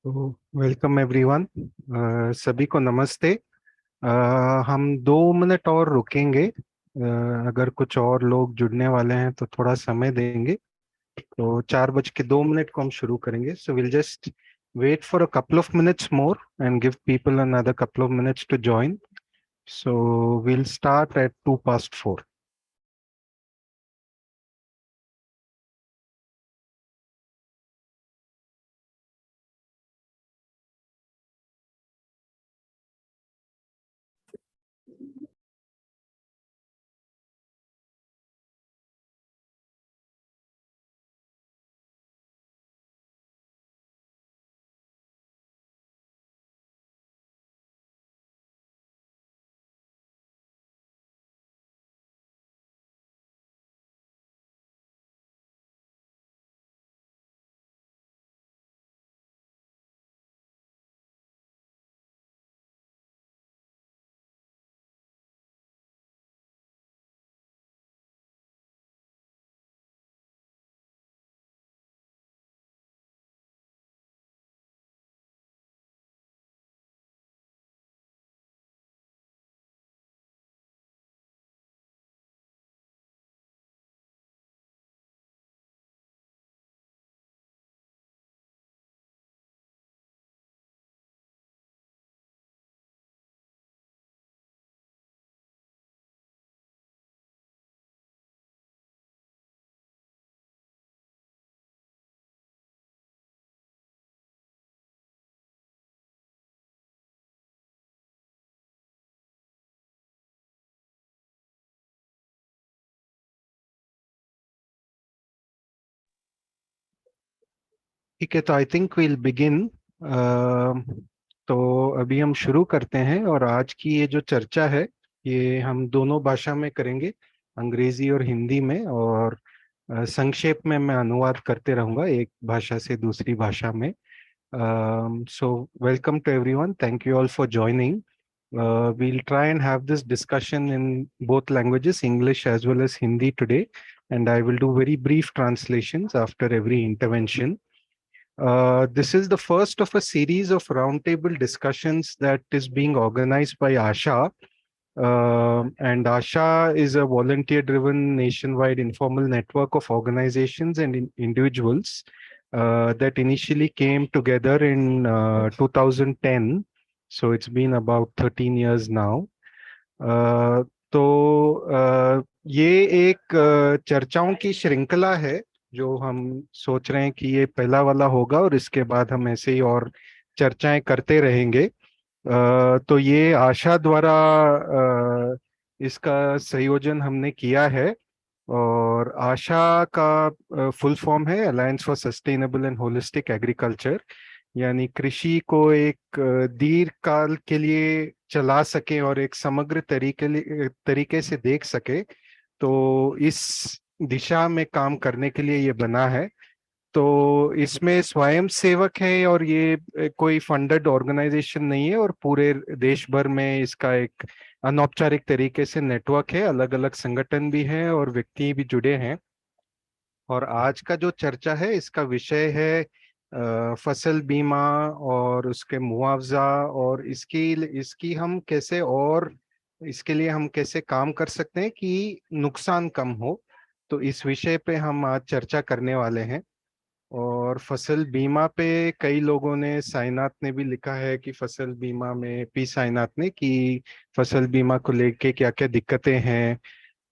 तो welcome everyone. सभी को नमस्ते। हम 2 मिनट और रुकेंगे। अगर कुछ और लोग जुड़ने वाले हैं तो थोड़ा समय देंगे। तो 4:02 को हम शुरू करेंगे। So will just wait for a couple of minutes more and give people another couple of minutes to join. So will start at 4:02। ठीक है, तो आई थिंक विल बिगिन। तो अभी हम शुरू करते हैं, और आज की ये जो चर्चा है ये हम दोनों भाषा में करेंगे, अंग्रेजी और हिंदी में। और संक्षेप में मैं अनुवाद करते रहूंगा एक भाषा से दूसरी भाषा में। So welcome to everyone, thank you all for joining. We'll try and have this discussion in both languages, English as well as Hindi today, and I will do very brief translations after every intervention. This is the first of a series of roundtable discussions that is being organized by ASHA. And ASHA is a volunteer-driven nationwide informal network of organizations and individuals that initially came together in 2010. So it's been about 13 years now. तो ये एक चर्चाओं की श्रृंखला है जो हम सोच रहे हैं कि ये पहला वाला होगा, और इसके बाद हम ऐसे ही और चर्चाएं करते रहेंगे। तो ये आशा द्वारा इसका संयोजन हमने किया है। और आशा का फुल फॉर्म है alliance for sustainable and holistic agriculture, यानी कृषि को एक दीर्घ काल के लिए चला सके और एक समग्र तरीके से देख सके। तो इस दिशा में काम करने के लिए ये बना है। तो इसमें स्वयं सेवक है, और ये कोई फंडेड ऑर्गेनाइजेशन नहीं है, और पूरे देश भर में इसका एक अनौपचारिक तरीके से नेटवर्क है। अलग अलग संगठन भी हैं और व्यक्ति भी जुड़े हैं। और आज का जो चर्चा है इसका विषय है फसल बीमा और उसके मुआवजा, और इसकी इसकी हम कैसे, और इसके लिए हम कैसे काम कर सकते हैं कि नुकसान कम हो। तो इस विषय पे हम आज चर्चा करने वाले हैं। और फसल बीमा पे कई लोगों ने, साइनाथ ने भी लिखा है कि फसल बीमा में, पी साइनाथ ने, कि फसल बीमा को लेके क्या क्या दिक्कतें हैं।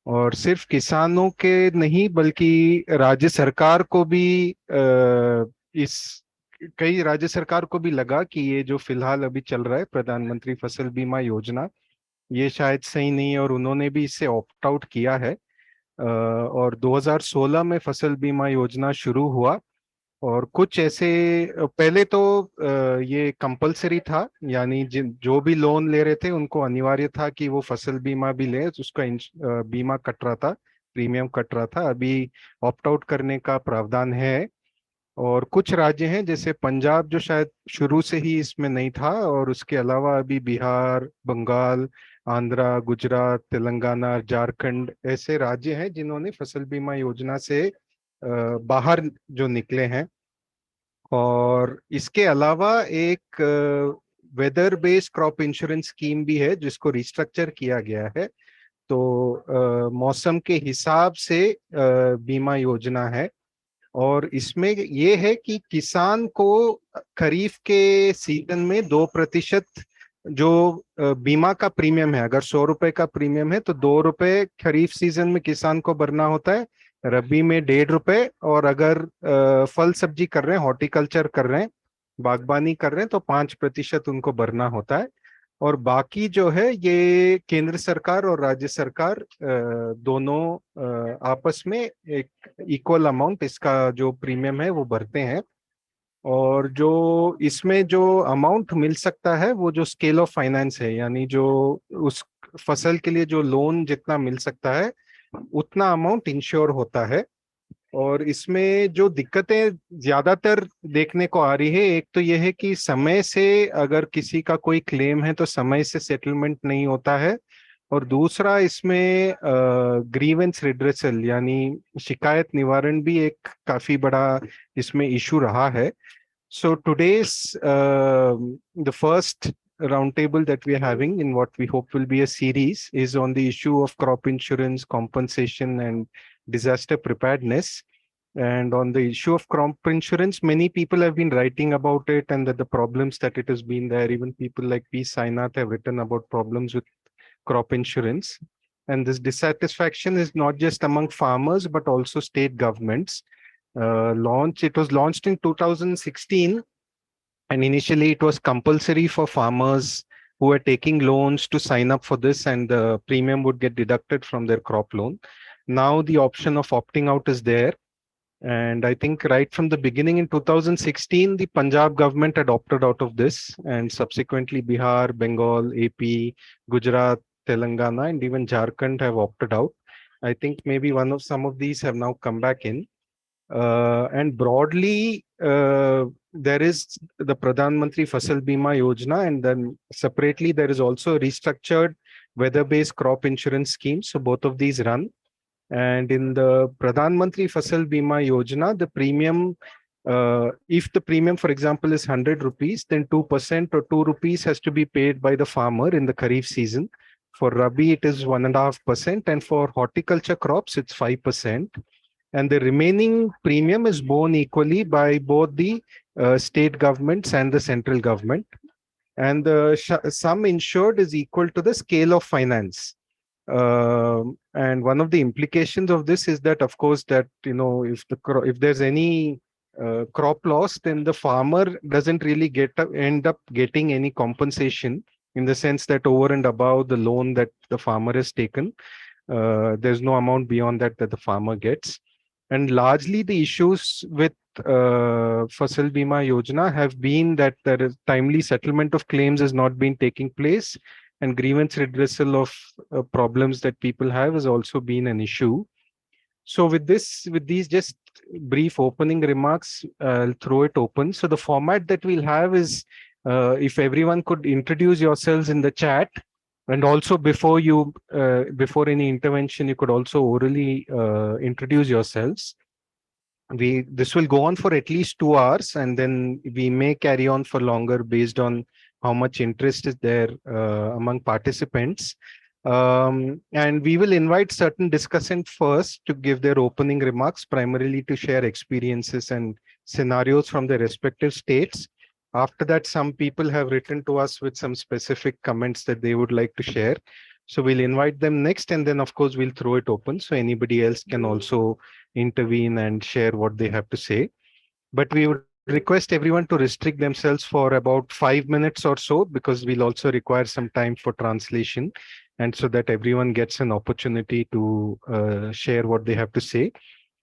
और सिर्फ किसानों के नहीं बल्कि राज्य सरकार को भी इस कई राज्य सरकार को भी लगा कि ये जो फिलहाल अभी चल रहा है प्रधानमंत्री फसल बीमा योजना, ये शायद सही नहीं है, और उन्होंने भी इससे ऑप्ट आउट किया है। और 2016 में फसल बीमा योजना शुरू हुआ। और कुछ ऐसे, पहले तो ये कंपलसरी था, यानी जिन जो भी लोन ले रहे थे उनको अनिवार्य था कि वो फसल बीमा भी ले, तो उसका बीमा कट रहा था, प्रीमियम कट रहा था। अभी ऑप्ट आउट करने का प्रावधान है। और कुछ राज्य हैं जैसे पंजाब, जो शायद शुरू से ही इसमें नहीं था, और उसके अलावा अभी बिहार, बंगाल, आंध्रा, गुजरात, तेलंगाना, झारखंड ऐसे राज्य हैं जिन्होंने फसल बीमा योजना से बाहर जो निकले हैं। और इसके अलावा एक weather based crop insurance scheme भी है जिसको रिस्ट्रक्चर किया गया है। तो मौसम के हिसाब से बीमा योजना है। और इसमें ये है कि किसान को खरीफ के सीजन में 2% जो बीमा का प्रीमियम है, अगर 100 रुपए का प्रीमियम है तो 2 रुपए खरीफ सीजन में किसान को भरना होता है, रबी में 1.5 रुपए, और अगर फल सब्जी कर रहे हैं, हॉर्टिकल्चर कर रहे हैं, बागबानी कर रहे हैं, तो 5% उनको भरना होता है। और बाकी जो है ये केंद्र सरकार और राज्य सरकार दोनों आपस में एक इक्वल अमाउंट इसका जो प्रीमियम है वो भरते हैं। और जो इसमें जो अमाउंट मिल सकता है वो जो स्केल ऑफ फाइनेंस है, यानी जो उस फसल के लिए जो लोन जितना मिल सकता है उतना अमाउंट इंश्योर होता है। और इसमें जो दिक्कतें ज्यादातर देखने को आ रही है, एक तो यह है कि समय से अगर किसी का कोई क्लेम है तो समय से सेटलमेंट नहीं होता है। और दूसरा इसमें ग्रीवेंस रिड्रेसल यानी शिकायत निवारण भी एक काफी बड़ा इसमें इशू रहा है। So today's the first roundtable that we are having in what we hope will be a series is on the issue of crop insurance compensation and disaster preparedness. And on the issue of crop insurance, many people have been writing about it and that the problems that it has been there. Even people like P. Sainath have written about problems with crop insurance. And this dissatisfaction is not just among farmers, but also state governments. It was launched in 2016, and initially it was compulsory for farmers who were taking loans to sign up for this, and the premium would get deducted from their crop loan. Now the option of opting out is there. And I think right from the beginning in 2016, the Punjab government had opted out of this, and subsequently Bihar, Bengal, AP, Gujarat, Telangana, and even Jharkhand have opted out. I think maybe some of these have now come back in. And broadly, there is the Pradhan Mantri Fasal Bima Yojana, and then separately there is also a restructured weather-based crop insurance scheme. So both of these run. And in the Pradhan Mantri Fasal Bima Yojana, the premium, if the premium, for example, is 100 rupees, then 2% or 2 rupees has to be paid by the farmer in the Kharif season. For Rabi, it is 1.5%, and for horticulture crops, it's 5%. And the remaining premium is borne equally by both the state governments and the central government. And the sum insured is equal to the scale of finance. And one of the implications of this is that, of course, that if there's any crop loss, then the farmer doesn't really end up getting any compensation, in the sense that over and above the loan that the farmer has taken, there's no amount beyond that the farmer gets. And largely the issues with Fasal Bima Yojana have been that there is timely settlement of claims has not been taking place, and grievance redressal of problems that people have has also been an issue. So with these just brief opening remarks, I'll throw it open. So the format that we'll have is, if everyone could introduce yourselves in the chat, and also before any intervention, you could also orally introduce yourselves. This will go on for at least 2 hours, and then we may carry on for longer based on how much interest is there among participants. And we will invite certain discussants first to give their opening remarks, primarily to share experiences and scenarios from their respective states. After that, some people have written to us with some specific comments that they would like to share. So we'll invite them next, and then of course we'll throw it open so anybody else can also intervene and share what they have to say. But we would request everyone to restrict themselves for about 5 minutes or so, because we'll also require some time for translation, and so that everyone gets an opportunity to share what they have to say.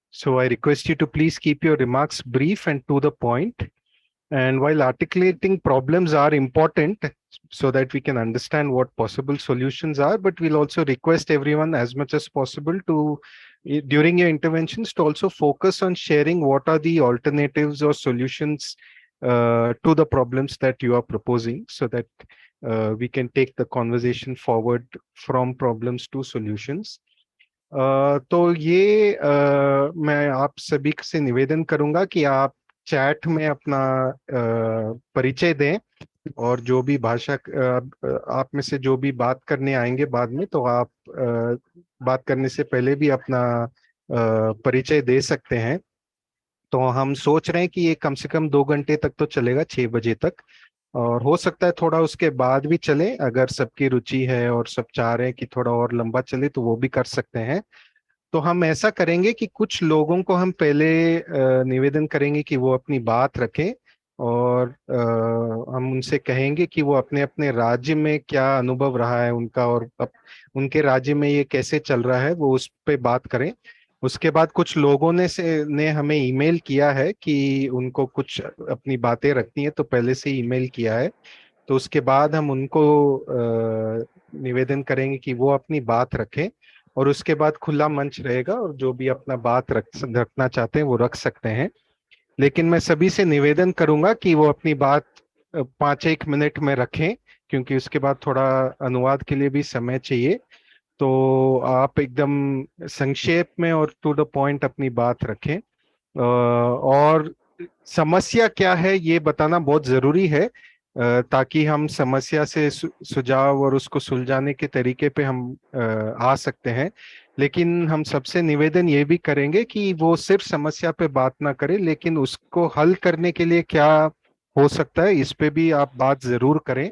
So I request you to please keep your remarks brief and to the point. And while articulating problems are important so that we can understand what possible solutions are, but we'll also request everyone as much as possible to, during your interventions, to also focus on sharing what are the alternatives or solutions to the problems that you are proposing, so that we can take the conversation forward from problems to solutions. तो ये मैं आप सभी से निवेदन करूंगा कि आप चैट में अपना परिचय दें, और जो भी भाषा आप में से जो भी बात करने आएंगे बाद में, तो आप बात करने से पहले भी अपना परिचय दे सकते हैं। तो हम सोच रहे हैं कि ये कम से कम 2 घंटे तक तो चलेगा, 6 बजे तक। और हो सकता है थोड़ा उसके बाद भी चले, अगर सबकी रुचि है और सब चाह रहे हैं कि थोड़ा और लंबा चले तो वो भी कर सकते हैं। तो हम ऐसा करेंगे कि कुछ लोगों को हम पहले निवेदन करेंगे कि वो अपनी बात रखें, और हम उनसे कहेंगे कि वो अपने अपने राज्य में क्या अनुभव रहा है उनका, और उनके राज्य में ये कैसे चल रहा है वो उस पे बात करें। उसके बाद कुछ लोगों ने हमें ईमेल किया है कि उनको कुछ अपनी बातें रखनी है, तो पहले से ईमेल किया है। तो उसके बाद हम उनको निवेदन करेंगे कि वो अपनी बात रखें, और उसके बाद खुला मंच रहेगा, और जो भी अपना बात रखना चाहते हैं वो रख सकते हैं। लेकिन मैं सभी से निवेदन करूंगा कि वो अपनी बात 5 एक मिनट में रखें, क्योंकि उसके बाद थोड़ा अनुवाद के लिए भी समय चाहिए। तो आप एकदम संक्षेप में और टू द पॉइंट अपनी बात रखें, और समस्या क्या है ये बताना बहुत जरूरी है, ताकि हम समस्या से सुझाव और उसको सुलझाने के तरीके पे हम आ सकते हैं। लेकिन हम सबसे निवेदन ये भी करेंगे कि वो सिर्फ समस्या पे बात ना करें, लेकिन उसको हल करने के लिए क्या हो सकता है इस पे भी आप बात जरूर करें।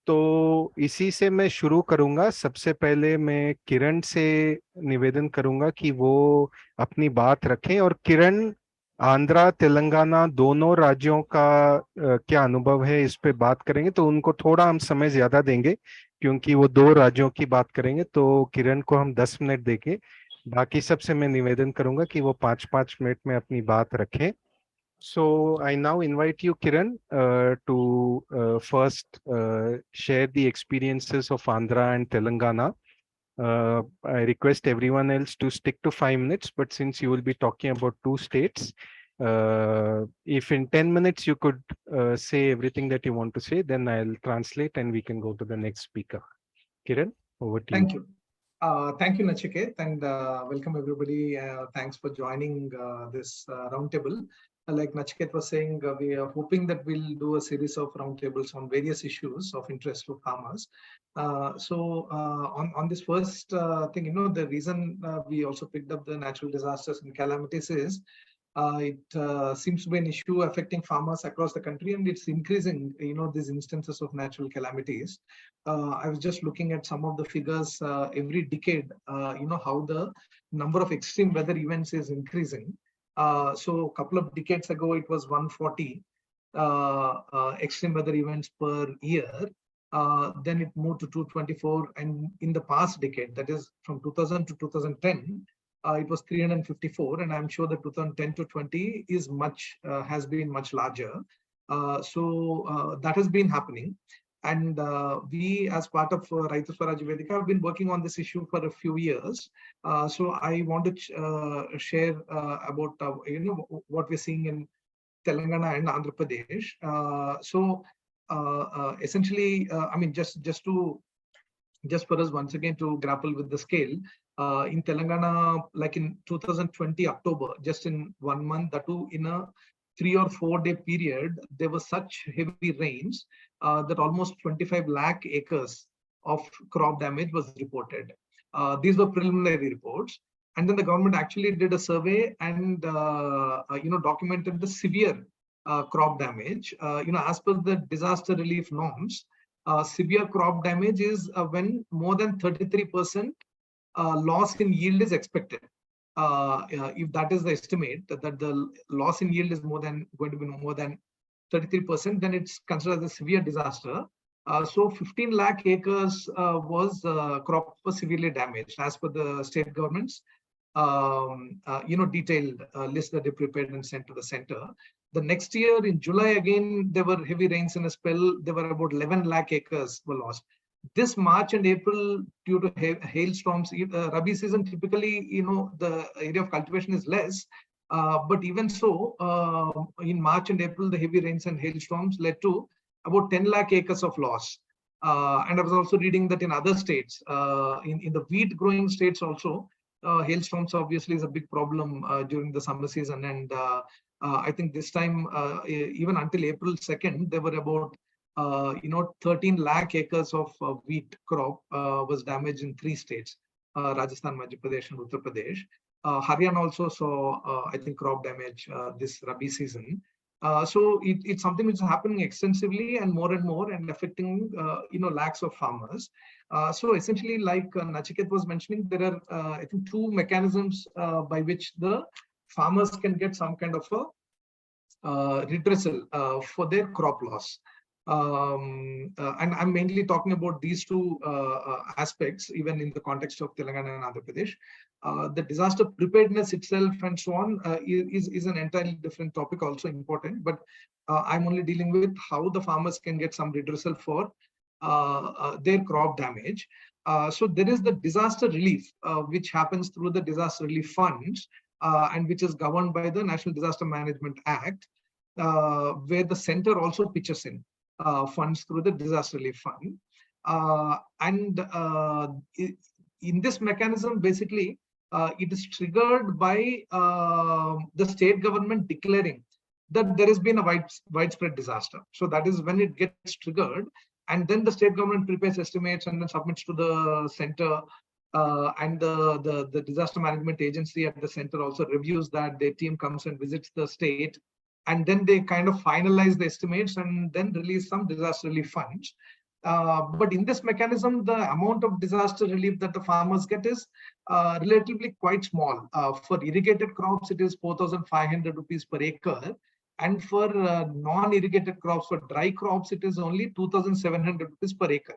तो इसी से मैं शुरू करूंगा। सबसे पहले मैं किरण से निवेदन करूंगा कि वो अपनी बात रखें। और किरण, आंध्रा तेलंगाना दोनों राज्यों का क्या अनुभव है इस पे बात करेंगे, तो उनको थोड़ा हम समय ज्यादा देंगे, क्योंकि वो 2 राज्यों की बात करेंगे। तो किरण को हम 10 मिनट देंगे। बाकी सबसे मैं निवेदन करूंगा कि वो 5 5 मिनट में अपनी बात रखें। So I now invite you, Kiran, to first share the experiences of Andhra and Telangana. I request everyone else to stick to 5 minutes, but since you will be talking about two states, if in 10 minutes you could say everything that you want to say, then I'll translate and we can go to the next speaker. Kiran, over to you. Thank you. Thank you, Nachiket, and welcome everybody. Thanks for joining this roundtable. Like Nachiket was saying, we are hoping that we'll do a series of roundtables on various issues of interest to farmers. On this first thing, the reason we also picked up the natural disasters and calamities is it seems to be an issue affecting farmers across the country, and it's increasing, these instances of natural calamities. I was just looking at some of the figures every decade, how the number of extreme weather events is increasing. So a couple of decades ago, it was 140 extreme weather events per year. Then it moved to 224, and in the past decade, that is from 2000 to 2010, it was 354, and I'm sure that 2010 to 20 is has been much larger. That has been happening, and we, as part of Raitu Swaraj Vedika, have been working on this issue for a few years. So I want to share about what we're seeing in Telangana and Andhra Pradesh. Essentially, I mean, just for us once again to grapple with the scale, in Telangana, like in 2020 October, just in 1 month, that too in a 3 or 4 day period, there were such heavy rains that almost 25 lakh acres of crop damage was reported. These were preliminary reports, and then the government actually did a survey and documented the severe crop damage. As per the disaster relief norms, severe crop damage is when more than 33% loss in yield is expected. If that is the estimate, that the loss in yield is going to be more than 33%, then it's considered as a severe disaster. So 15 lakh acres crop was severely damaged as per the state governments detailed list that they prepared and sent to the center. The next year in July, again, there were heavy rains in a spell. There were about 11 lakh acres were lost. This March and April, due to hailstorms, Rabi season, typically, the area of cultivation is less. But even so, in March and April, the heavy rains and hailstorms led to about 10 lakh acres of loss. And I was also reading that in other states, in the wheat growing states also, hailstorms obviously is a big problem during the summer season, and I think this time, even until April 2nd, there were about 13 lakh acres of wheat crop was damaged in 3 states, Rajasthan, Madhya Pradesh, and Uttar Pradesh. Haryana also saw, I think, crop damage this Rabi season. So it's something which is happening extensively and more and affecting lakhs of farmers. So essentially, like Nachiket was mentioning, there are I think 2 mechanisms by which the farmers can get some kind of a redressal for their crop loss. And I'm mainly talking about these 2 aspects, even in the context of Telangana and Andhra Pradesh. The disaster preparedness itself and so on is an entirely different topic, also important. But I'm only dealing with how the farmers can get some redressal for their crop damage. So there is the disaster relief, which happens through the disaster relief funds, and which is governed by the National Disaster Management Act, where the center also pitches in funds through the disaster relief fund. In this mechanism, basically, it is triggered by the state government declaring that there has been a widespread disaster. So that is when it gets triggered, and then the state government prepares estimates and then submits to the center. And the disaster management agency at the center also reviews that. Their team comes and visits the state, and then they kind of finalize the estimates and then release some disaster relief funds. But in this mechanism, the amount of disaster relief that the farmers get is relatively quite small. For irrigated crops, it is 4,500 rupees per acre. And for non-irrigated crops, for dry crops, it is only 2,700 rupees per acre.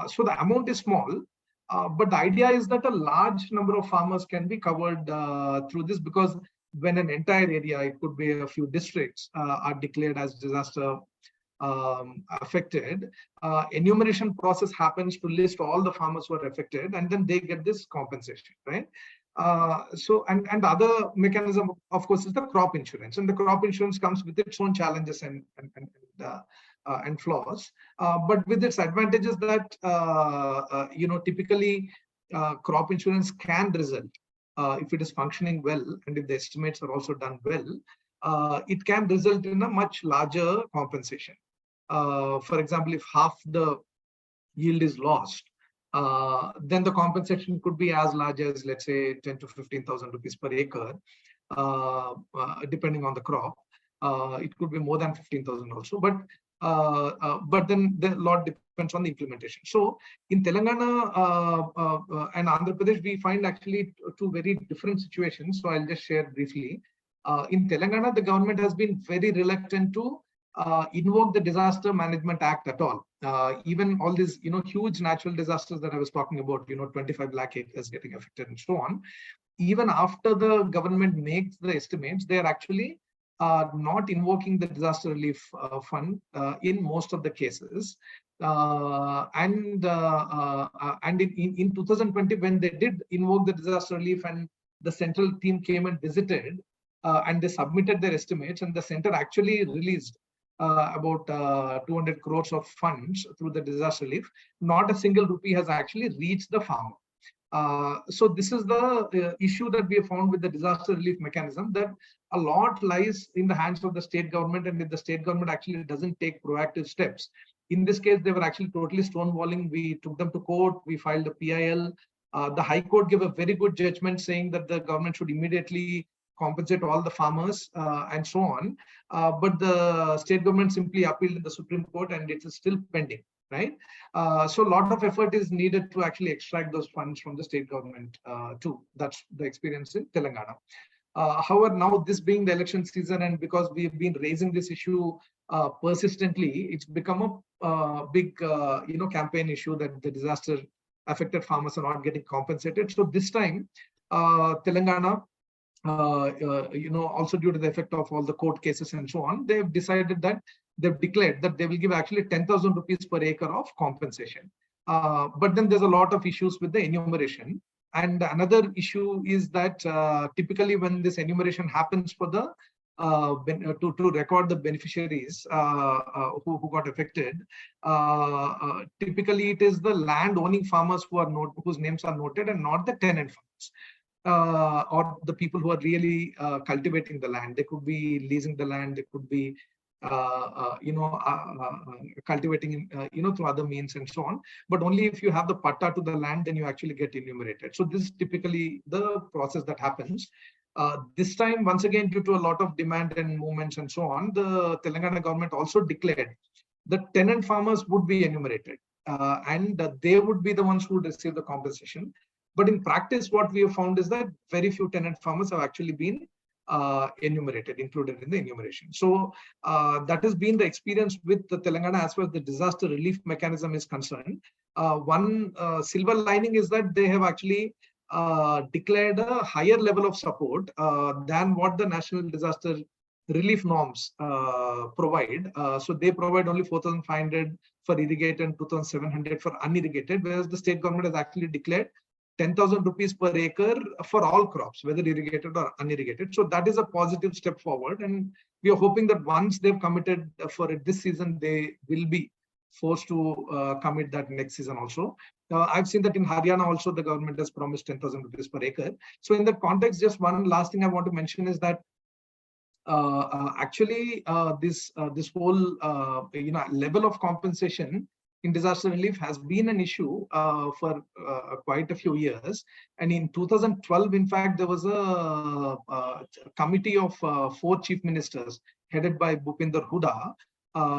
So the amount is small. But the idea is that a large number of farmers can be covered through this, because when an entire area, it could be a few districts, are declared as disaster affected, enumeration process happens to list all the farmers who are affected, and then they get this compensation, right? So the other mechanism, of course, is the crop insurance, and the crop insurance comes with its own challenges and flaws, but with its advantages that typically crop insurance can result, if it is functioning well and if the estimates are also done well, it can result in a much larger compensation. For example, if half the yield is lost, then the compensation could be as large as, let's say, 10 to 15,000 rupees per acre, depending on the crop. It could be more than 15,000 also, but then a lot depends on the implementation. So in Telangana and Andhra Pradesh, we find actually 2 very different situations. So I'll just share briefly. In Telangana, the government has been very reluctant to invoke the Disaster Management Act at all. Even all these, huge natural disasters that I was talking about, 25 lakh acres getting affected and so on. Even after the government makes the estimates, they are actually not invoking the disaster relief fund in most of the cases. And in 2020, when they did invoke the disaster relief and the central team came and visited, and they submitted their estimates, and the center actually released about 200 crores of funds through the disaster relief, not a single rupee has actually reached the farmer. So this is the issue that we have found with the disaster relief mechanism, that a lot lies in the hands of the state government, and if the state government actually doesn't take proactive steps. In this case, they were actually totally stonewalling. We took them to court, we filed a PIL. The High Court gave a very good judgment saying that the government should immediately compensate all the farmers and so on. But the state government simply appealed in the Supreme Court, and it is still pending, right? So a lot of effort is needed to actually extract those funds from the state government too. That's the experience in Telangana. However, now this being the election season, and because we've been raising this issue persistently, it's become a big campaign issue that the disaster affected farmers are not getting compensated. So this time, Telangana, also due to the effect of all the court cases and so on, they've decided that they've declared that they will give actually 10,000 rupees per acre of compensation. But then there's a lot of issues with the enumeration. And another issue is that typically when this enumeration happens for the to record the beneficiaries who got affected, typically it is the land owning farmers who are whose names are noted, and not the tenant farmers. or the people who are really cultivating the land. They could be leasing the land. They could be cultivating, through other means and so on. But only if you have the patta to the land, then you actually get enumerated. So this is typically the process that happens. This time, once again, due to a lot of demand and movements and so on, the Telangana government also declared the tenant farmers would be enumerated, and they would be the ones who would receive the compensation. But in practice, what we have found is that very few tenant farmers have actually been enumerated, included in the enumeration. So that has been the experience with the Telangana as far as the disaster relief mechanism is concerned. One silver lining is that they have actually declared a higher level of support than what the national disaster relief norms provide. So they provide only 4,500 for irrigated and 2,700 for unirrigated, whereas the state government has actually declared 10,000 rupees per acre for all crops, whether irrigated or unirrigated. So that is a positive step forward. And we are hoping that once they've committed for it this season, they will be forced to commit that next season also. I've seen that in Haryana also, the government has promised 10,000 rupees per acre. So in that context, just one last thing I want to mention is that this whole level of compensation in disaster relief has been an issue for quite a few years. And in 2012, in fact, there was a committee of 4 chief ministers headed by Bhupinder Hooda.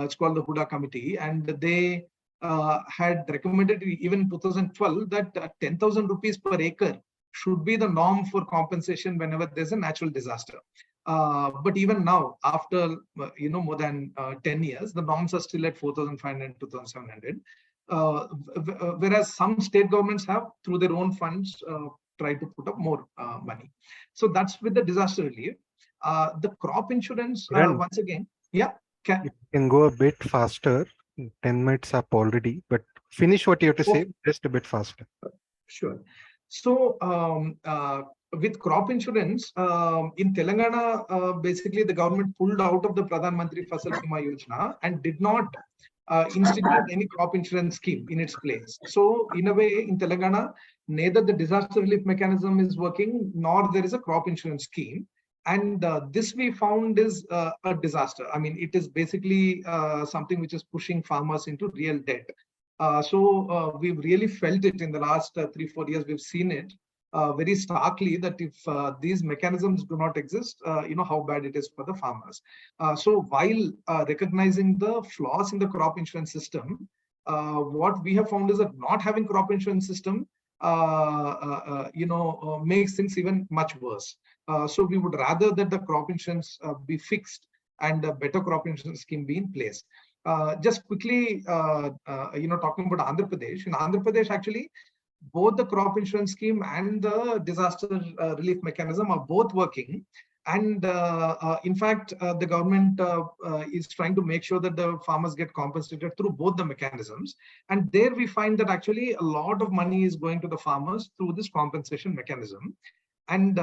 It's called the Hooda Committee, and they had recommended even in 2012 that 10,000 rupees per acre should be the norm for compensation whenever there's a natural disaster. But even now, after more than 10 years, the norms are still at 4,500, 2,700. Whereas some state governments have, through their own funds, tried to put up more money. So that's with the disaster relief. The crop insurance, once again, yeah. You can go a bit faster. 10 minutes up already, but finish what you have to say just a bit faster. Sure. So with crop insurance in Telangana, basically the government pulled out of the Pradhan Mantri Fasal Bima Yojana and did not institute any crop insurance scheme in its place. So in a way, in Telangana, neither the disaster relief mechanism is working, nor there is a crop insurance scheme. And this we found is a disaster. I mean, it is basically something which is pushing farmers into real debt. So we've really felt it in the last 3-4 years. We've seen it very starkly that if these mechanisms do not exist, how bad it is for the farmers. So while recognizing the flaws in the crop insurance system, what we have found is that not having crop insurance system, makes things even much worse. So we would rather that the crop insurance be fixed and a better crop insurance scheme be in place. Just quickly, talking about Andhra Pradesh. In Andhra Pradesh, actually, both the crop insurance scheme and the disaster relief mechanism are both working. And in fact, the government is trying to make sure that the farmers get compensated through both the mechanisms. And there we find that actually a lot of money is going to the farmers through this compensation mechanism. And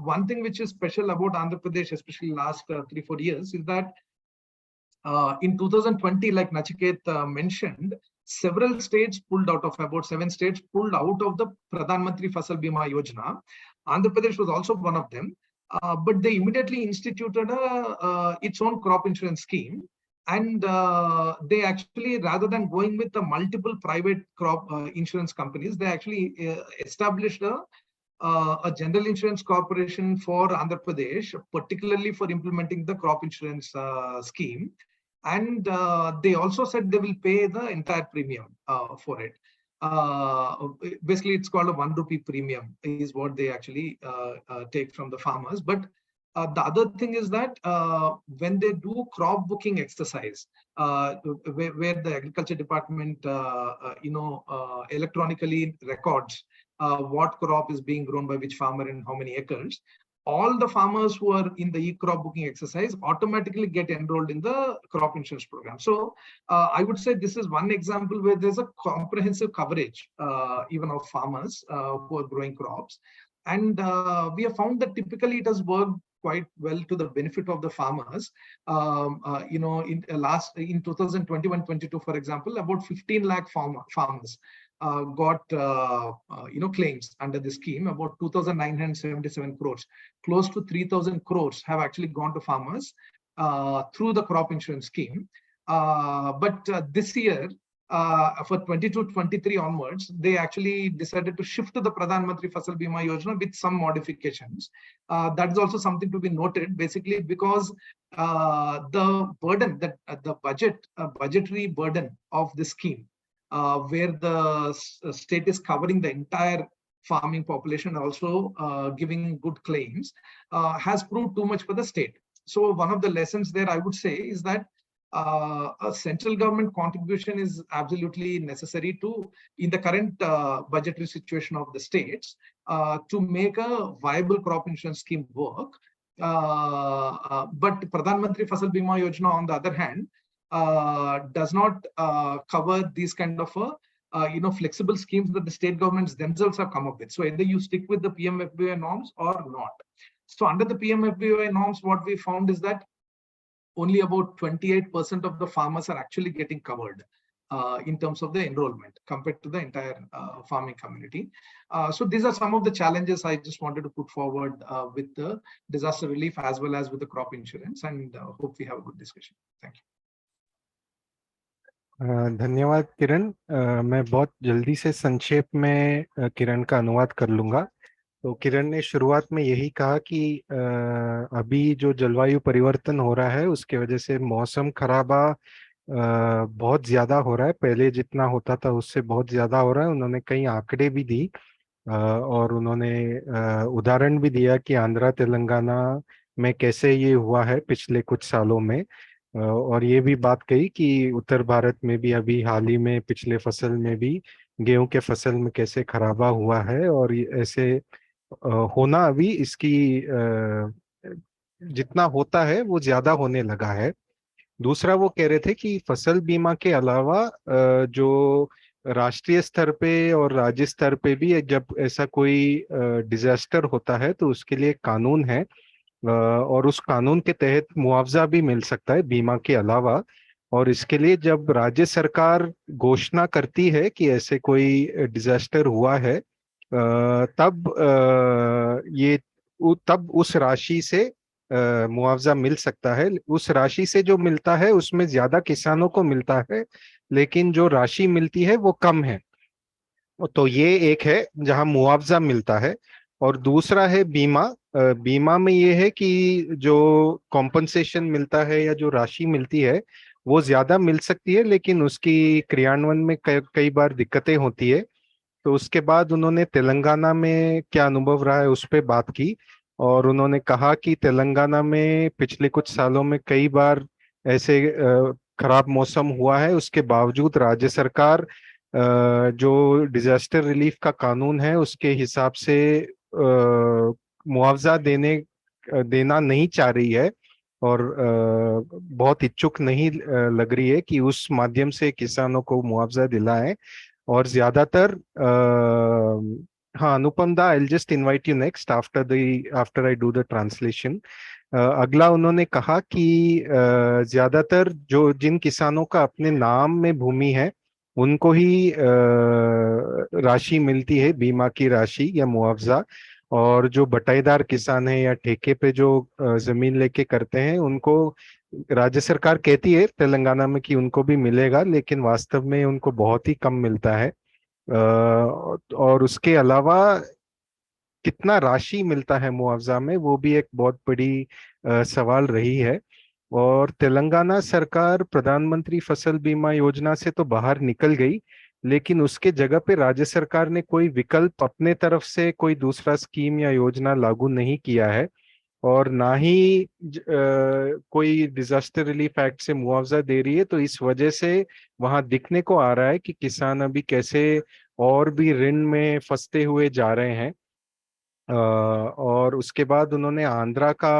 one thing which is special about Andhra Pradesh, especially last 3-4 years, is that in 2020, like Nachiket mentioned, several states pulled out of, about 7 states pulled out of the Pradhan Mantri Fasal Bima Yojana. Andhra Pradesh was also one of them, but they immediately instituted its own crop insurance scheme. And they actually, rather than going with the multiple private crop insurance companies, they actually established a general insurance corporation for Andhra Pradesh, particularly for implementing the crop insurance scheme. And they also said they will pay the entire premium for it. Basically, it's called a 1 rupee premium is what they actually take from the farmers. But the other thing is that when they do crop booking exercise, where the agriculture department, electronically records what crop is being grown by which farmer and how many acres, all the farmers who are in the e-crop booking exercise automatically get enrolled in the crop insurance program. So I would say this is one example where there's a comprehensive coverage even of farmers who are growing crops. And we have found that typically it has worked quite well to the benefit of the farmers. In 2021-22, for example, about 15 lakh farmers got claims under the scheme. About 2,977 crores, close to 3,000 crores have actually gone to farmers through the crop insurance scheme. But this year, for 22-23 onwards, they actually decided to shift to the Pradhan Mantri Fasal Bima Yojana with some modifications. That is also something to be noted, basically because the burden that the budgetary burden of the scheme, where the state is covering the entire farming population, also giving good claims, has proved too much for the state. So one of the lessons there, I would say, is that a central government contribution is absolutely necessary to, in the current budgetary situation of the states, to make a viable crop insurance scheme work. But Pradhan Mantri Fasal Bima Yojana, on the other hand, does not cover these kind of flexible schemes that the state governments themselves have come up with. So either you stick with the PMFBY norms or not. So under the PMFBY norms, what we found is that only about 28% of the farmers are actually getting covered in terms of the enrollment compared to the entire farming community. So these are some of the challenges I just wanted to put forward with the disaster relief as well as with the crop insurance, and hope we have a good discussion. Thank you. धन्यवाद किरण। मैं बहुत जल्दी से संक्षेप में किरण का अनुवाद कर लूंगा। तो किरण ने शुरुआत में यही कहा कि अभी जो जलवायु परिवर्तन हो रहा है उसके वजह से मौसम खराबा बहुत ज्यादा हो रहा है, पहले जितना होता था उससे बहुत ज्यादा हो रहा है। उन्होंने कई आंकड़े भी दी और उन्होंने उदाहरण भी दिया कि आंध्रा तेलंगाना में कैसे ये हुआ है पिछले कुछ सालों में। और ये भी बात कही कि उत्तर भारत में भी अभी हाल ही में पिछले फसल में भी गेहूं के फसल में कैसे खराबा हुआ है, और ऐसे होना अभी इसकी जितना होता है वो ज्यादा होने लगा है। दूसरा वो कह रहे थे कि फसल बीमा के अलावा जो राष्ट्रीय स्तर पे और राज्य स्तर पे भी जब ऐसा कोई डिजास्टर होता है तो उसके लिए कानून है और उस कानून के तहत मुआवजा भी मिल सकता है बीमा के अलावा। और इसके लिए जब राज्य सरकार घोषणा करती है कि ऐसे कोई डिजास्टर हुआ है तब तब उस राशि से मुआवजा मिल सकता है। उस राशि से जो मिलता है उसमें ज्यादा किसानों को मिलता है, लेकिन जो राशि मिलती है वो कम है। तो ये एक है जहां मुआवजा मिलता है। और दूसरा है बीमा। बीमा में ये है कि जो कॉम्पनसेशन मिलता है या जो राशि मिलती है वो ज्यादा मिल सकती है, लेकिन उसकी क्रियान्वयन में कई बार दिक्कतें होती है। तो उसके बाद उन्होंने तेलंगाना में क्या अनुभव रहा है उस पर बात की, और उन्होंने कहा कि तेलंगाना में पिछले कुछ सालों में कई बार ऐसे खराब मौसम हुआ है, उसके बावजूद राज्य सरकार जो डिजास्टर रिलीफ का कानून है उसके हिसाब से मुआवजा देना नहीं चाह रही है, और बहुत इच्छुक नहीं लग रही है कि उस माध्यम से किसानों को मुआवजा दिलाएं। और ज्यादातर हाँ अनुपम दा, I just invite you next after I do the translation. अगला उन्होंने कहा कि ज्यादातर जो जिन किसानों का अपने नाम में भूमि है उनको ही राशि मिलती है, बीमा की राशि या मुआवजा। और जो बटाईदार किसान है या ठेके पे जो जमीन लेके करते हैं उनको राज्य सरकार कहती है तेलंगाना में कि उनको भी मिलेगा, लेकिन वास्तव में उनको बहुत ही कम मिलता है। और उसके अलावा कितना राशि मिलता है मुआवजा में वो भी एक बहुत बड़ी सवाल रही है। और तेलंगाना सरकार प्रधानमंत्री फसल बीमा योजना से तो बाहर निकल गई, लेकिन उसके जगह पे राज्य सरकार ने कोई विकल्प अपने तरफ से कोई दूसरा स्कीम या योजना लागू नहीं किया है, और ना ही कोई डिजास्टर रिलीफ एक्ट से मुआवजा दे रही है। तो इस वजह से वहां दिखने को आ रहा है कि किसान अभी कैसे और भी ऋण में फंसते हुए जा रहे हैं। और उसके बाद उन्होंने आंध्रा का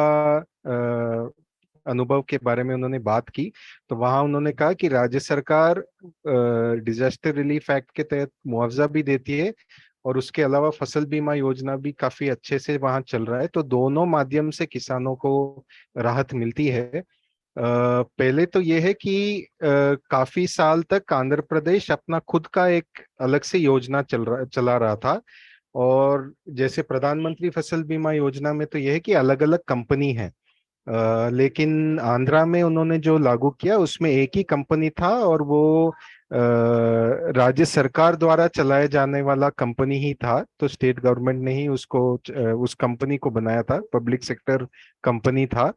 अनुभव के बारे में उन्होंने बात की। तो वहां उन्होंने कहा कि राज्य सरकार डिजास्टर रिलीफ एक्ट के तहत मुआवजा भी देती है और उसके अलावा फसल बीमा योजना भी काफी अच्छे से वहां चल रहा है। तो दोनों माध्यम से किसानों को राहत मिलती है। पहले तो ये है कि काफी साल तक आंध्र प्रदेश अपना खुद का एक अलग से योजना चला रहा था। और जैसे प्रधानमंत्री फसल बीमा योजना में तो यह है कि अलग अलग कंपनी है। लेकिन आंध्रा में उन्होंने जो लागू किया उसमें एक ही कंपनी था, और वो राज्य सरकार द्वारा चलाए जाने वाला कंपनी ही था। तो स्टेट गवर्नमेंट ने ही उस कंपनी को बनाया था, पब्लिक सेक्टर कंपनी था।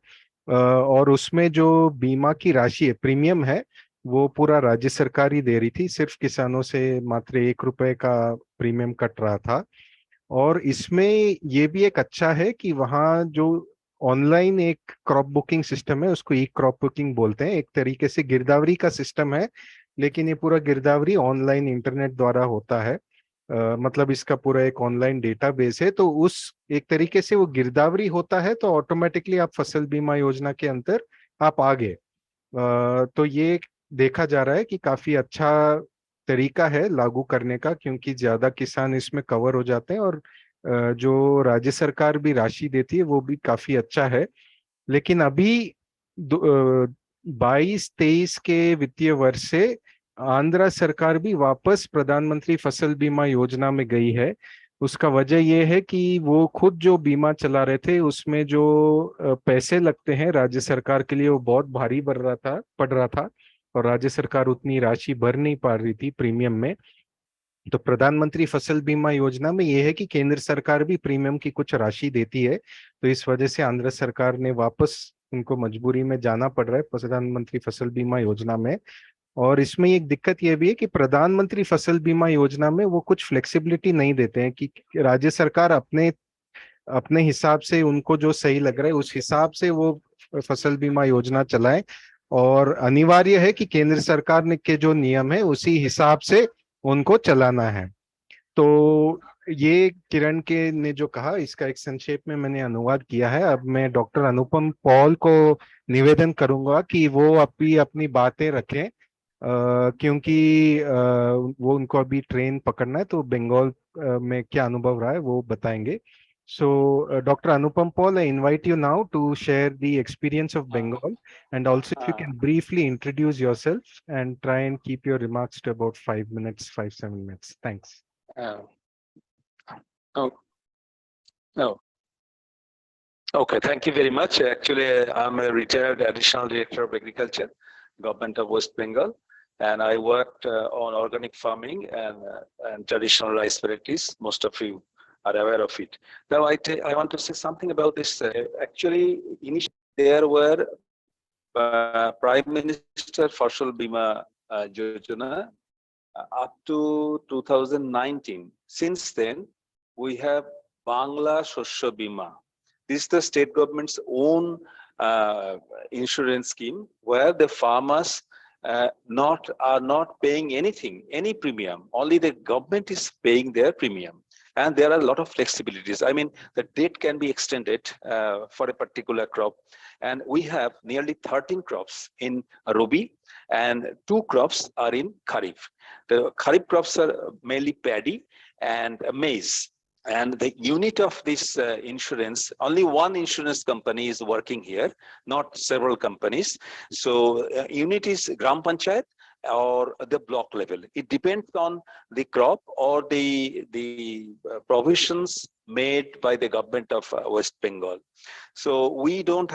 और उसमें जो बीमा की राशि है, प्रीमियम है, वो पूरा राज्य सरकार ही दे रही थी। सिर्फ किसानों से मात्र 1 रुपए का प्रीमियम कट रहा था। और इसमें ये भी एक अच्छा है कि वहाँ जो ऑनलाइन एक क्रॉप बुकिंग सिस्टम है, उसको ई क्रॉप बुकिंग बोलते हैं। एक तरीके से गिरदावरी का सिस्टम है, लेकिन ये पूरा गिरदावरी ऑनलाइन इंटरनेट द्वारा होता है। मतलब इसका पूरा एक ऑनलाइन डेटाबेस है। तो उस एक तरीके से वो गिरदावरी होता है, तो ऑटोमेटिकली आप फसल बीमा योजना के अंदर आप आ गए। तो ये देखा जा रहा है कि काफी अच्छा तरीका है लागू करने का, क्योंकि ज्यादा किसान इसमें कवर हो जाते हैं। और जो राज्य सरकार भी राशि देती है वो भी काफी अच्छा है। लेकिन अभी 22-23 के वित्तीय वर्ष से आंध्र सरकार भी वापस प्रधानमंत्री फसल बीमा योजना में गई है। उसका वजह यह है कि वो खुद जो बीमा चला रहे थे उसमें जो पैसे लगते हैं राज्य सरकार के लिए, वो बहुत भारी पड़ रहा था। और राज्य सरकार उतनी राशि भर नहीं पा रही थी प्रीमियम में। तो प्रधानमंत्री फसल बीमा योजना में यह है कि केंद्र सरकार भी प्रीमियम की कुछ राशि देती है। तो इस वजह से आंध्र सरकार ने वापस, उनको मजबूरी में जाना पड़ रहा है प्रधानमंत्री फसल बीमा योजना में। और इसमें एक दिक्कत यह भी है कि प्रधानमंत्री फसल बीमा योजना में वो कुछ फ्लेक्सिबिलिटी नहीं देते हैं कि राज्य सरकार अपने अपने हिसाब से, उनको जो सही लग रहा है उस हिसाब से वो फसल बीमा योजना चलाएं। और अनिवार्य है कि केंद्र सरकार ने के जो नियम है उसी हिसाब से उनको चलाना है। तो ये किरण के ने जो कहा, इसका एक संक्षेप में मैंने अनुवाद किया है। अब मैं डॉक्टर अनुपम पॉल को निवेदन करूंगा कि वो अपनी अपनी बातें रखें, क्योंकि वो उनको अभी ट्रेन पकड़ना है, तो बंगाल में क्या अनुभव रहा है वो बताएंगे। So, Dr. Anupam Paul, I invite you now to share the experience of Bengal, and also if you can briefly introduce yourself and try and keep your remarks to about 5 minutes, 7 minutes. Thanks. Uh, oh, no. Okay, thank you very much. Actually, I'm a retired additional director of agriculture, government of West Bengal, and I worked on organic farming and traditional rice varieties. Most of you are aware of it. Now, I want to say something about this. Actually, initially there were Prime Minister Fashal Bima Yojana up to 2019. Since then, we have Bangla Shosho Bima. This is the state government's own insurance scheme where the farmers are not paying anything, any premium. Only the government is paying their premium. And there are a lot of flexibilities. I mean, the date can be extended for a particular crop. And we have nearly 13 crops in Rabi and 2 crops are in Kharif. The Kharif crops are mainly paddy and maize. And the unit of this insurance, only one insurance company is working here, not several companies. So unit is Gram Panchayat or the block level. It depends on the crop or the provisions made by the government of West Bengal. So we don't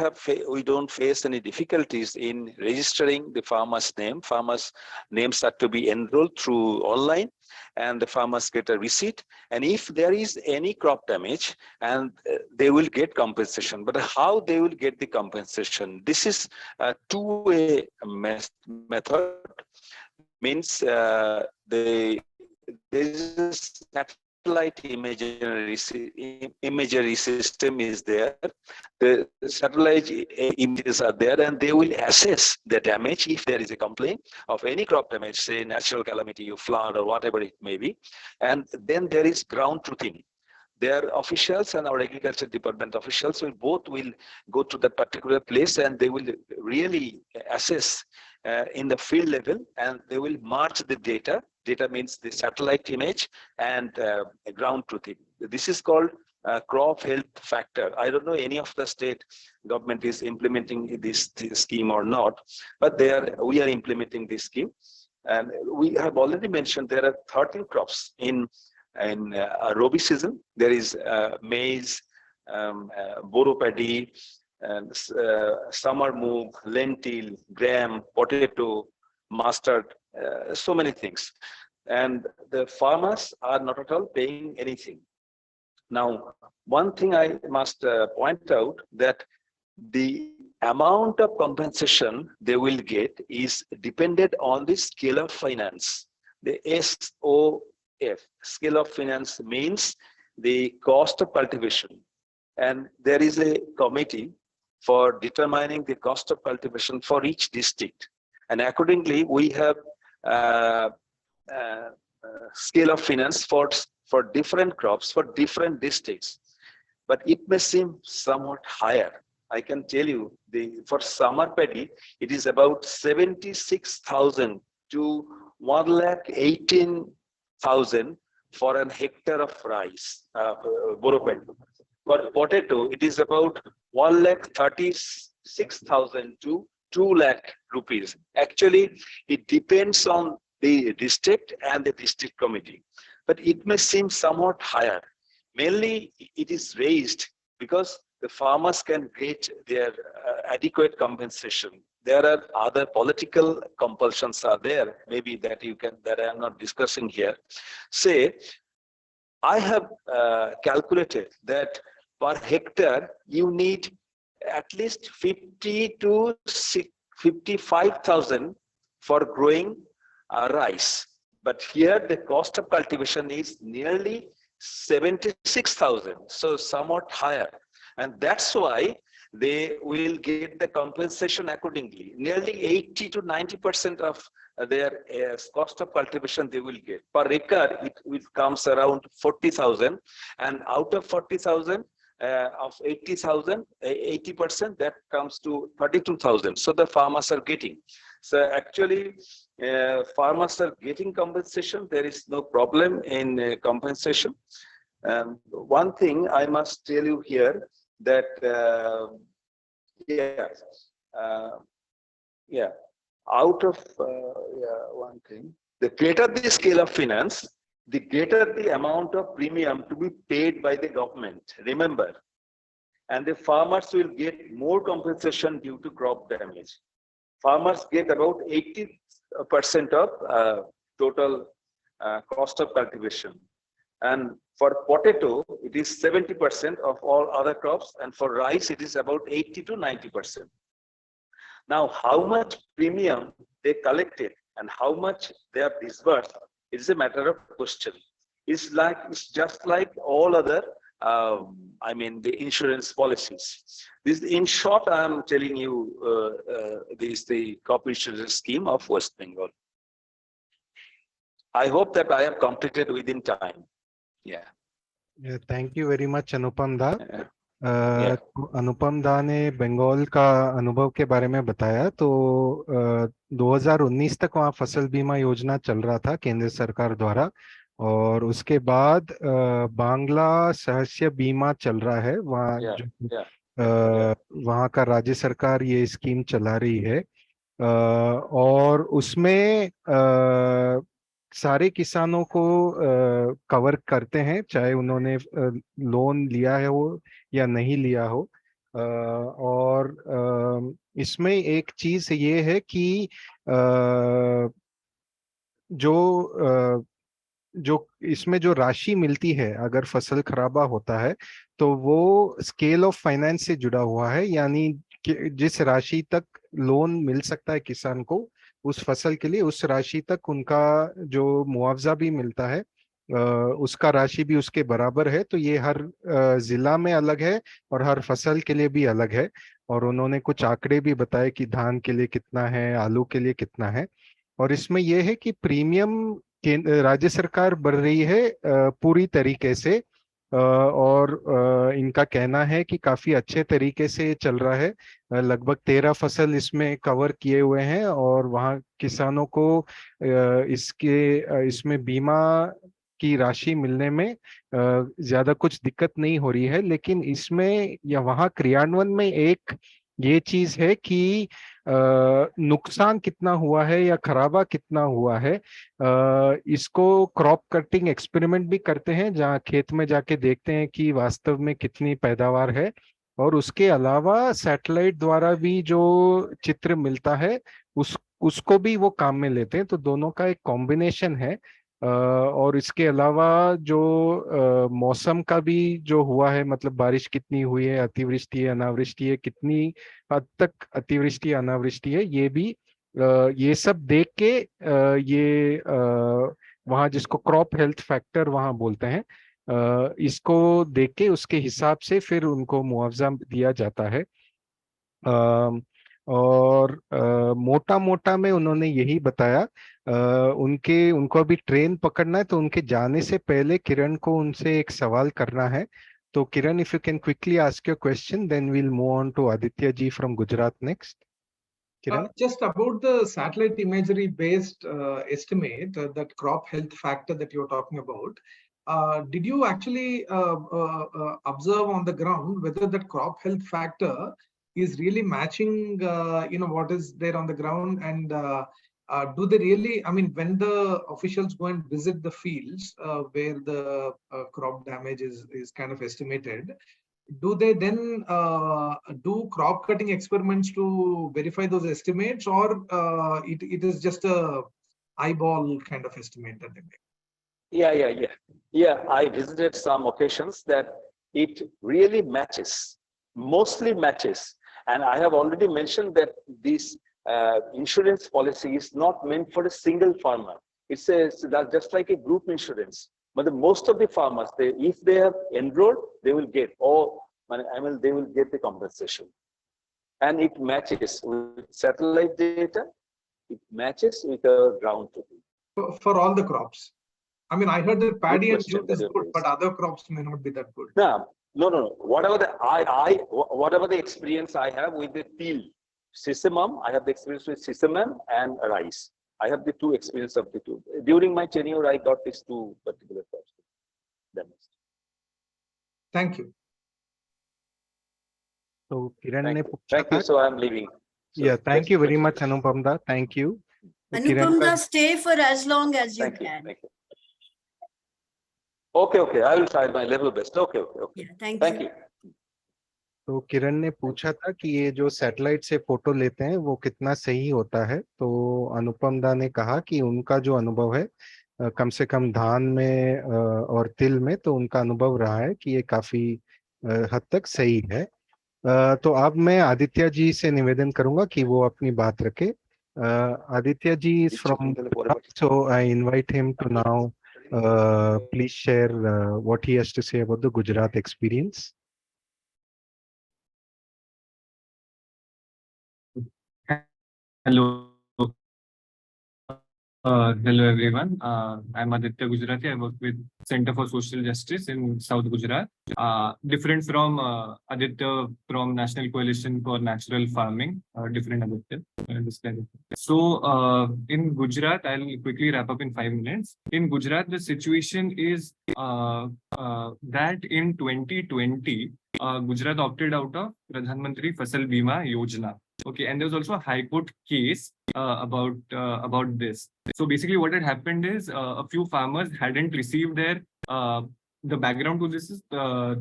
face any difficulties in registering the farmer's name. Farmers' names are to be enrolled through online, and the farmers get a receipt. And if there is any crop damage, and they will get compensation. But how they will get the compensation? This is a two-way method. Means there is a satellite imagery system is there. The satellite images are there, and they will assess the damage if there is a complaint of any crop damage, say natural calamity, flood, or whatever it may be. And then there is ground truthing. Their officials and our agriculture department officials will go to that particular place, and they will really assess in the field level, and they will merge the data. Data means the satellite image and ground truthing. This is called crop health factor. I don't know any of the state government is implementing this scheme or not, but we are implementing this scheme. And we have already mentioned there are 13 crops in Rabi season. There is maize, boro paddy, and summer moog, lentil, gram, potato, mustard, so many things. And the farmers are not at all paying anything. Now, one thing I must point out that the amount of compensation they will get is dependent on the scale of finance. The SOF, scale of finance, means the cost of cultivation. And there is a committee for determining the cost of cultivation for each district. And accordingly, we have scale of finance for different crops for different districts. But it may seem somewhat higher. I can tell you, for summer paddy, it is about 76,000 to 118,000 for an hectare of rice, boro paddy. For potato, it is about 136,000 to 2 lakh rupees. Actually, it depends on the district and the district committee, but it may seem somewhat higher. Mainly, it is raised because the farmers can get their adequate compensation. There are other political compulsions are there, maybe that I am not discussing here. Say, I have calculated that per hectare you need at least 50 to 55,000 for growing rice. But here the cost of cultivation is nearly 76,000, so somewhat higher. And that's why they will get the compensation accordingly. Nearly 80 to 90% of their cost of cultivation they will get. Per acre, it comes around 40,000. And out of 40,000, of 80,000, 80%, that comes to 32,000. So the farmers are getting. So actually, farmers are getting compensation. There is no problem in compensation. One thing I must tell you here that out of one thing, the greater the scale of finance, the greater the amount of premium to be paid by the government. Remember, and the farmers will get more compensation due to crop damage. Farmers get about 80% of total cost of cultivation. And for potato, it is 70% of all other crops. And for rice, it is about 80 to 90%. Now, how much premium they collected and how much they have disbursed, it is a matter of question. It's just like all other, the insurance policies. This, in short, I am telling you, this is the crop insurance scheme of West Bengal. I hope that I have completed within time. Yeah. Thank you very much, Anupam Da. अनुपम दा ने बंगाल का अनुभव के बारे में बताया। तो 2019 तक वहाँ फसल बीमा योजना चल रहा था केंद्र सरकार द्वारा, और उसके बाद बांग्ला सहस्य बीमा चल रहा है वहाँ। वहाँ का राज्य सरकार ये स्कीम चला रही है, और उसमें सारे किसानों को कवर करते हैं, चाहे उन्होंने लोन लिया है हो या नहीं लिया हो। और इसमें एक चीज ये है कि जो इसमें जो राशि मिलती है अगर फसल खराबा होता है तो वो स्केल ऑफ फाइनेंस से जुड़ा हुआ है, यानी जिस राशि तक लोन मिल सकता है किसान को उस फसल के लिए, उस राशि तक उनका जो मुआवजा भी मिलता है उसका राशि भी उसके बराबर है। तो ये हर जिला में अलग है और हर फसल के लिए भी अलग है। और उन्होंने कुछ आंकड़े भी बताए कि धान के लिए कितना है, आलू के लिए कितना है। और इसमें यह है कि प्रीमियम राज्य सरकार भर रही है पूरी तरीके से, और इनका कहना है कि काफी अच्छे तरीके से चल रहा है। लगभग 13 फसल इसमें कवर किए हुए हैं, और वहाँ किसानों को इसमें बीमा की राशि मिलने में ज्यादा कुछ दिक्कत नहीं हो रही है, लेकिन इसमें या वहाँ क्रियान्वयन में एक ये चीज है कि नुकसान कितना हुआ है या खराबा कितना हुआ है। इसको क्रॉप कटिंग एक्सपेरिमेंट भी करते हैं, जहाँ खेत में जाके देखते हैं कि वास्तव में कितनी पैदावार है, और उसके अलावा सैटेलाइट द्वारा भी जो चित्र मिलता है उसको भी वो काम में लेते हैं। तो दोनों का एक कॉम्बिनेशन है। और इसके अलावा जो मौसम का भी जो हुआ है, मतलब बारिश कितनी हुई है, अतिवृष्टि है, अनावृष्टि है, कितनी हद तक अतिवृष्टि अनावृष्टि है, ये भी ये सब देख के ये वहाँ जिसको क्रॉप हेल्थ फैक्टर वहाँ बोलते हैं, इसको देख के उसके हिसाब से फिर उनको मुआवजा दिया जाता है। और मोटा मोटा में उन्होंने यही बताया। उनको अभी ट्रेन पकड़ना है, तो उनके जाने से पहले किरण को उनसे एक सवाल करना है। तो Kiran, if you can quickly ask your question, then we'll move on to Aditya ji from Gujarat next. Kiran? Just about the satellite imagery based estimate, that crop health factor that you're talking about, did you actually observe on the ground whether that crop health factor is really matching, what is there on the ground? And do they really, I mean, when the officials go and visit the fields where the crop damage is kind of estimated, do they then do crop cutting experiments to verify those estimates, or it is just a eyeball kind of estimate that they make? Yeah, I visited some occasions that it really matches, mostly matches. And I have already mentioned that this insurance policy is not meant for a single farmer. It's just like a group insurance. But most of the farmers, if they have enrolled, they will get they will get the compensation. And it matches with satellite data. It matches with the ground truth. For all the crops. I mean, I heard that paddy and jute is good, but other crops may not be that good. No. Whatever the experience I have with the teal, sesamum, I have the experience with sesamum and rice. I have the two experience of the two. During my tenure, I got these two particular crops. Thank you. तो किरण ने पूछा Thank you. So I'm leaving. Yeah, thank you very much, Anupam da. Thank you. Anupam da, stay for as long as you can. Thank you. Okay. I will try my level best. Okay. Yeah, thank you. तो किरण ने पूछा था कि ये जो satellite से photo लेते हैं वो कितना सही होता है। तो अनुपम दा ने कहा कि उनका जो अनुभव है, कम से कम धान में और तिल में, तो उनका अनुभव रहा है कि ये काफी हद तक सही है। तो अब मैं आदित्य जी से निवेदन करूंगा कि वो अपनी बात रखे। Aditya ji is from Gujarat, so I invite him to now please share what he has to say about the Gujarat experience. Hello. Hello everyone. I'm Aditya Gujarati. I work with Center for Social Justice in South Gujarat. Different from Aditya from National Coalition for Natural Farming. Different Aditya. So in Gujarat, I'll quickly wrap up in 5 minutes. In Gujarat, the situation is that in 2020, Gujarat opted out of Pradhan Mantri Fasal Bima Yojana. Okay, and there was also a High Court case about this. So basically, what had happened is a few farmers hadn't received their the background to this is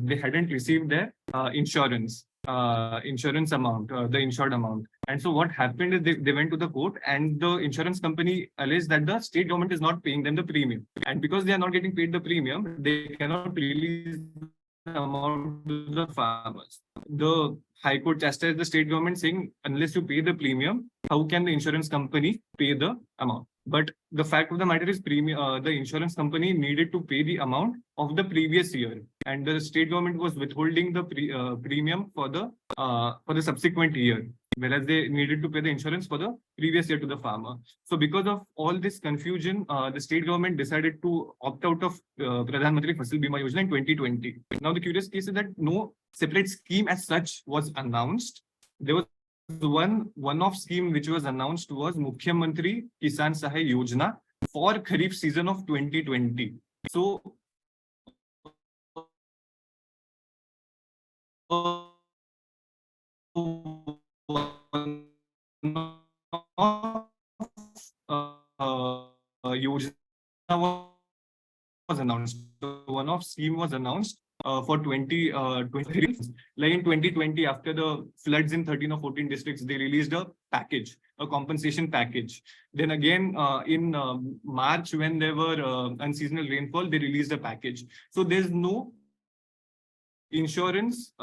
they hadn't received their insurance amount, the insured amount. And so what happened is they went to the court, and the insurance company alleged that the state government is not paying them the premium, and because they are not getting paid the premium, they cannot release the amount to the farmers. The High Court chastised the state government, saying unless you pay the premium, how can the insurance company pay the amount? But the fact of the matter is, the insurance company needed to pay the amount of the previous year, and the state government was withholding the premium for the subsequent year, whereas they needed to pay the insurance for the previous year to the farmer. So because of all this confusion, the state government decided to opt out of Pradhan Mantri Fasal Bima Yojana in 2020. Now the curious case is that no separate scheme as such was announced. There was one-off scheme which was announced was Mukhyamantri Kisan Sahay Yojana for Kharif season of 2020. So Yojana was announced. One-off scheme was announced for 2023. Like in 2020, after the floods in 13 or 14 districts, they released a package, a compensation package. Then again, in March, when there were unseasonal rainfall, they released a package. So there's no insurance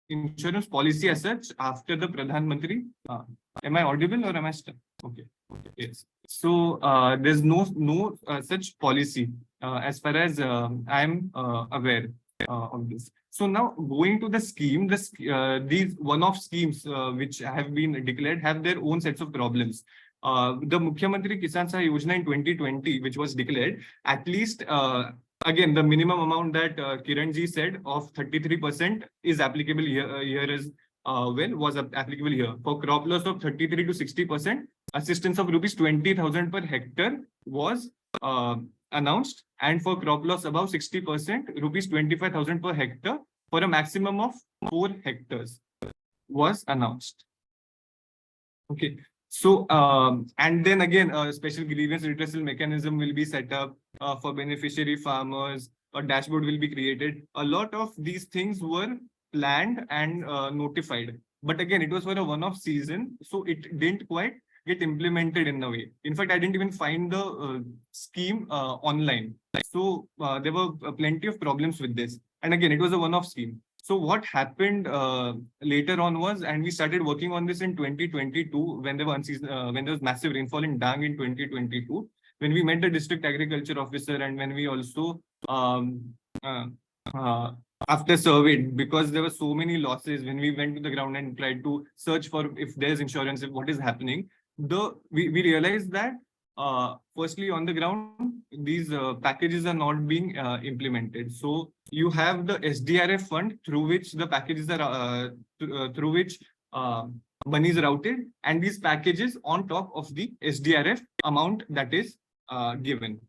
insurance policy as such after the Pradhan Mantri. Am I audible or am I stuck? Okay. Yes. So there's no such policy as far as I'm aware of this. So now going to the scheme, these one-off schemes which have been declared have their own sets of problems. The Mukhyamantri Kisan Sahay Yojana in 2020, which was declared, at least again, the minimum amount that Kiranji said of 33% is applicable here as well, was applicable here. For crop loss of 33 to 60%, assistance of rupees 20,000 per hectare was announced. And for crop loss above 60%, rupees 25,000 per hectare for a maximum of 4 hectares was announced. Okay. So, and then again, a special grievance redressal mechanism will be set up for beneficiary farmers. A dashboard will be created. A lot of these things were planned and notified. But again, it was for a one-off season, so it didn't quite get implemented in a way. In fact, I didn't even find the scheme online. So there were plenty of problems with this. And again, it was a one-off scheme. So what happened later on was, and we started working on this in 2022 when there was massive rainfall in Dang in 2022, when we met the district agriculture officer and when we also after surveyed, because there were so many losses, when we went to the ground and tried to search for if there's insurance, if what is happening, we realized that firstly on the ground, these packages are not being implemented. So you have the SDRF fund through which the packages are through which money is routed, and these packages on top of the SDRF amount that is given.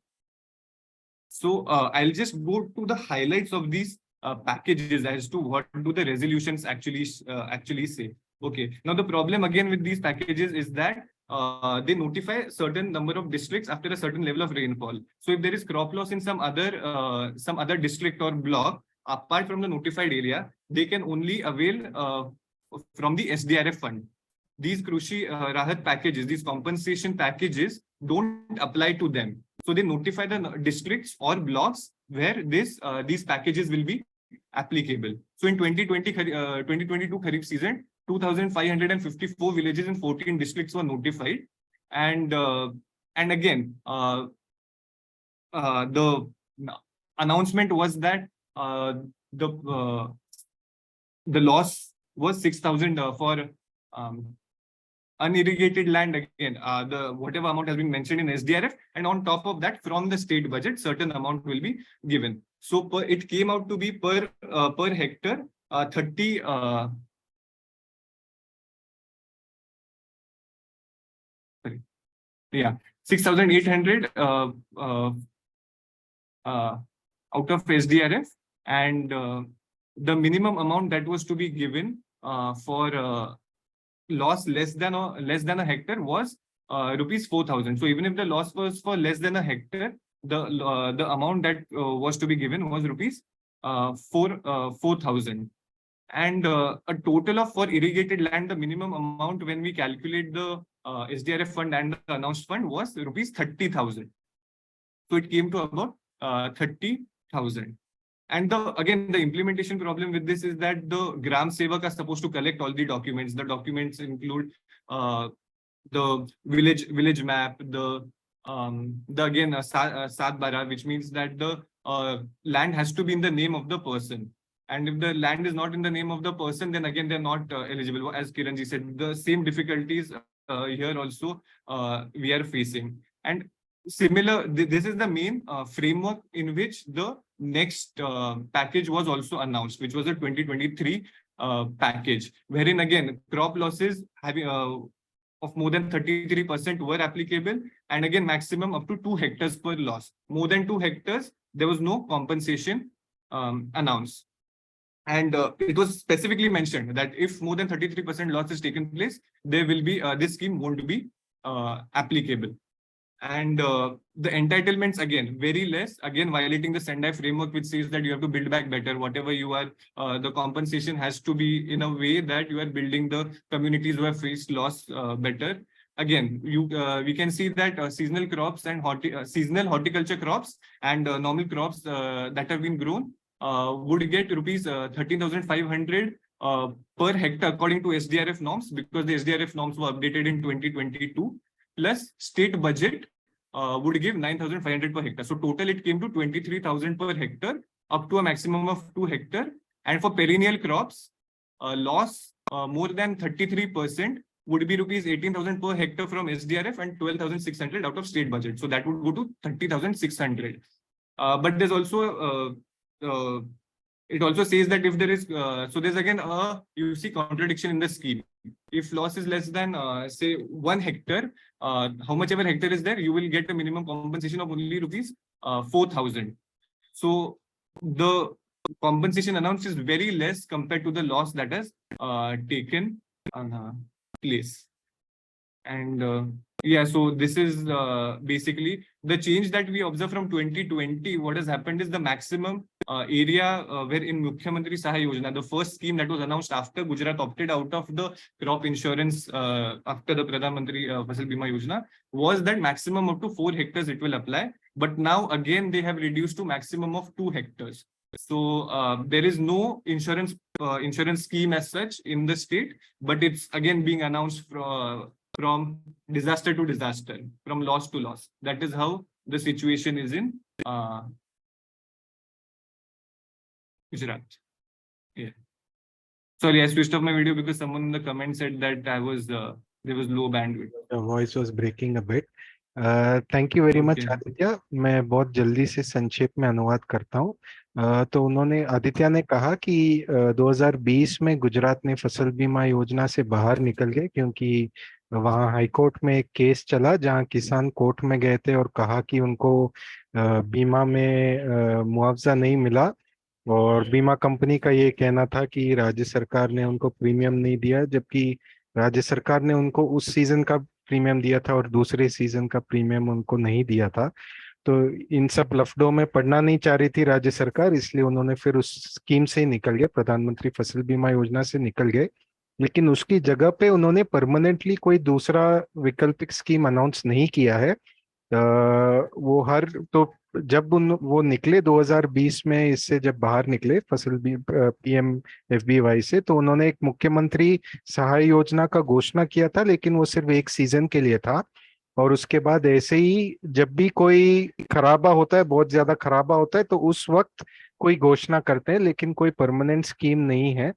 So I'll just go to the highlights of these packages as to what do the resolutions actually say. Okay. Now the problem again with these packages is that they notify certain number of districts after a certain level of rainfall. So if there is crop loss in some other district or block apart from the notified area, they can only avail from the SDRF fund. These Krushi Rahat packages, these compensation packages don't apply to them. So they notify the districts or blocks where these packages will be applicable. So in 2022 Kharif season, 2,554 villages in 14 districts were notified, and again the announcement was that the loss was 6,000 for unirrigated land. Again, the whatever amount has been mentioned in SDRF, and on top of that, from the state budget, certain amount will be given. So it came out to be per hectare 30. Yeah, 6,800 out of SDRF, and the minimum amount that was to be given for loss less than a hectare was rupees 4,000. So even if the loss was for less than a hectare, the amount that was to be given was rupees 4,000. And a total of, for irrigated land, the minimum amount when we calculate the SDRF fund and the announced fund was rupees 30,000. So it came to about 30,000. And again, the implementation problem with this is that the Gram Sevak are supposed to collect all the documents. The documents include the village map, the again Saat Bara, which means that the land has to be in the name of the person. And if the land is not in the name of the person, then again they're not eligible. As Kiranji said, the same difficulties here also we are facing. And similar, this is the main framework in which the next package was also announced, which was a 2023 package, wherein again crop losses having of more than 33% were applicable, and again maximum up to 2 hectares per loss. More than 2 hectares, there was no compensation announced. And it was specifically mentioned that if more than 33% loss is taken place, there will be this scheme won't be applicable. And the entitlements, again, very less, again violating the Sendai framework, which says that you have to build back better. Whatever you are, the compensation has to be in a way that you are building the communities who have faced loss better. Again, we can see that seasonal crops and seasonal horticulture crops and normal crops that have been grown would get rupees 13,500 per hectare according to SDRF norms, because the SDRF norms were updated in 2022. Plus state budget would give 9,500 per hectare. So total it came to 23,000 per hectare, up to a maximum of 2 hectare. And for perennial crops, loss more than 33% would be rupees 18,000 per hectare from SDRF and 12,600 out of state budget. So that would go to 30,600. But there's also it also says that if there is so there's again you see contradiction in the scheme. If loss is less than say 1 hectare, how much ever hectare is there, you will get a minimum compensation of only rupees 4,000. So the compensation announced is very less compared to the loss that has taken place. And yeah, so this is basically the change that we observe from 2020. What has happened is the maximum area where in Mukhyamantri Sahay Yojana, the first scheme that was announced after Gujarat opted out of the crop insurance after the Pradhan Mantri Fasal Bima Yojana, was that maximum up to 4 hectares it will apply. But now again they have reduced to maximum of 2 hectares. So there is no insurance scheme as such in the state, but it's again being announced from disaster to disaster, from loss to loss. That is how the situation is in Gujarat. Yeah. Sorry, I switched off my video because someone in the comment said that I was there was low bandwidth. The voice was breaking a bit. Thank you very much Aditya. मैं बहुत जल्दी से संक्षेप में अनुवाद करता हूँ. तो उन्होंने आदित्य ने कहा कि 2020 में गुजरात ने फसल बीमा योजना से बाहर निकल गए क्योंकि वहाँ हाईकोर्ट में एक केस चला जहाँ किसान कोर्ट में गए थे और कहा कि उनको बीमा में मुआवजा नहीं मिला. और बीमा कंपनी का ये कहना था कि राज्य सरकार ने उनको प्रीमियम नहीं दिया, जबकि राज्य सरकार ने उनको उस सीजन का प्रीमियम दिया था और दूसरे सीजन का प्रीमियम उनको नहीं दिया था. तो इन सब लफड़ों में पड़ना नहीं चाह रही थी राज्य सरकार, इसलिए उन्होंने फिर उस स्कीम से ही निकल गए, प्रधानमंत्री फसल बीमा योजना से निकल गए. लेकिन उसकी जगह पे उन्होंने परमानेंटली कोई दूसरा वैकल्पिक स्कीम अनाउंस नहीं किया है. वो तो जब वो निकले 2020 में, इससे जब बाहर निकले फसल PMFBY से, तो उन्होंने एक मुख्यमंत्री सहाय योजना का घोषणा किया था, लेकिन वो सिर्फ एक सीजन के लिए था. और उसके बाद ऐसे ही जब भी कोई खराबा होता है, बहुत ज्यादा खराबा होता है, तो उस वक्त कोई घोषणा करते हैं, लेकिन कोई परमानेंट स्कीम नहीं है.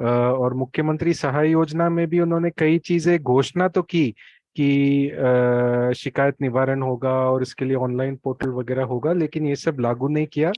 और मुख्यमंत्री सहाय योजना में भी उन्होंने कई चीजें घोषणा तो की कि शिकायत निवारण होगा और इसके लिए ऑनलाइन पोर्टल वगैरह होगा, लेकिन ये सब लागू नहीं किया,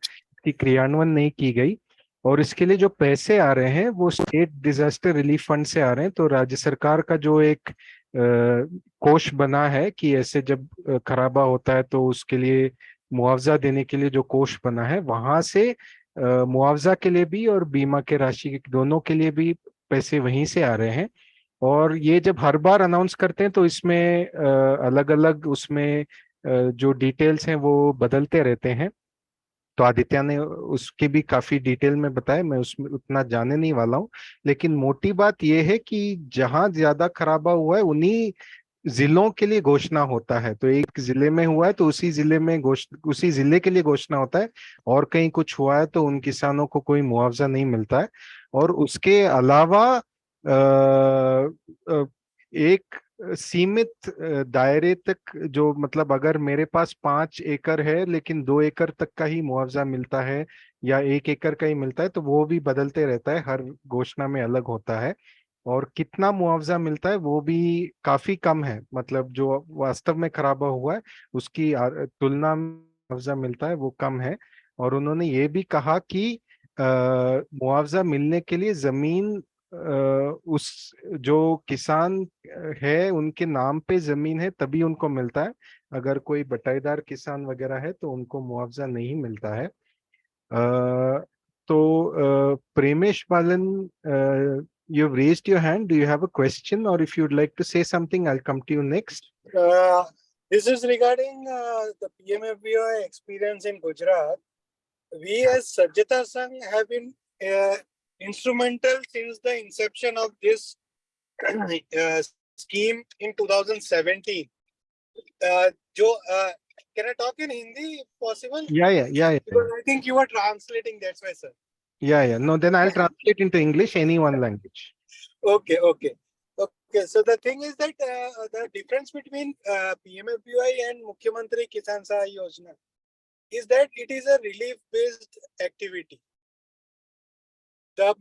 कि क्रियान्वयन नहीं की गई. और इसके लिए जो पैसे आ रहे हैं वो स्टेट डिजास्टर रिलीफ फंड से आ रहे हैं. तो राज्य सरकार का जो एक कोष बना है कि ऐसे जब खराबा होता है तो उसके लिए मुआवजा देने के लिए जो कोष बना है, वहां से मुआवजा के लिए भी और बीमा के राशि दोनों के लिए भी पैसे वहीं से आ रहे हैं. और ये जब हर बार अनाउंस करते हैं तो इसमें अलग अलग उसमें जो डिटेल्स हैं वो बदलते रहते हैं. तो आदित्य ने उसके भी काफी डिटेल में बताया, मैं उसमें उतना जाने नहीं वाला हूँ. लेकिन मोटी बात यह है कि जहां ज्यादा खराबा हुआ है उन्हीं जिलों के लिए घोषणा होता है. तो एक जिले में हुआ है तो उसी जिले में उसी जिले के लिए घोषणा होता है, और कहीं कुछ हुआ है तो उन किसानों को कोई मुआवजा नहीं मिलता है. और उसके अलावा एक सीमित दायरे तक, जो मतलब अगर मेरे पास 5 एकड़ है लेकिन 2 एकड़ तक का ही मुआवजा मिलता है या 1 एकड़ का ही मिलता है, तो वो भी बदलते रहता है, हर घोषणा में अलग होता है. और कितना मुआवजा मिलता है वो भी काफी कम है, मतलब जो वास्तव में खराबा हुआ है उसकी तुलना में मुआवजा मिलता है वो कम है. और उन्होंने ये भी कहा कि मुआवजा मिलने के लिए जमीन उस जो किसान है उनके नाम पे जमीन है तभी उनको मिलता है। अगर कोई बटाईदार किसान वगैरह है तो उनको मुआवजा नहीं मिलता है। तो प्रेमेश बालन, you've raised your hand. Do you have a question, or if you'd like to say something, I'll come to you next. This is regarding the PMFBY experience in Gujarat. We as Sajjata Sangh have been instrumental since the inception of this scheme in 2017. Can I talk in Hindi if possible? Yeah. Because I think you are translating, that's why, sir. Yeah. No, then I'll translate into English, any one language. Okay. So the thing is that the difference between PMFBY and Mukhyamantri Kisan Sahay Yojana is that it is a relief-based activity. The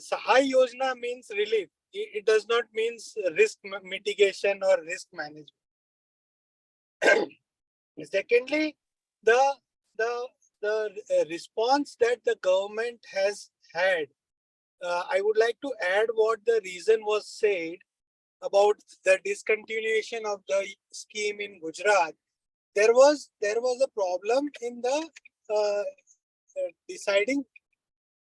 Sahay Yojana means relief. It does not mean risk mitigation or risk management. Secondly, the response that the government has had, I would like to add what the reason was said about the discontinuation of the scheme in Gujarat. There was a problem in the deciding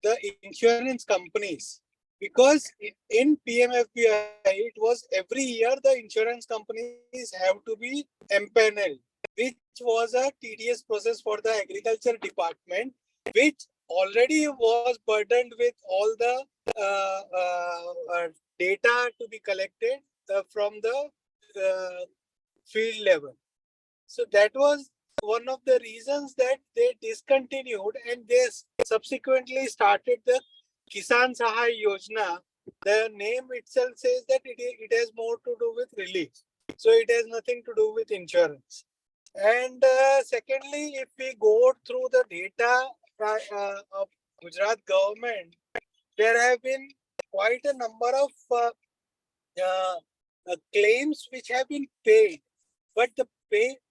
the insurance companies, because in PMFBY it was every year the insurance companies have to be empaneled, which was a tedious process for the agriculture department, which already was burdened with all the data to be collected from the field level. So that was one of the reasons that they discontinued, and they subsequently started the Kisan Sahay Yojana. The name itself says that it has more to do with relief. So it has nothing to do with insurance. And secondly, if we go through the data of Gujarat government, there have been quite a number of claims which have been paid, but the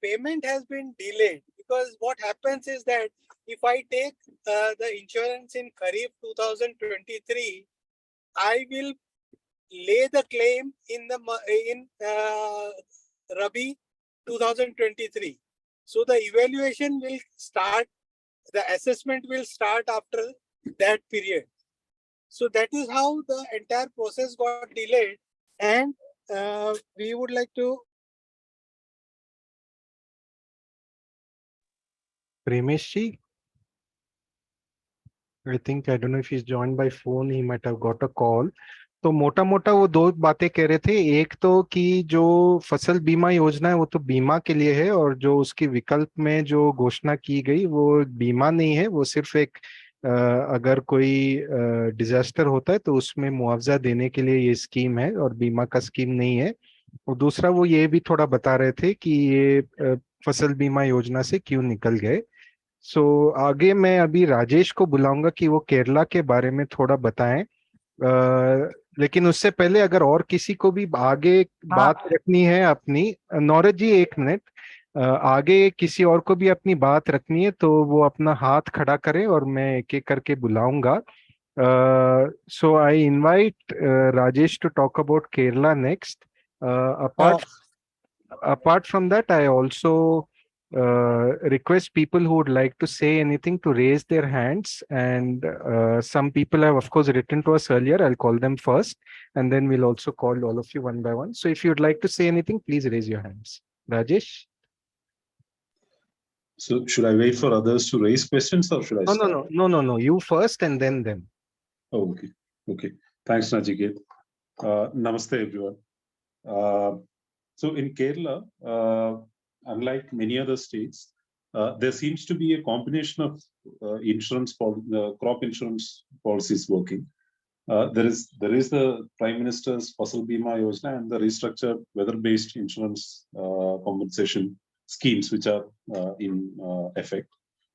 payment has been delayed, because what happens is that if I take the insurance in Kharif 2023, I will lay the claim in Rabi 2023. So the evaluation will start, the assessment will start after that period. So that is how the entire process got delayed, and we would like to. Premesh, I don't know if he's joined by phone, he might have got a call. तो मोटा मोटा वो दो बातें कह रहे थे। एक तो कि जो फसल बीमा योजना है वो तो बीमा के लिए है, और जो उसकी विकल्प में जो घोषणा की गई वो बीमा नहीं है, वो सिर्फ एक अगर कोई डिजास्टर होता है तो उसमें मुआवजा देने के लिए ये स्कीम है, और बीमा का स्कीम नहीं है। और दूसरा वो ये भी थोड़ा बता रहे थे कि ये फसल बीमा योजना से क्यों निकल गए। सो आगे मैं अभी राजेश को बुलाऊंगा कि वो केरला के बारे में थोड़ा बताएं। लेकिन उससे पहले अगर और किसी को भी आगे बात रखनी है अपनी, नौरज जी एक मिनट, आगे किसी और को भी अपनी बात रखनी है तो वो अपना हाथ खड़ा करे और मैं एक एक करके बुलाऊंगा। So I invite Rajesh to talk about Kerala next. Apart from that, I also request people who would like to say anything to raise their hands, and some people have of course written to us earlier. I'll call them first, and then we'll also call all of you one by one. So if you'd like to say anything, please raise your hands. Rajesh? So should I wait for others to raise questions, or should I start? No. You first and then them. Oh, okay. Thanks, Nachiket. Namaste, everyone. So in Kerala, unlike many other states, there seems to be a combination of crop insurance policies working. There is the Prime Minister's Fasal Bima Yojana and the restructured weather-based insurance compensation schemes, which are in effect.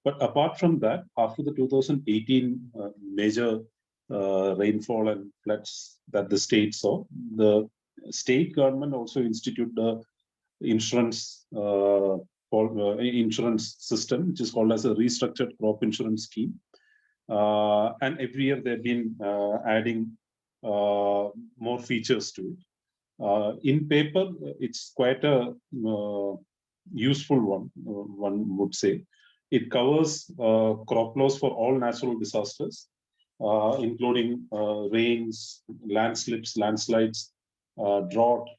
But apart from that, after the 2018 major rainfall and floods that the state saw, the state government also instituted the insurance insurance system, which is called as a restructured crop insurance scheme. And every year they've been adding more features to it. In paper, it's quite a useful one, one would say. It covers crop loss for all natural disasters, including rains, landslips, landslides, drought,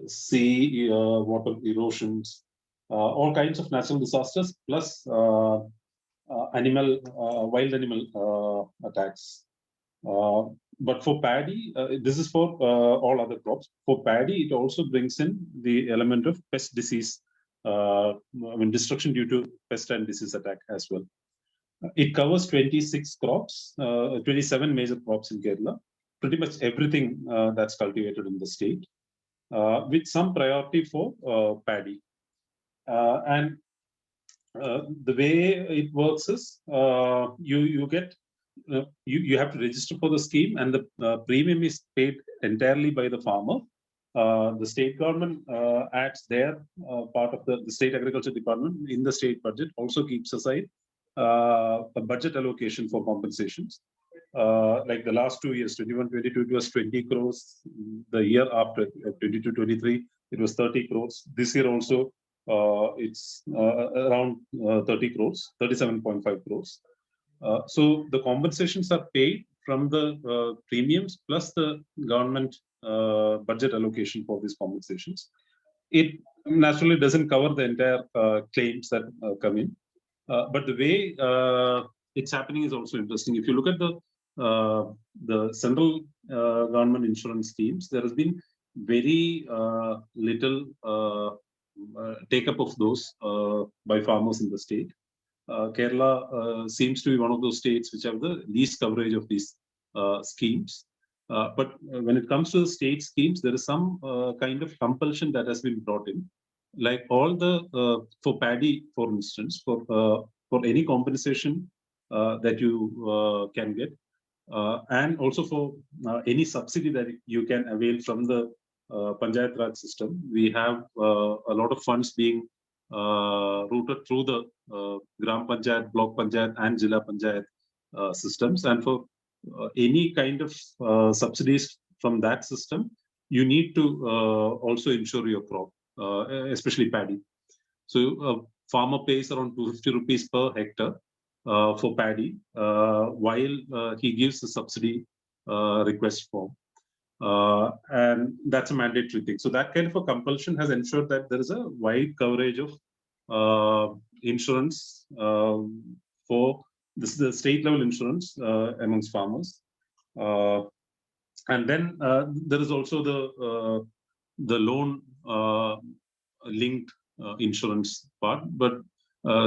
sea water erosions, all kinds of natural disasters, plus wild animal attacks. But for paddy, this is for all other crops. For paddy, it also brings in the element of pest disease, destruction due to pest and disease attack as well. It covers 26 crops, 27 major crops in Kerala, pretty much everything that's cultivated in the state, with some priority for paddy. And the way it works is you have to register for the scheme, and the premium is paid entirely by the farmer. The state government adds their part of the state agriculture department in the state budget, also keeps aside a budget allocation for compensations. Like the last 2 years, 21-22, it was 20 crores. The year after, 22-23, it was 30 crores. This year also, it's around 30 crores, 37.5 crores. So the compensations are paid from the premiums plus the government budget allocation for these compensations. It naturally doesn't cover the entire claims that come in. But the way it's happening is also interesting. If you look at the central government insurance schemes, there has been very little take-up of those by farmers in the state. Kerala seems to be one of those states which have the least coverage of these schemes. But when it comes to the state schemes, there is some kind of compulsion that has been brought in. Like all the for paddy, for instance, for any compensation that you can get, and also for any subsidy that you can avail from the Panchayat Raj system, we have a lot of funds being routed through the Gram Panchayat, Block Panchayat, and Jilla Panchayat systems. And for any kind of subsidies from that system, you need to also insure your crop, especially paddy. So a farmer pays around 250 rupees per hectare for paddy, while he gives the subsidy request form. And that's a mandatory thing. So that kind of a compulsion has ensured that there is a wide coverage of insurance for this is the state level insurance amongst farmers. And then there is also the loan linked insurance part, but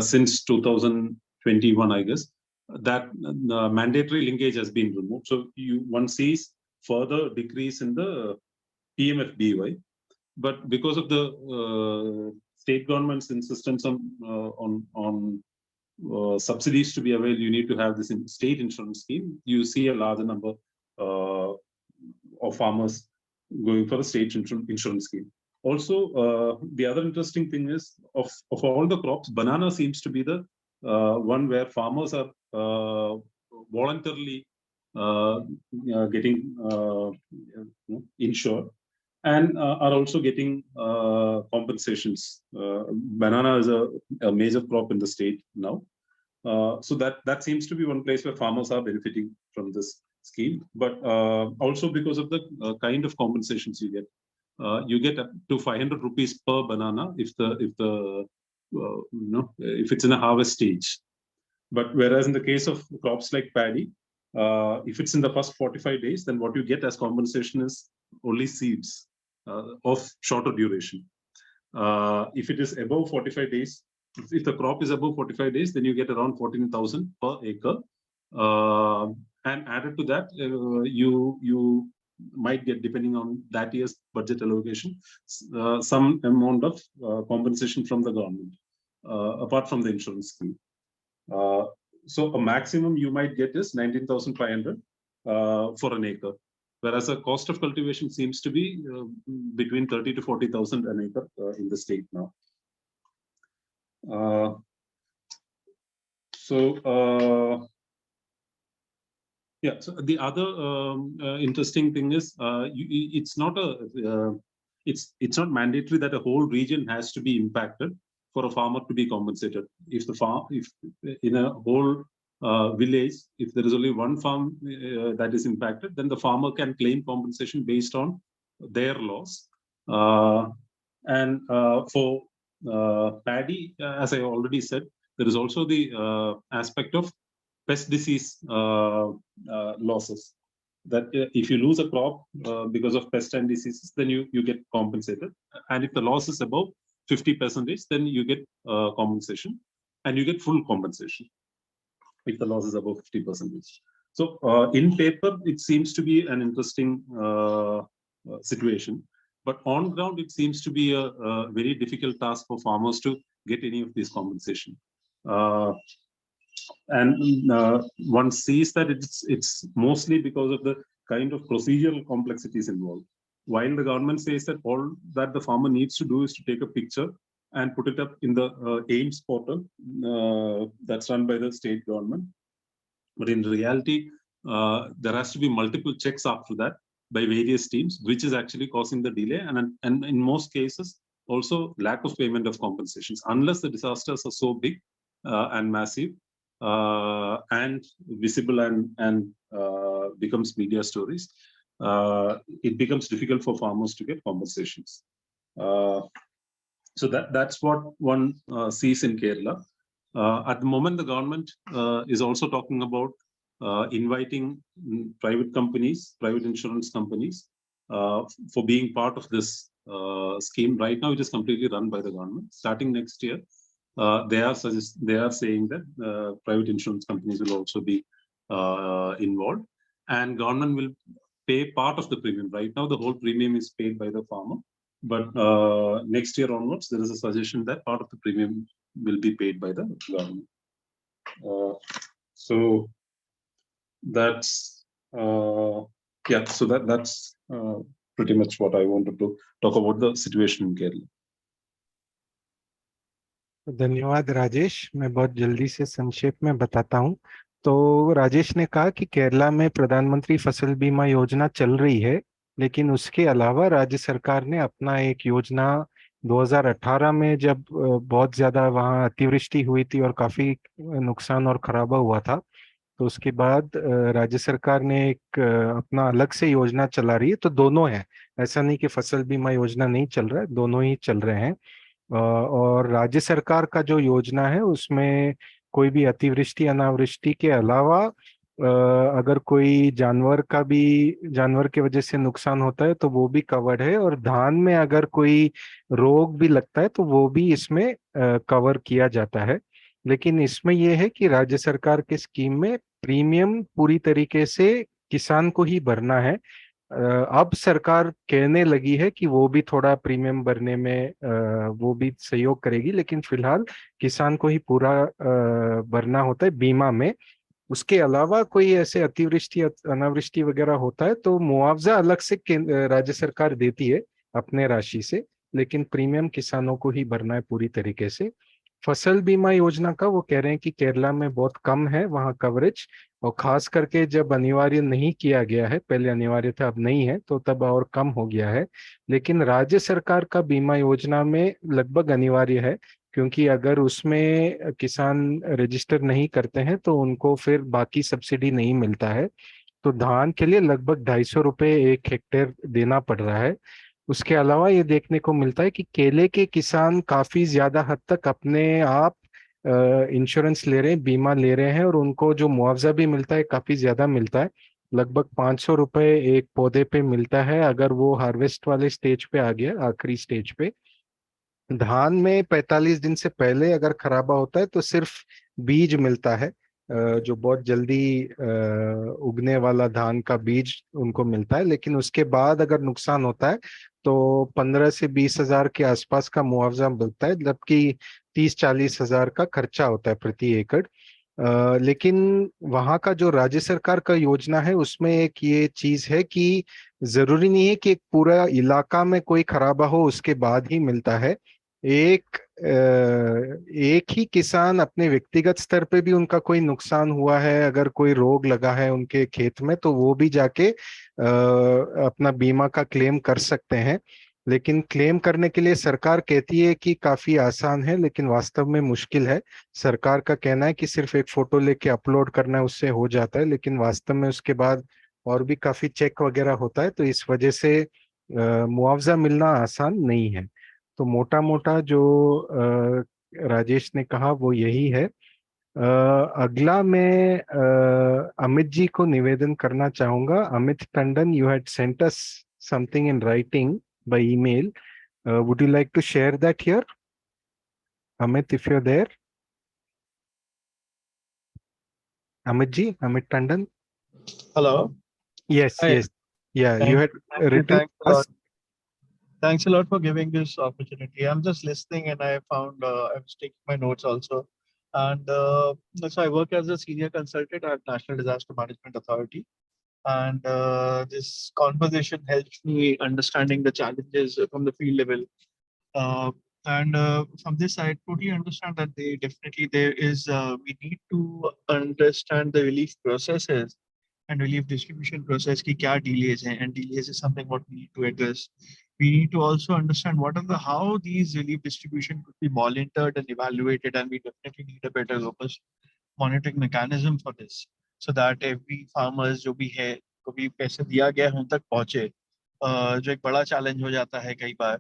since 2021, I guess, that mandatory linkage has been removed. So one sees further decrease in the PMFBY, but because of the state government's insistence on subsidies to be available, you need to have this state insurance scheme. You see a larger number of farmers going for a state insurance scheme. Also, the other interesting thing is of all the crops, banana seems to be the one where farmers are voluntarily getting insured and are also getting compensations. Banana is a major crop in the state now. So that seems to be one place where farmers are benefiting from this scheme, but also because of the kind of compensations you get up to 500 rupees per banana if it's in a harvest stage. But whereas in the case of crops like paddy, if it's in the first 45 days, then what you get as compensation is only seeds of shorter duration. If it is above 45 days, if the crop is above 45 days, then you get around 14,000 per acre. And added to that, you might get, depending on that year's budget allocation, some amount of compensation from the government, apart from the insurance scheme. So a maximum you might get is 19,500 for an acre, whereas the cost of cultivation seems to be between 30 to 40,000 an acre in the state now. Yeah. So the other interesting thing is, it's not it's not mandatory that a whole region has to be impacted for a farmer to be compensated. If in a whole village, if there is only one farm that is impacted, then the farmer can claim compensation based on their loss. And for paddy, as I already said, there is also the aspect of pest disease losses. That if you lose a crop because of pest and diseases, then you get compensated. And if the loss is above 50%, then you get compensation, and you get full compensation if the loss is above 50%. So in paper, it seems to be an interesting situation, but on ground, it seems to be a very difficult task for farmers to get any of this compensation. And one sees that it's mostly because of the kind of procedural complexities involved. While the government says that all that the farmer needs to do is to take a picture and put it up in the AIMS portal that's run by the state government. But in reality, there has to be multiple checks after that by various teams, which is actually causing the delay. And in most cases, also lack of payment of compensations, unless the disasters are so big and massive and visible and becomes media stories. It becomes difficult for farmers to get compensations. So that's what one sees in Kerala. At the moment, the government is also talking about inviting private companies, private insurance companies, for being part of this scheme. Right now, it is completely run by the government. Starting next year, they are saying that private insurance companies will also be involved, and government will pay part of the premium. Right now, the whole premium is paid by the farmer. But next year onwards, there is a suggestion that part of the premium will be paid by the government. So that's yeah. So that's pretty much what I wanted to talk about the situation in Kerala. धन्यवाद राजेश। मैं बहुत जल्दी से संक्षेप में बताता हूं। तो राजेश ने कहा कि केरला में प्रधानमंत्री फसल बीमा योजना चल रही है, लेकिन उसके अलावा राज्य सरकार ने अपना एक योजना 2018 में जब बहुत ज्यादा वहाँ अतिवृष्टि हुई थी और काफी नुकसान और खराबा हुआ था, तो उसके बाद राज्य सरकार ने एक अपना अलग से योजना चला रही है। तो दोनों है, ऐसा नहीं कि फसल बीमा योजना नहीं चल रहा है, दोनों ही चल रहे हैं। और राज्य सरकार का जो योजना है उसमें कोई भी अतिवृष्टि अनावृष्टि के अलावा अगर कोई जानवर के वजह से नुकसान होता है तो वो भी कवर्ड है, और धान में अगर कोई रोग भी लगता है तो वो भी इसमें कवर किया जाता है। लेकिन इसमें यह है कि राज्य सरकार के स्कीम में प्रीमियम पूरी तरीके से किसान को ही भरना है। अब सरकार कहने लगी है कि वो भी थोड़ा प्रीमियम भरने में वो भी सहयोग करेगी, लेकिन फिलहाल किसान को ही पूरा भरना होता है बीमा में। उसके अलावा कोई ऐसे अतिवृष्टि अनावृष्टि वगैरह होता है तो मुआवजा अलग से राज्य सरकार देती है अपने राशि से, लेकिन प्रीमियम किसानों को ही भरना है पूरी तरीके से। फसल बीमा योजना का वो कह रहे हैं कि केरला में बहुत कम है वहाँ कवरेज, और खास करके जब अनिवार्य नहीं किया गया है, पहले अनिवार्य था अब नहीं है, तो तब और कम हो गया है। लेकिन राज्य सरकार का बीमा योजना में लगभग अनिवार्य है, क्योंकि अगर उसमें किसान रजिस्टर नहीं करते हैं तो उनको फिर बाकी सब्सिडी नहीं मिलता है। तो धान के लिए लगभग 250 रुपये 1 हेक्टेयर देना पड़ रहा है। उसके अलावा ये देखने को मिलता है कि केले के किसान काफी ज्यादा हद तक अपने आप इंश्योरेंस ले रहे हैं, बीमा ले रहे हैं, और उनको जो मुआवजा भी मिलता है काफी ज्यादा मिलता है। लगभग 500 रुपये एक पौधे पे मिलता है अगर वो हार्वेस्ट वाले स्टेज पे आ गया, आखिरी स्टेज पे। धान में 45 दिन से पहले अगर खराबा होता है तो सिर्फ बीज मिलता है, जो बहुत जल्दी उगने वाला धान का बीज उनको मिलता है। लेकिन उसके बाद अगर नुकसान होता है तो 15 से 20 हजार के आसपास का मुआवजा मिलता है, जबकि 30-40 हजार का खर्चा होता है प्रति एकड़। लेकिन वहाँ का जो राज्य सरकार का योजना है उसमें एक ये चीज है कि जरूरी नहीं है कि एक पूरा इलाका में कोई खराबा हो उसके बाद ही मिलता है। एक ही किसान अपने व्यक्तिगत स्तर पे भी उनका कोई नुकसान हुआ है, अगर कोई रोग लगा है उनके खेत में, तो वो भी जाके अपना बीमा का क्लेम कर सकते हैं। लेकिन क्लेम करने के लिए सरकार कहती है कि काफी आसान है, लेकिन वास्तव में मुश्किल है। सरकार का कहना है कि सिर्फ एक फोटो लेके अपलोड करना है, उससे हो जाता है, लेकिन वास्तव में उसके बाद और भी काफी चेक वगैरह होता है, तो इस वजह से मुआवजा मिलना आसान नहीं है। तो मोटा मोटा जो राजेश ने कहा वो यही है। अगला मैं अमित जी को निवेदन करना चाहूंगा। Amit Tandon, you had sent us something in writing by email. Would you like to share that here? Amit, if you're there. Amit ji, Amit Tandon. Hello. Yes, Hi. yes. Yeah, you Thank had you. written Thanks a lot. us. Thanks a lot for giving this opportunity. I'm just listening and I found I was taking my notes also. And so I work as a senior consultant at National Disaster Management Authority. And this conversation helps me understanding the challenges from the field level. Uh, and from this, I totally understand that there is, we need to understand the relief processes and relief distribution process ki kya delays hai, and delays is something what we need to address. We need to also understand what are the how these relief distribution could be monitored and evaluated, and we definitely need a better robust monitoring mechanism for this, so that every farmers जो भी है को भी पैसे दिया गया है उन तक पहुंचे, जो एक बड़ा चैलेंज हो जाता है कई बार।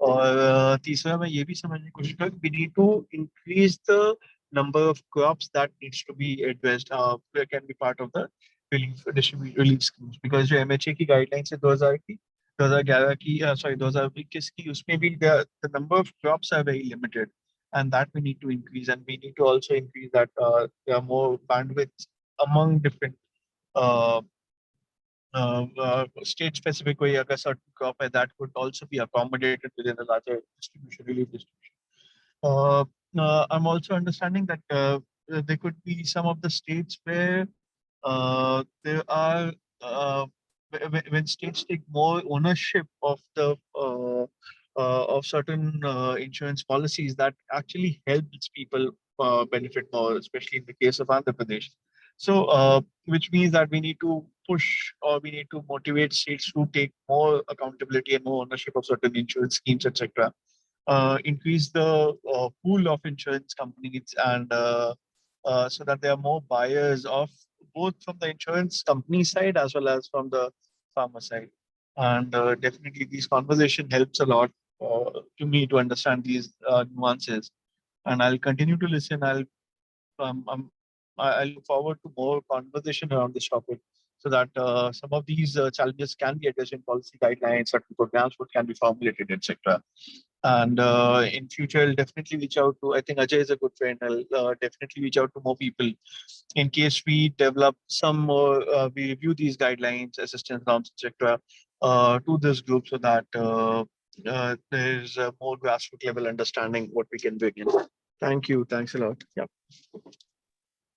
और तीसरा मैं ये भी समझने की कोशिश करूँ, we need to increase the number of crops that needs to be addressed, can be part of the relief schemes, because जो MHA की गाइडलाइंस है 2011 की, सॉरी 2021 की, उसमें भी the number of crops are very limited, and that we need to increase, and we need to also increase that there are more bandwidth among different uh, state specific way, a certain crop that could also be accommodated within the larger distribution, relief distribution. I'm also understanding that there could be some of the states where there are when states take more ownership of the of certain insurance policies, that actually helps people benefit more, especially in the case of Andhra Pradesh. So, which means that we need to push or we need to motivate states to take more accountability and more ownership of certain insurance schemes, etc. Increase the pool of insurance companies, and so that there are more buyers of both from the insurance company side as well as from the farmer side. And definitely these conversation helps a lot to me to understand these nuances. And I'll continue to listen. I look forward to more conversation around this topic, so that some of these challenges can be addressed in policy guidelines, certain programs what can be formulated, etc. And in future, I'll definitely reach out to, I think Ajay is a good friend. I'll definitely reach out to more people in case we develop some more, we review these guidelines, assistance norms, etc. To this group, so that there's a more grassroots level understanding what we can bring in. Thank you. Thanks a lot. Yeah.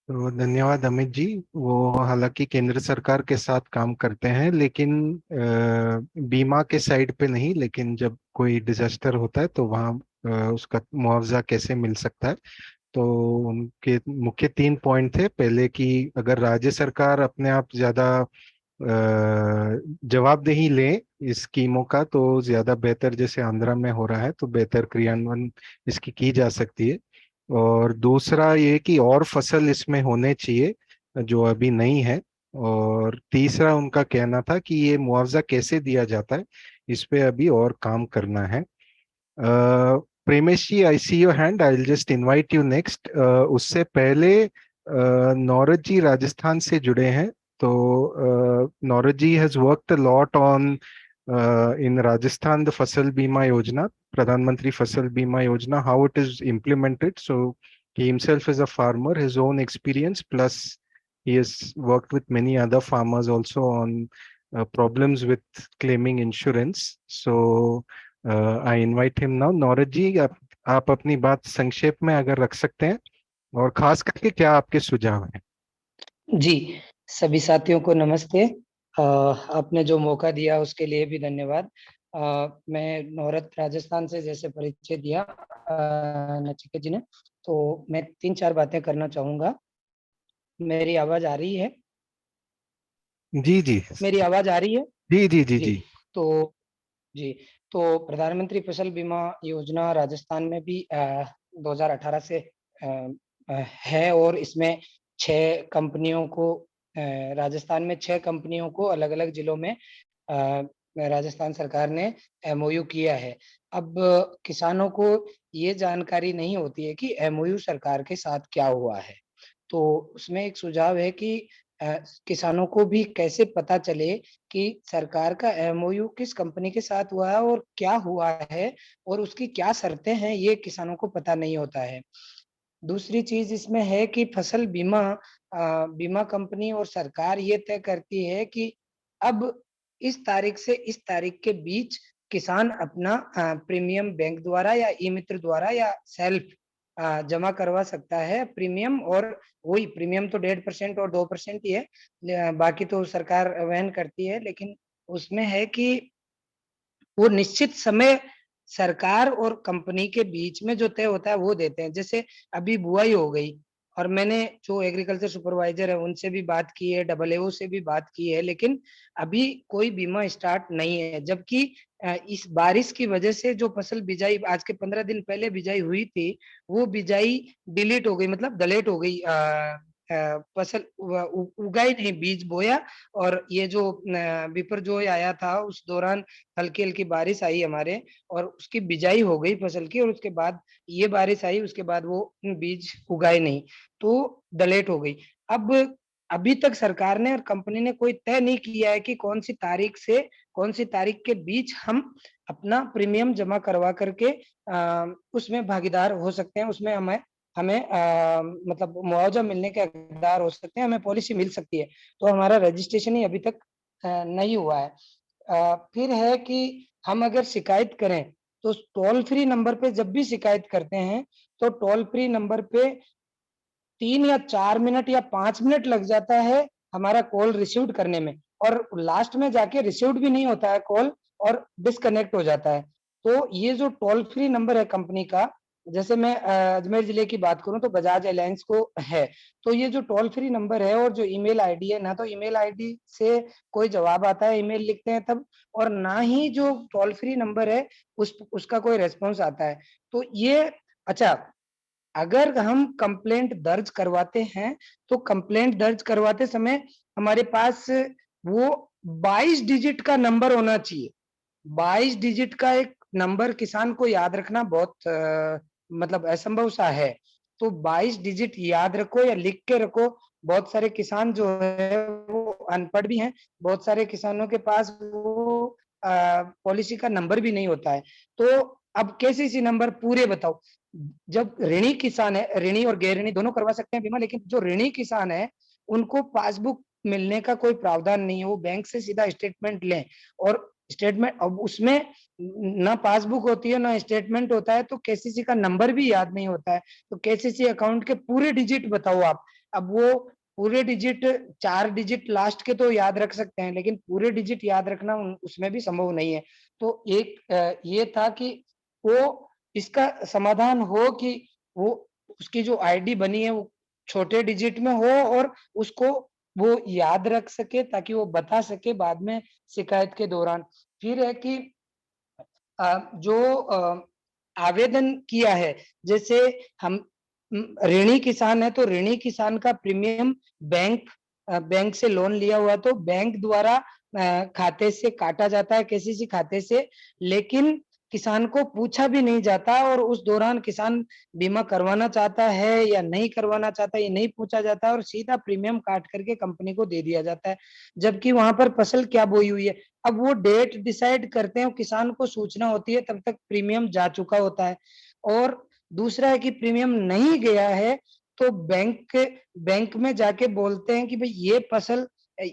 तो धन्यवाद अमित जी। वो हालांकि केंद्र सरकार के साथ काम करते हैं, लेकिन बीमा के साइड पे नहीं, लेकिन जब कोई डिजास्टर होता है तो वहाँ उसका मुआवजा कैसे मिल सकता है। तो उनके मुख्य 3 पॉइंट थे। पहले कि अगर राज्य सरकार अपने आप ज्यादा जवाबदेही ले इस स्कीमों का, तो ज्यादा बेहतर, जैसे आंध्रा में हो रहा है, तो बेहतर क्रियान्वयन इसकी की जा सकती है। और दूसरा ये कि और फसल इसमें होने चाहिए जो अभी नहीं है। और तीसरा उनका कहना था कि ये मुआवजा कैसे दिया जाता है, इस पे अभी और काम करना है। Premesh ji, I see your hand, I will just invite you next. उससे पहले नौरज जी राजस्थान से जुड़े हैं। तो Nauraj ji has worked a lot on in Rajasthan the Fasal Bima योजना, प्रधानमंत्री फसल बीमा योजना, how it is implemented. So he himself is a farmer, his own experience, plus he has worked with many other farmers also on problems with claiming insurance. So I invite him now. नौरज जी, आप अपनी बात संक्षेप में अगर रख सकते हैं, और खास करके क्या आपके सुझाव हैं। जी, सभी साथियों को नमस्ते। आपने जो मौका दिया उसके लिए भी धन्यवाद। मैं नौरत राजस्थान से जैसे परिचय दिया नचिकेत जी ने, तो मैं 3-4 बातें करना चाहूंगा। मेरी आवाज आ रही है? जी जी मेरी आवाज आ रही है? जी जी जी जी। जी। तो जी, तो प्रधानमंत्री फसल बीमा योजना राजस्थान में भी 2018 से है, और इसमें 6 कंपनियों को राजस्थान में 6 कंपनियों को अलग अलग जिलों में राजस्थान सरकार ने एमओयू किया है। अब किसानों को ये जानकारी नहीं होती है कि एमओयू सरकार के साथ क्या हुआ है, तो उसमें एक सुझाव है कि किसानों को भी कैसे पता चले कि सरकार का एमओयू किस कंपनी के साथ हुआ है और क्या हुआ है और उसकी क्या शर्तें हैं, ये किसानों को पता नहीं होता है। दूसरी चीज इसमें है कि फसल बीमा बीमा कंपनी और सरकार ये तय करती है कि अब इस तारीख से इस तारीख के बीच किसान अपना प्रीमियम बैंक द्वारा या ई मित्र द्वारा या सेल्फ जमा करवा सकता है प्रीमियम, और वही प्रीमियम तो 1.5% और 2% ही है, बाकी तो सरकार वहन करती है, लेकिन उसमें है कि वो निश्चित समय सरकार और कंपनी के बीच में जो तय होता है वो देते हैं। जैसे अभी बुआई हो गई और मैंने जो एग्रीकल्चर सुपरवाइजर है उनसे भी बात की है, AA से भी बात की है, लेकिन अभी कोई बीमा स्टार्ट नहीं है, जबकि इस बारिश की वजह से जो फसल बिजाई आज के 15 दिन पहले बिजाई हुई थी, वो बिजाई डिलीट हो गई, मतलब डलेट हो गई। फसल उगाई नहीं, बीज बोया और ये जो बिपरजोय आया था उस दौरान हल्की हल्की बारिश आई हमारे, और उसकी बिजाई हो गई फसल की, और उसके बाद ये बारिश आई, उसके बाद वो बीज उगाए नहीं, तो डलेट हो गई। अब अभी तक सरकार ने और कंपनी ने कोई तय नहीं किया है कि कौन सी तारीख से कौन सी तारीख के बीच हम अपना प्रीमियम जमा करवा करके उसमें भागीदार हो सकते हैं, उसमें हमें हमें मतलब मुआवजा मिलने के हकदार हो सकते हैं, हमें पॉलिसी मिल सकती है। तो हमारा रजिस्ट्रेशन ही अभी तक नहीं हुआ है। फिर है कि हम अगर शिकायत करें तो टोल फ्री नंबर पे जब भी शिकायत करते हैं तो टोल फ्री नंबर पे 3 या 4 मिनट या 5 मिनट लग जाता है हमारा कॉल रिसीव्ड करने में, और लास्ट में जाके रिसीव्ड भी नहीं होता है कॉल और डिस्कनेक्ट हो जाता है। तो ये जो टोल फ्री नंबर है कंपनी का, जैसे मैं अजमेर जिले की बात करूं तो बजाज अलायंस को है, तो ये जो टोल फ्री नंबर है और जो ईमेल आईडी है ना, तो ईमेल आईडी से कोई जवाब आता है, ईमेल लिखते हैं तब, और ना ही जो टोल फ्री नंबर है उसका कोई रेस्पॉन्स आता है। तो ये अच्छा, अगर हम कंप्लेंट दर्ज करवाते हैं तो कंप्लेंट दर्ज करवाते समय हमारे पास वो 22 डिजिट का नंबर होना चाहिए। 22 डिजिट का एक नंबर किसान को याद रखना बहुत मतलब असंभव सा है। तो 22 डिजिट याद रखो या लिख के रखो। बहुत सारे किसान जो है वो अनपढ़ भी हैं, बहुत सारे किसानों के पास वो पॉलिसी का नंबर भी नहीं होता है। तो अब केसीसी नंबर पूरे बताओ। जब ऋणी किसान है, ऋणी और गैर ऋणी दोनों करवा सकते हैं बीमा, लेकिन जो ऋणी किसान है उनको पासबुक मिलने का कोई प्रावधान नहीं है, वो बैंक से सीधा स्टेटमेंट लें, और स्टेटमेंट अब उसमें ना पासबुक होती है ना स्टेटमेंट होता है, तो केसीसी का नंबर भी याद नहीं होता है। तो केसीसी अकाउंट के पूरे डिजिट बताओ आप। अब वो पूरे डिजिट 4 डिजिट लास्ट के तो याद रख सकते हैं, लेकिन पूरे डिजिट याद रखना उसमें भी संभव नहीं है। तो एक ये था कि वो इसका समाधान हो कि वो उसकी जो आईडी बनी है वो छोटे डिजिट में हो और उसको वो याद रख सके, ताकि वो बता सके बाद में शिकायत के दौरान। फिर है कि जो आवेदन किया है, जैसे हम ऋणी किसान है तो ऋणी किसान का प्रीमियम बैंक से लोन लिया हुआ तो बैंक द्वारा खाते से काटा जाता है, केसीसी खाते से, लेकिन किसान को पूछा भी नहीं जाता, और उस दौरान किसान बीमा करवाना चाहता है या नहीं करवाना चाहता ये नहीं पूछा जाता, और सीधा प्रीमियम काट करके कंपनी को दे दिया जाता है, जबकि वहां पर फसल क्या बोई हुई है। अब वो डेट डिसाइड करते हैं, किसान को सूचना होती है, तब तक प्रीमियम जा चुका होता है। और दूसरा है कि प्रीमियम नहीं गया है तो बैंक में जाके बोलते हैं कि भाई ये फसल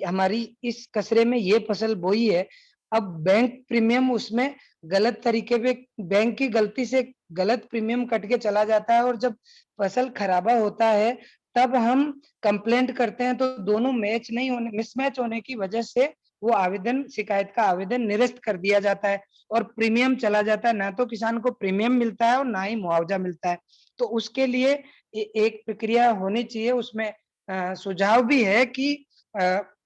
हमारी इस कचरे में ये फसल बोई है। अब बैंक प्रीमियम उसमें गलत तरीके पे, बैंक की गलती से गलत प्रीमियम कट के चला जाता है, और जब फसल खराबा होता है तब हम कंप्लेंट करते हैं तो दोनों मैच नहीं होने मिसमैच होने की वजह से वो आवेदन, शिकायत का आवेदन निरस्त कर दिया जाता है और प्रीमियम चला जाता है। ना तो किसान को प्रीमियम मिलता है और ना ही मुआवजा मिलता है। तो उसके लिए एक प्रक्रिया होनी चाहिए। उसमें सुझाव भी है कि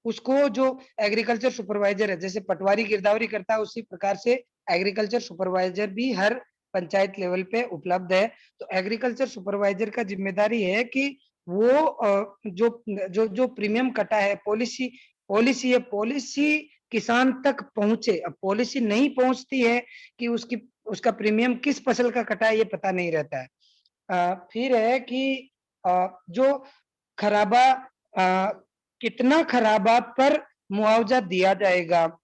उसको जो एग्रीकल्चर सुपरवाइजर है, जैसे पटवारी गिरदावरी करता है उसी प्रकार से एग्रीकल्चर सुपरवाइजर भी हर पंचायत लेवल पे उपलब्ध है। तो एग्रीकल्चर सुपरवाइजर का जिम्मेदारी है कि वो जो प्रीमियम कटा है, पॉलिसी किसान तक पहुंचे। अब पॉलिसी नहीं पहुंचती है कि उसका प्रीमियम किस फसल का कटा है, ये पता नहीं रहता है। फिर है कि जो खराबा, कितना खराबा पर मुआवजा दिया जाएगा,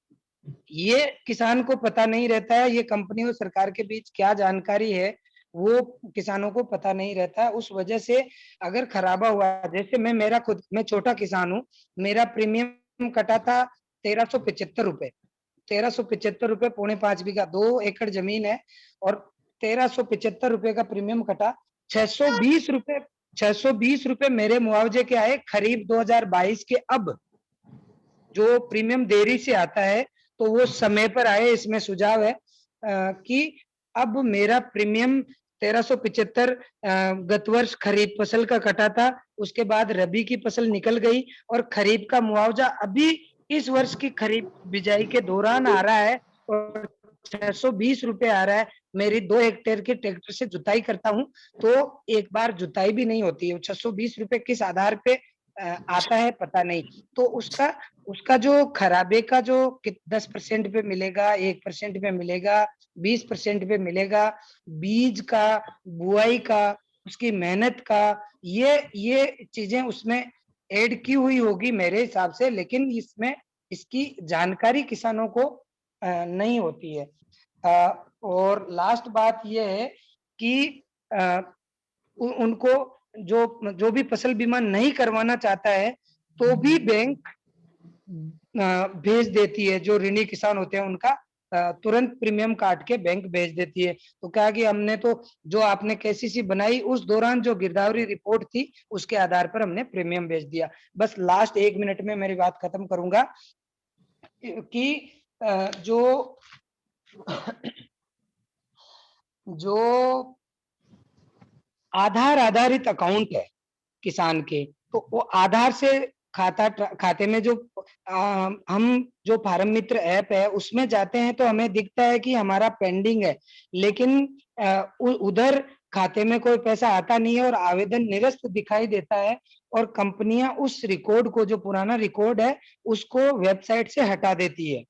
ये किसान को पता नहीं रहता है। ये कंपनी और सरकार के बीच क्या जानकारी है, वो किसानों को पता नहीं रहता। उस वजह से अगर खराबा हुआ, जैसे मैं छोटा किसान हूँ, मेरा प्रीमियम कटा था 1375 रुपए, 1375 रुपए, 4.5 बीघा, 2 एकड़ जमीन है और 1375 रुपए का प्रीमियम कटा। 620 रुपए मेरे मुआवजे के आए खरीफ 2022 के। अब जो प्रीमियम देरी से आता है तो वो समय पर आए, इसमें सुझाव है कि अब मेरा प्रीमियम 1375 गत वर्ष खरीफ फसल का कटा था, उसके बाद रबी की फसल निकल गई और खरीफ का मुआवजा अभी इस वर्ष की खरीफ बिजाई के दौरान आ रहा है और 620 रुपए आ रहा है। मेरी 2 हेक्टेयर की ट्रैक्टर से जुताई करता हूं तो एक बार जुताई भी नहीं होती है। 620 रुपए किस आधार पे आता है पता नहीं। तो उसका जो खराबे का जो 10% पे मिलेगा, 1% पे मिलेगा, 20% पे मिलेगा, बीज का, बुआई का, उसकी मेहनत का, ये चीजें उसमें ऐड की हुई होगी मेरे हिसाब से, लेकिन इसमें इसकी जानकारी किसानों को नहीं होती है। और लास्ट बात ये है कि उनको जो भी फसल बीमा नहीं करवाना चाहता है तो भी बैंक भेज देती है। जो ऋणी किसान होते हैं उनका तुरंत प्रीमियम काट के बैंक भेज देती है। तो क्या कि हमने तो जो आपने केसीसी बनाई उस दौरान जो गिरदावरी रिपोर्ट थी उसके आधार पर हमने प्रीमियम भेज दिया। बस लास्ट 1 मिनट में मेरी बात खत्म करूंगा कि जो आधार आधारित अकाउंट है किसान के, तो वो आधार से खाते में जो हम जो फार्म मित्र ऐप है उसमें जाते हैं तो हमें दिखता है कि हमारा पेंडिंग है, लेकिन उधर खाते में कोई पैसा आता नहीं है और आवेदन निरस्त दिखाई देता है और कंपनियां उस रिकॉर्ड को, जो पुराना रिकॉर्ड है, उसको वेबसाइट से हटा देती है।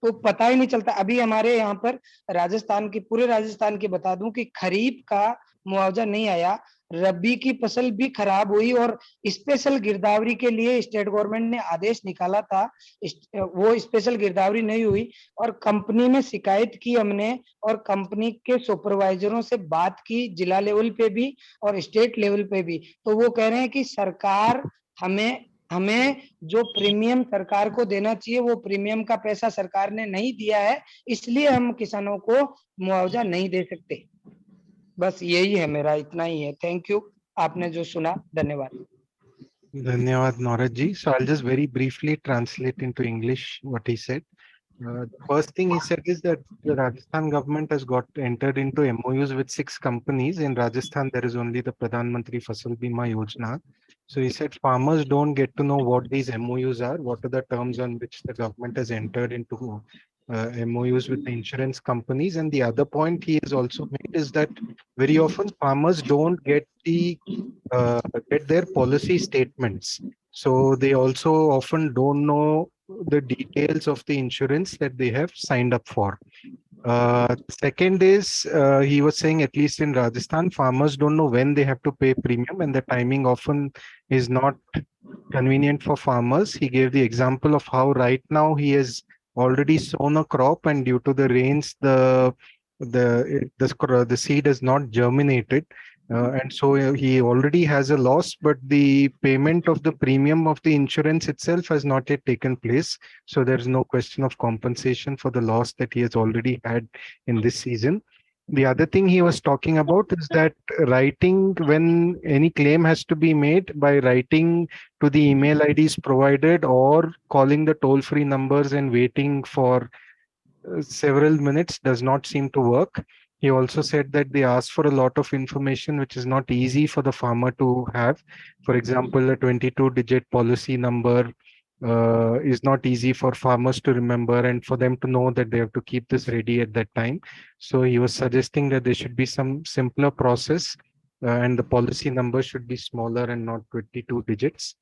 तो पता ही नहीं चलता। अभी हमारे यहाँ पर पूरे राजस्थान की बता दूं कि खरीफ का मुआवजा नहीं आया, रबी की फसल भी खराब हुई और स्पेशल गिरदावरी के लिए स्टेट गवर्नमेंट ने आदेश निकाला था, वो स्पेशल गिरदावरी नहीं हुई और कंपनी में शिकायत की हमने और कंपनी के सुपरवाइजरों से बात की जिला लेवल पे भी और स्टेट लेवल पे भी। तो वो कह रहे हैं कि सरकार हमें जो प्रीमियम सरकार को देना चाहिए वो प्रीमियम का पैसा सरकार ने नहीं दिया है, इसलिए हम किसानों को मुआवजा नहीं दे सकते। बस यही है, मेरा इतना ही है। थैंक यू, आपने जो सुना, धन्यवाद। Dhanyawad, Nauraj ji. So I'll just very briefly translate into English what he said. The first thing he said is that the Rajasthan government has got entered into MOUs with 6 companies. In Rajasthan, there is only the Pradhan Mantri Fasal Bima Yojana. So he said farmers don't get to know what these MOUs are, what are the terms on which the government has entered into MOUs with the insurance companies. And the other point he has also made is that very often farmers don't get their policy statements. So they also often don't know the details of the insurance that they have signed up for. Second is, he was saying, at least in Rajasthan, farmers don't know when they have to pay premium, and the timing often is not convenient for farmers. He gave the example of how right now he has already sown a crop, and due to the rains, the seed has not germinated. And so he already has a loss, but the payment of the premium of the insurance itself has not yet taken place. So there is no question of compensation for the loss that he has already had in this season. The other thing he was talking about is that writing, when any claim has to be made, by writing to the email IDs provided or calling the toll-free numbers and waiting for several minutes, does not seem to work. He also said that they ask for a lot of information which is not easy for the farmer to have. For example, a 22-digit policy number is not easy for farmers to remember and for them to know that they have to keep this ready at that time. So he was suggesting that there should be some simpler process, and the policy number should be smaller and not 22 digits.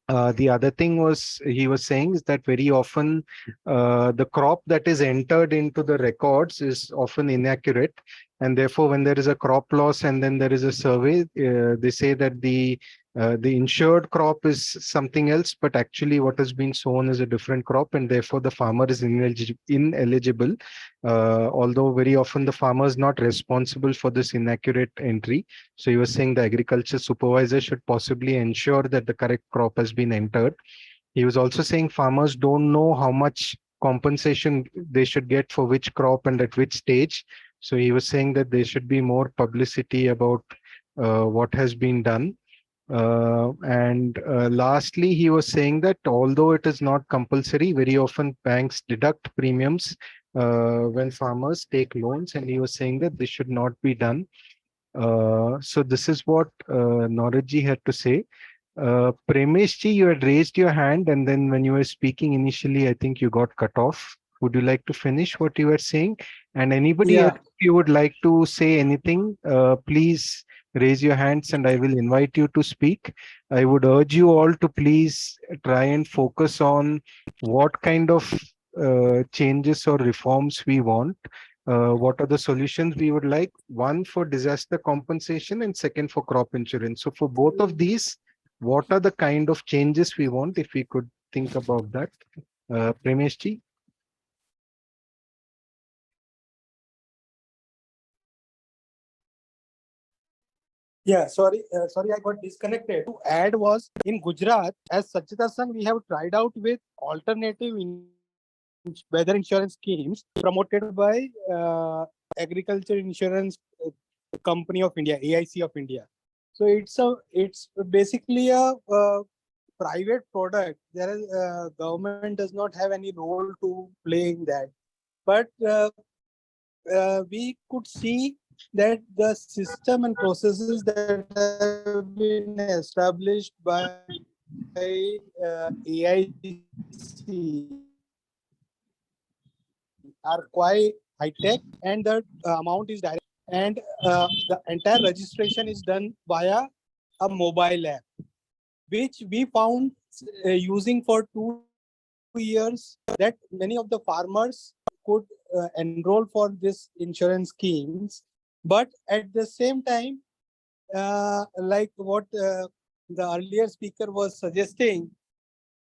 The other thing was he was saying is that very often the crop that is entered into the records is often inaccurate, and therefore when there is a crop loss and then there is a survey, they say that the insured crop is something else, but actually what has been sown is a different crop, and therefore the farmer is ineligible. Although very often the farmer is not responsible for this inaccurate entry. So he was saying the agriculture supervisor should possibly ensure that the correct crop has been entered. He was also saying farmers don't know how much compensation they should get for which crop and at which stage. So he was saying that there should be more publicity about what has been done. And lastly, he was saying that although it is not compulsory, very often banks deduct premiums when farmers take loans, and he was saying that this should not be done. So this is what Noraji had to say. Premeshji, you had raised your hand, and then when you were speaking initially, I think you got cut off. Would you like to finish what you were saying? And anybody Yeah. else, if you would like to say anything, please raise your hands and I will invite you to speak. I would urge you all to please try and focus on what kind of changes or reforms we want. What are the solutions we would like? One for disaster compensation and second for crop insurance. So for both of these, what are the kind of changes we want, if we could think about that? Premesh ji? Yeah, sorry, I got disconnected. To add was in Gujarat, as Sachita Sangh, we have tried out with alternative weather insurance schemes promoted by Agriculture Insurance Company of India, AIC of India. So it's basically a private product. There is government does not have any role to play in that, but we could see that the system and processes that have been established by AIC are quite high tech, and the amount is direct, and the entire registration is done via a mobile app, which we found using for 2 years that many of the farmers could enroll for this insurance schemes. But at the same time, like what the earlier speaker was suggesting,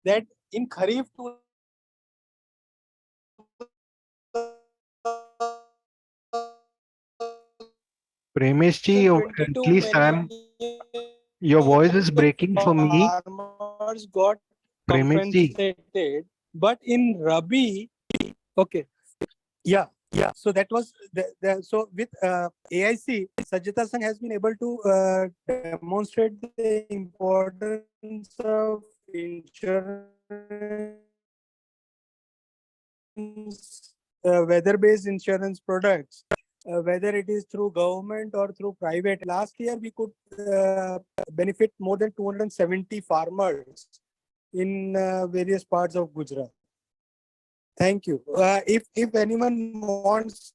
that in Kharif Premesh ji, at 2022, least your many voice of is the breaking for me. farmers got Premesh ji. compensated, but in Rabi, okay, yeah. So that was so with AIC, Sajjata Sangh has been able to demonstrate the importance of insurance, weather-based insurance products, whether it is through government or through private. Last year, we could benefit more than 270 farmers in various parts of Gujarat. Thank you. If anyone wants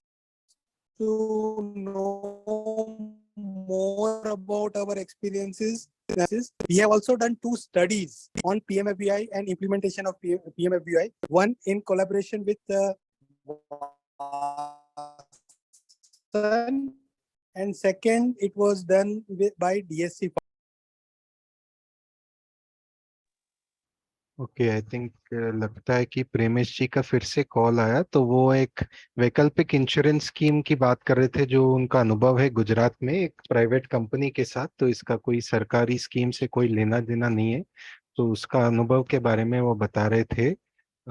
to know more about our experiences, we have also done 2 studies on PMFBI and implementation of PMFBI. One in collaboration with and second, it was done by DSC. Okay, I think लगता है कि प्रेमेश जी का फिर से call आया, तो वो एक वैकल्पिक इंश्योरेंस स्कीम की बात कर रहे थे जो उनका अनुभव है गुजरात में एक प्राइवेट कंपनी के साथ। तो इसका कोई सरकारी स्कीम से कोई लेना देना नहीं है, तो उसका अनुभव के बारे में वो बता रहे थे।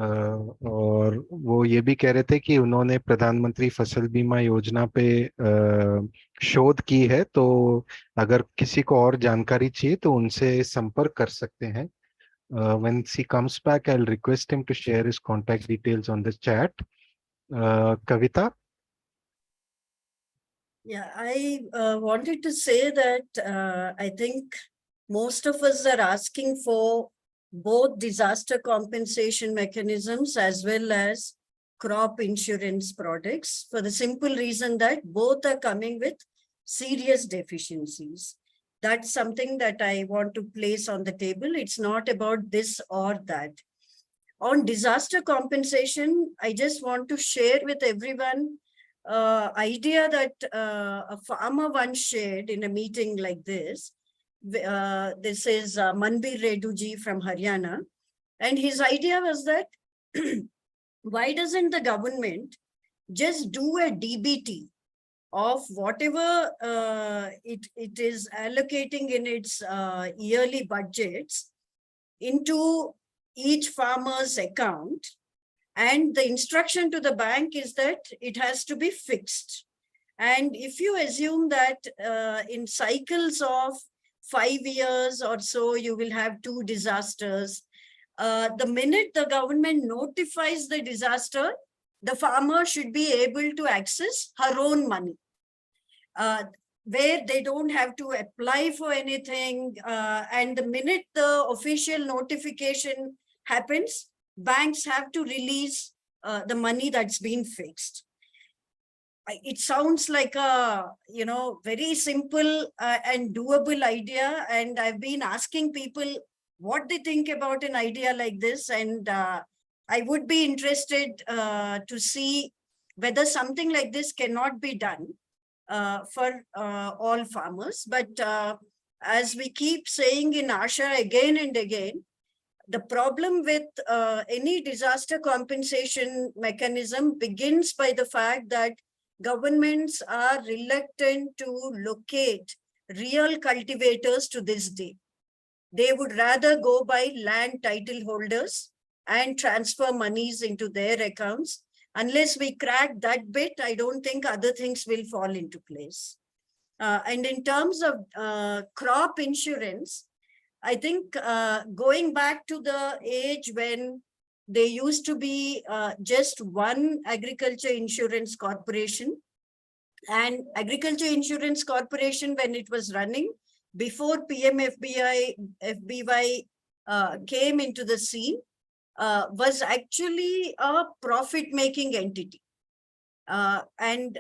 और वो ये भी कह रहे थे कि उन्होंने प्रधानमंत्री फसल बीमा योजना पे शोध की है, तो अगर किसी को और जानकारी चाहिए तो उनसे संपर्क कर सकते हैं. When she comes back, I'll request him to share his contact details on the chat. Kavita? Yeah, I wanted to say that I think most of us are asking for both disaster compensation mechanisms as well as crop insurance products, for the simple reason that both are coming with serious deficiencies. That's something that I want to place on the table. It's not about this or that. On disaster compensation, I just want to share with everyone idea that a farmer once shared in a meeting like this. This is Manbir Reduji from Haryana. And his idea was that why doesn't the government just do a DBT of whatever it is allocating in its yearly budgets into each farmer's account, and the instruction to the bank is that it has to be fixed. And if you assume that in cycles of 5 years or so, you will have 2 disasters. The minute the government notifies the disaster, the farmer should be able to access her own money, where they don't have to apply for anything. And the minute the official notification happens, banks have to release the money that's been fixed. It sounds like a, very simple and doable idea. And I've been asking people what they think about an idea like this. And I would be interested to see whether something like this cannot be done for all farmers. But as we keep saying in Asha again and again, the problem with any disaster compensation mechanism begins by the fact that governments are reluctant to locate real cultivators to this day. They would rather go by land title holders and transfer monies into their accounts. Unless we crack that bit, I don't think other things will fall into place. And in terms of crop insurance, I think going back to the age when there used to be just one agriculture insurance corporation, and agriculture insurance corporation, when it was running before FBY came into the scene, was actually a profit-making entity. And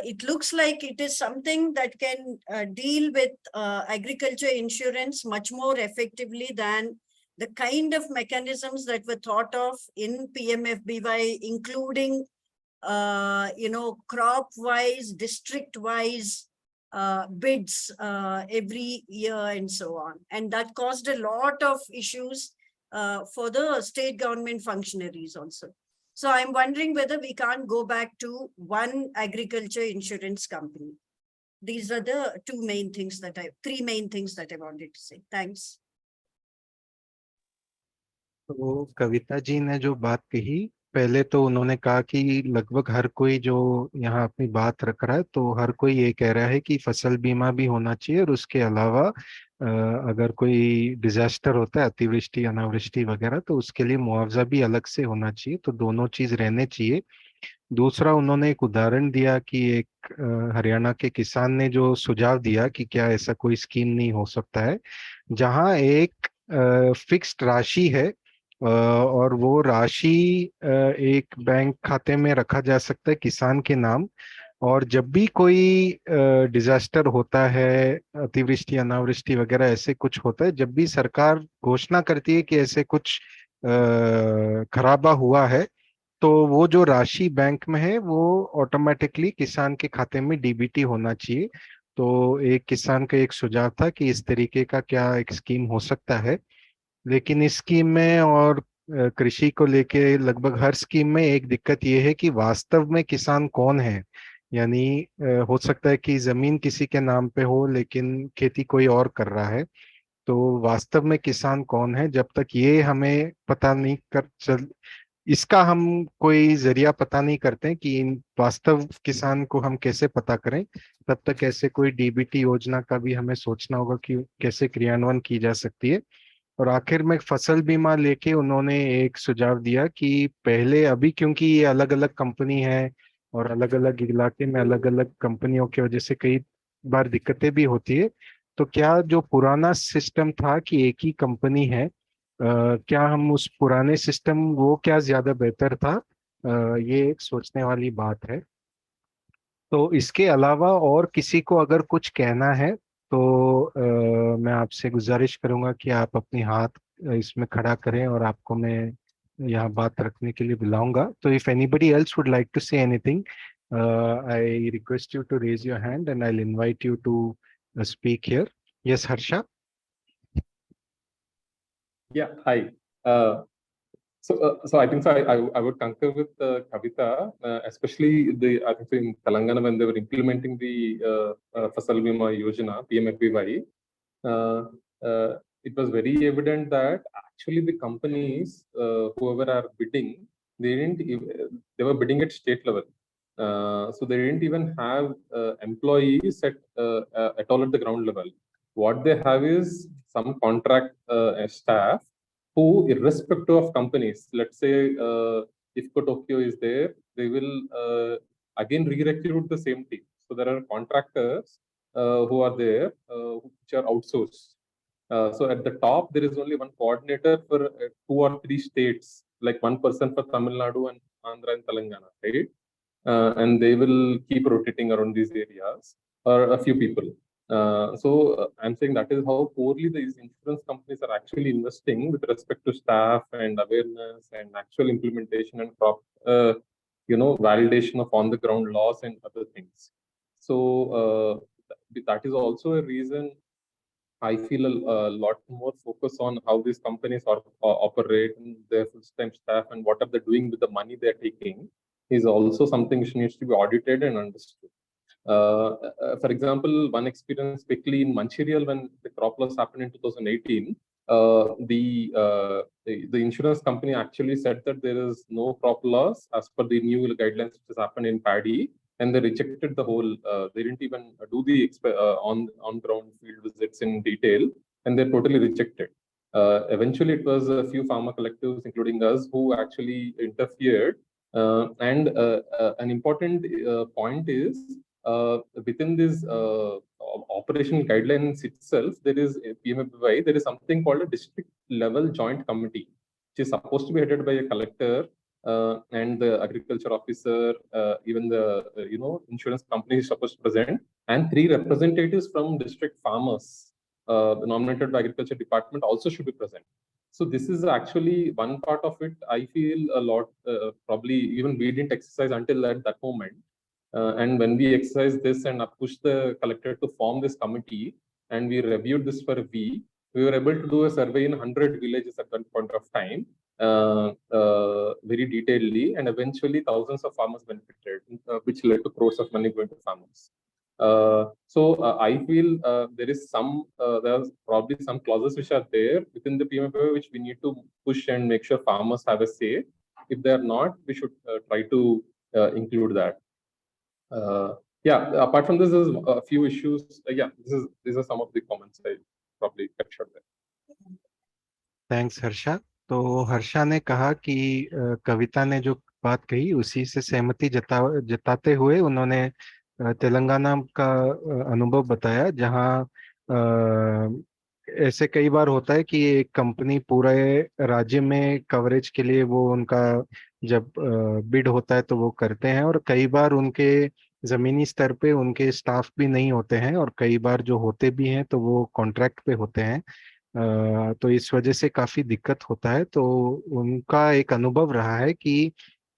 it looks like it is something that can deal with agriculture insurance much more effectively than the kind of mechanisms that were thought of in PMFBY, including, crop-wise, district-wise bids every year and so on. And that caused a lot of issues for the state government functionaries also. So I'm wondering whether we can't go back to one agriculture insurance company. These are the three main things that I wanted to say. Thanks. तो कविता जी ने जो बात कही, पहले तो उन्होंने कहा कि लगभग हर कोई जो यहाँ अपनी बात रख रहा है, तो हर कोई ये कह रहा है कि फसल बीमा भी होना चाहिए, और उसके अलावा अगर कोई डिजास्टर होता है, अतिवृष्टि अनावृष्टि वगैरह, तो उसके लिए मुआवजा भी अलग से होना चाहिए. तो दोनों चीज रहने चाहिए. दूसरा, उन्होंने एक उदाहरण दिया कि एक हरियाणा के किसान ने जो सुझाव दिया कि क्या ऐसा कोई स्कीम नहीं हो सकता है जहां एक फिक्स्ड राशि है, और वो राशि एक बैंक खाते में रखा जा सकता है किसान के नाम, और जब भी कोई डिजास्टर होता है, अतिवृष्टि अनावृष्टि वगैरह ऐसे कुछ होता है, जब भी सरकार घोषणा करती है कि ऐसे कुछ खराबा हुआ है, तो वो जो राशि बैंक में है वो ऑटोमेटिकली किसान के खाते में डीबीटी होना चाहिए. तो एक किसान का एक सुझाव था कि इस तरीके का क्या एक स्कीम हो सकता है. लेकिन इस स्कीम में और कृषि को लेके लगभग हर स्कीम में एक दिक्कत ये है कि वास्तव में किसान कौन है. यानी हो सकता है कि जमीन किसी के नाम पे हो लेकिन खेती कोई और कर रहा है. तो वास्तव में किसान कौन है, जब तक ये हमें पता नहीं इसका हम कोई जरिया पता नहीं करते हैं कि वास्तव किसान को हम कैसे पता करें। तब तक ऐसे कोई डीबीटी योजना का भी हमें सोचना होगा कि कैसे क्रियान्वयन की जा सकती है। और आखिर में फसल बीमा लेके उन्होंने एक सुझाव दिया कि पहले, अभी क्योंकि ये अलग अलग कंपनी है और अलग अलग इलाके में अलग अलग कंपनियों की वजह से कई बार दिक्कतें भी होती है, तो क्या जो पुराना सिस्टम था कि एक ही कंपनी है, क्या हम उस पुराने सिस्टम, वो क्या ज्यादा बेहतर था? ये एक सोचने वाली बात है। तो इसके अलावा और किसी को अगर कुछ कहना है तो मैं आपसे गुजारिश करूंगा कि आप अपनी हाथ इसमें खड़ा करें और आपको मैं यहाँ बात रखने के लिए बुलाऊंगा। तो if anybody else would like to say anything, I request you to raise your hand and I will invite you to speak here. Yes, Harsha. Yeah, hi. So I think so. I would concur with Kavita, especially I think so in Telangana when they were implementing the Fasal Bima Yojana (PMFBY). Uh, uh, it was very evident that actually the companies, whoever are bidding, they were bidding at state level. So they didn't even have employees at all at the ground level. What they have is some contract staff who, irrespective of companies, let's say if Tokyo is there, they will again re-recruit the same team. So there are contractors who are there, which are outsourced. So at the top, there is only one coordinator for 2 or 3 states, like one person for Tamil Nadu and Andhra and Telangana, right? And they will keep rotating around these areas, or a few people. So I'm saying that is how poorly these insurance companies are actually investing with respect to staff and awareness and actual implementation and validation of on the ground laws and other things. So that is also a reason I feel a lot more focus on how these companies operate and their full-time staff and what are they doing with the money they're taking is also something which needs to be audited and understood. For example, one experience quickly in Mancherial when the crop loss happened in 2018, the insurance company actually said that there is no crop loss as per the new guidelines which has happened in paddy, and they rejected the whole. They didn't even do the on ground field visits in detail, and they totally rejected. Eventually, it was a few farmer collectives, including us, who actually interfered. And an important point is within this operational guidelines itself, there is a PMFBY, there is something called a district level joint committee, which is supposed to be headed by a collector and the agriculture officer, even the insurance company is supposed to present, and 3 representatives from district farmers, nominated by agriculture department, also should be present. So this is actually one part of it. I feel a lot, probably even we didn't exercise until at that moment. And when we exercised this and pushed the collector to form this committee, and we reviewed this for a week, we were able to do a survey in 100 villages at one point of time, very detailedly, and eventually thousands of farmers benefited, which led to crores of money going to farmers. So I feel there are probably some clauses which are there within the PMFA which we need to push and make sure farmers have a say. If they are not, we should try to include that. Apart from this, there's a few issues. These are some of the comments I probably captured there. Thanks Harsha. तो हर्षा ने कहा कि कविता ने जो बात कही उसी से सहमति जताते हुए उन्होंने तेलंगाना का अनुभव बताया, जहां ऐसे कई बार होता है कि एक कंपनी पूरे राज्य में कवरेज के लिए वो उनका जब बिड होता है तो वो करते हैं, और कई बार उनके जमीनी स्तर पे उनके स्टाफ भी नहीं होते हैं, और कई बार जो होते भी हैं तो वो कॉन्ट्रैक्ट पे होते हैं। तो इस वजह से काफी दिक्कत होता है। तो उनका एक अनुभव रहा है कि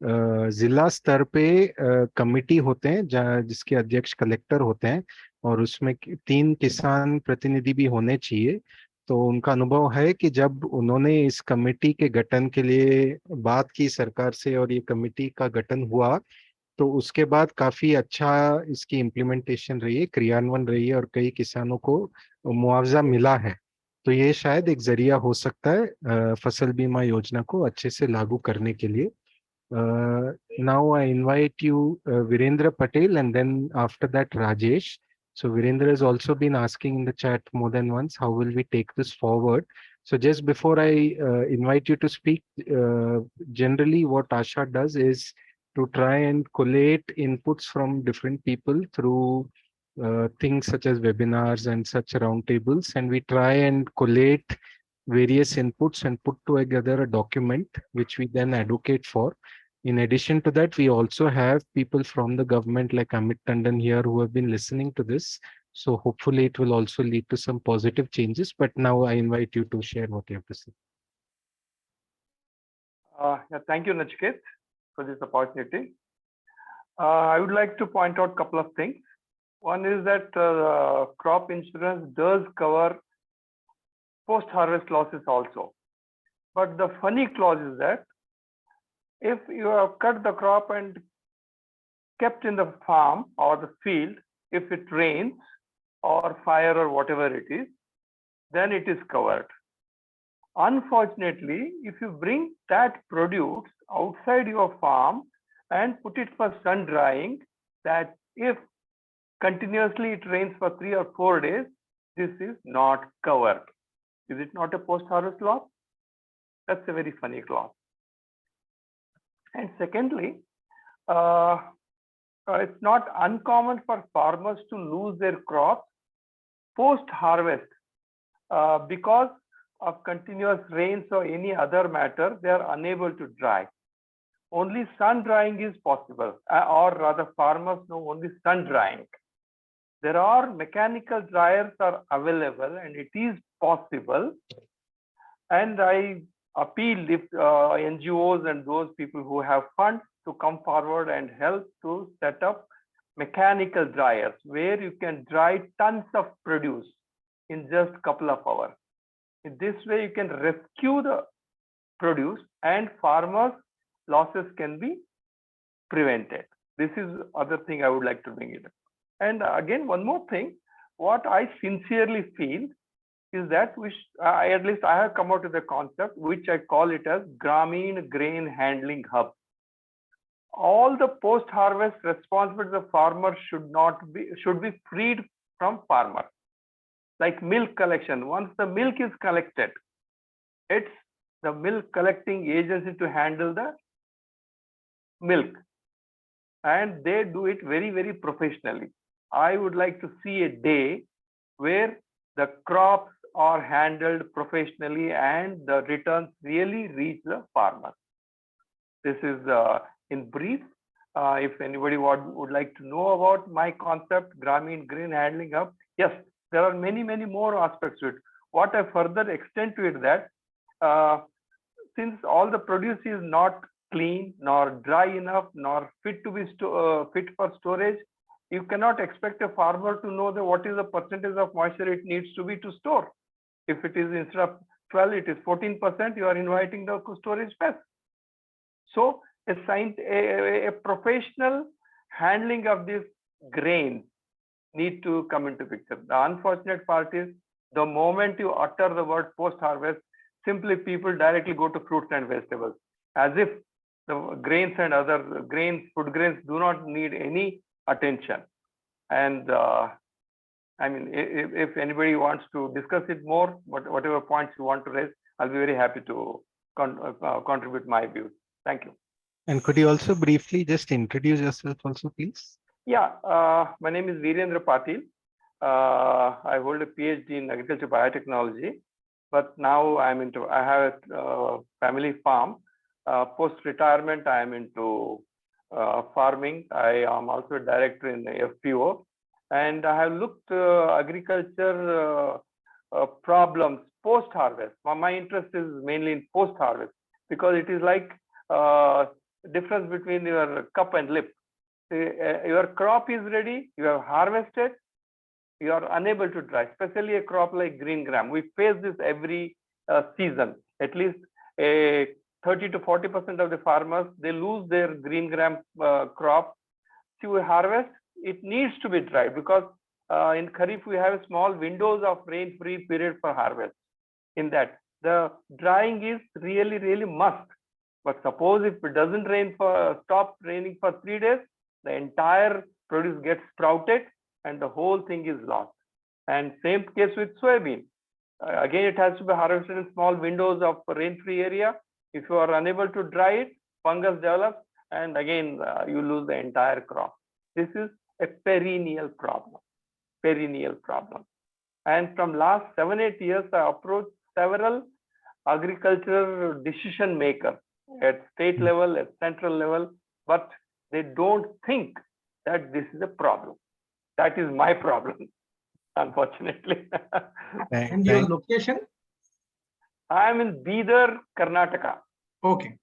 जिला स्तर पे कमिटी होते हैं जिसके अध्यक्ष कलेक्टर होते हैं, और उसमें 3 किसान प्रतिनिधि भी होने चाहिए। तो उनका अनुभव है कि जब उन्होंने इस कमेटी के गठन के लिए बात की सरकार से और ये कमेटी का गठन हुआ, तो उसके बाद काफी अच्छा इसकी इम्प्लीमेंटेशन रही है, क्रियान्वयन रही है, और कई किसानों को मुआवजा मिला है। तो ये शायद एक जरिया हो सकता है फसल बीमा योजना को अच्छे से लागू करने के लिए. Now I invite you, Virendra Patel, and then after that, Rajesh. So Virendra has also been asking in the chat more than once, how will we take this forward? So just before I invite you to speak, generally what Asha does is to try and collate inputs from different people through things such as webinars and such roundtables, and we try and collate various inputs and put together a document which we then advocate for. In addition to that, we also have people from the government like Amit Tandon here who have been listening to this. So hopefully it will also lead to some positive changes. But now I invite you to share what you have to say. Yeah, thank you, Nachiket, for this opportunity. I would like to point out a couple of things. One is that crop insurance does cover post-harvest losses also. But the funny clause is that if you have cut the crop and kept in the farm or the field, if it rains or fire or whatever it is, then it is covered. Unfortunately, if you bring that produce outside your farm and put it for sun drying, that if continuously it rains for 3 or 4 days, this is not covered. Is it not a post-harvest loss? That's a very funny clause. And secondly, it's not uncommon for farmers to lose their crops post-harvest because of continuous rains or any other matter, they are unable to dry. Only sun drying is possible, or rather farmers know only sun drying. There are mechanical dryers are available and it is possible. And I appeal if NGOs and those people who have funds to come forward and help to set up mechanical dryers where you can dry tons of produce in just a couple of hours. In this way, you can rescue the produce and farmers' losses can be prevented. This is other thing I would like to bring it up. And again, one more thing, what I sincerely feel is that at least I have come out with a concept which I call it as Grameen Grain Handling Hub. All the post-harvest responsibilities of farmers should be freed from farmers. Like milk collection, once the milk is collected, it's the milk collecting agency to handle the milk, and they do it very, very professionally. I would like to see a day where the crops are handled professionally and the returns really reach the farmer. This is in brief. If anybody would like to know about my concept, Grameen Grain Handling Hub, yes, there are many, many more aspects to it. What I further extend to it that since all the produce is not clean, nor dry enough, nor fit to be fit for storage, you cannot expect a farmer to know what is the percentage of moisture it needs to be to store. If it is instead of 12, it is 14%, you are inviting the storage pest. So a professional handling of this grain need to come into picture. The unfortunate part is the moment you utter the word post-harvest, simply people directly go to fruits and vegetables, as if the grains and other grains, food grains do not need any attention. And I mean, if anybody wants to discuss it more, whatever points you want to raise, I'll be very happy to contribute my views. Thank you. And could you also briefly just introduce yourself also, please? Yeah, my name is Virendra Patil. I hold a PhD in agriculture biotechnology, but now I have a family farm. Post-retirement, I am into farming. I am also a director in the FPO, and I have looked agriculture problems post-harvest. My interest is mainly in post-harvest because it is like difference between your cup and lip. Your crop is ready, you have harvested, you are unable to dry, especially a crop like green gram. We face this every season. At least 30 to 40% of the farmers, they lose their green gram crop. To harvest, it needs to be dry because in Kharif we have small windows of rain-free period for harvest. in that. The drying is really, really must. But suppose if it doesn't stop raining for 3 days, the entire produce gets sprouted and the whole thing is lost. And same case with soybean. Again, it has to be harvested in small windows of rain-free area. If you are unable to dry it, fungus develops, and again, you lose the entire crop. This is a perennial problem. And from last 7-8 years, I approached several agricultural decision makers at state level, at central level, but they don't think that this is a problem. That is my problem, unfortunately. And your location? I am in Bidar, Karnataka. Okay.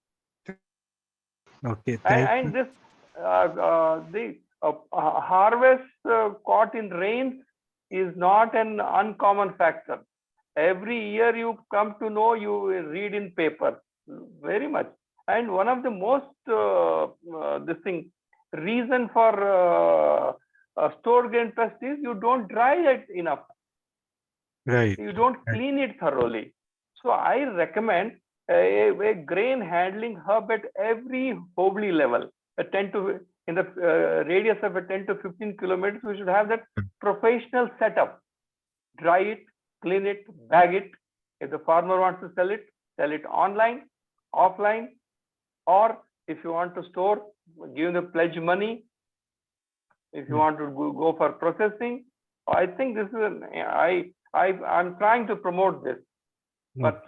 Okay. And this the harvest caught in rains is not an uncommon factor. Every year you come to know, you read in paper very much. And one of the most reason for store grain pest is you don't dry it enough. Right. You don't clean it thoroughly. So I recommend a grain handling hub at every Hobli level, in the radius of 10 to 15 kilometers. We should have that professional setup. Dry it, clean it, bag it. If the farmer wants to sell it online, offline, or if you want to store, give the pledge money. If you want to go for processing, I think this is I'm trying to promote this, but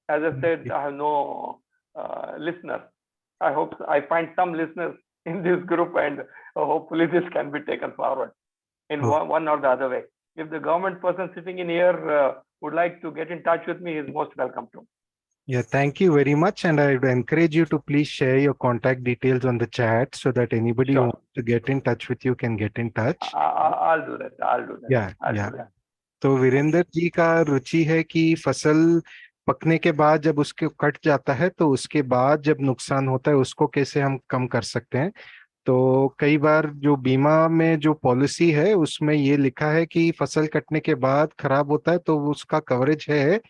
as I said, I have no listeners. I hope I find some listeners in this group, and hopefully this can be taken forward in one or the other way. If the government person sitting in here would like to get in touch with me, he is most welcome to. Yeah, thank you very much. And I would encourage you to please share your contact details on the chat so that anybody who wants to get in touch with you can get in touch. I'll do that. Yeah. तो वीरेंद्र जी का रुचि है कि फसल पकने के बाद जब उसके कट जाता है तो उसके बाद जब नुकसान होता है उसको कैसे हम कम कर सकते हैं। तो कई बार जो बीमा में जो पॉलिसी है उसमें ये लिखा है कि फसल कटने के बाद खराब होता है तो उसका कवरेज है,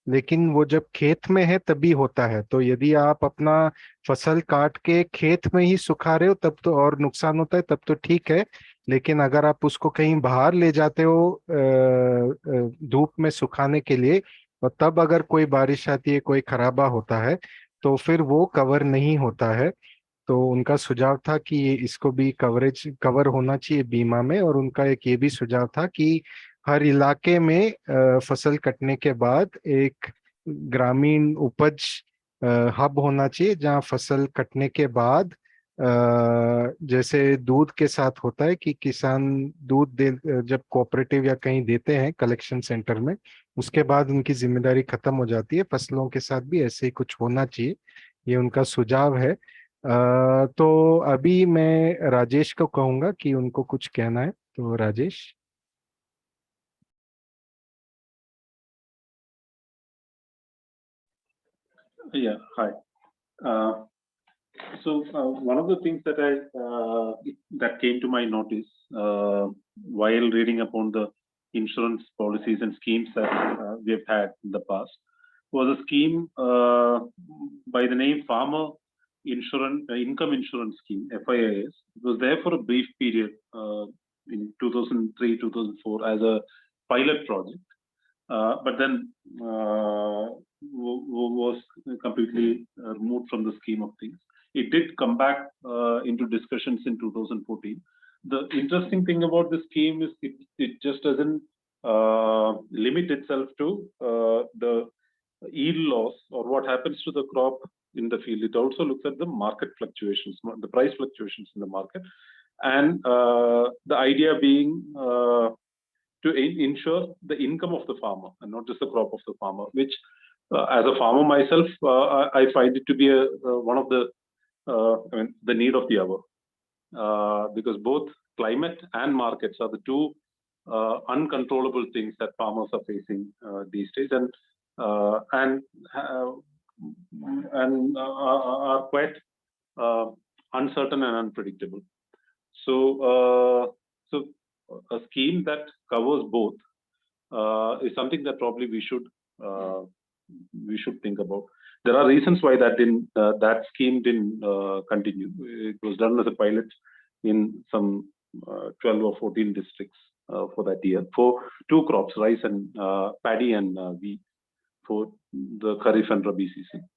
लेकिन वो जब खेत में है तभी होता है। तो यदि आप अपना फसल काट के खेत में ही सुखा रहे हो तब तो और नुकसान होता है, तब तो ठीक है। लेकिन अगर आप उसको कहीं बाहर ले जाते हो धूप में सुखाने के लिए और तब अगर कोई बारिश आती है, कोई खराबा होता है, तो फिर वो कवर नहीं होता है। तो उनका सुझाव था कि इसको भी कवर होना चाहिए बीमा में। और उनका एक ये भी सुझाव था कि हर इलाके में फसल कटने के बाद एक ग्रामीण उपज हब होना चाहिए जहां फसल कटने के बाद जैसे दूध के साथ होता है कि किसान दूध जब कोऑपरेटिव या कहीं देते हैं कलेक्शन सेंटर में, उसके बाद उनकी जिम्मेदारी खत्म हो जाती है। फसलों के साथ भी ऐसे ही कुछ होना चाहिए, ये उनका सुझाव है। तो अभी मैं राजेश को कहूंगा कि उनको कुछ कहना है। तो Rajesh. Yeah, hi. So one of the things that that came to my notice while reading upon the insurance policies and schemes that we have had in the past was a scheme by the name Farmer Income Insurance Scheme, FIIS. It was there for a brief period in 2003-2004 as a pilot project, but then was completely removed from the scheme of things. It did come back into discussions in 2014. The interesting thing about the scheme is it just doesn't limit itself to the yield loss or what happens to the crop in the field. It also looks at the market fluctuations, the price fluctuations in the market, and the idea being to ensure the income of the farmer and not just the crop of the farmer, which as a farmer myself, I find it to be one of the the need of the hour, because both climate and markets are the two uncontrollable things that farmers are facing these days, and are quite uncertain and unpredictable. So, a scheme that covers both is something that probably we should we should think about. There are reasons why that scheme didn't continue. It was done as a pilot in some 12 or 14 districts for that year for two crops, rice and paddy and wheat, for the Kharif and Rabi season.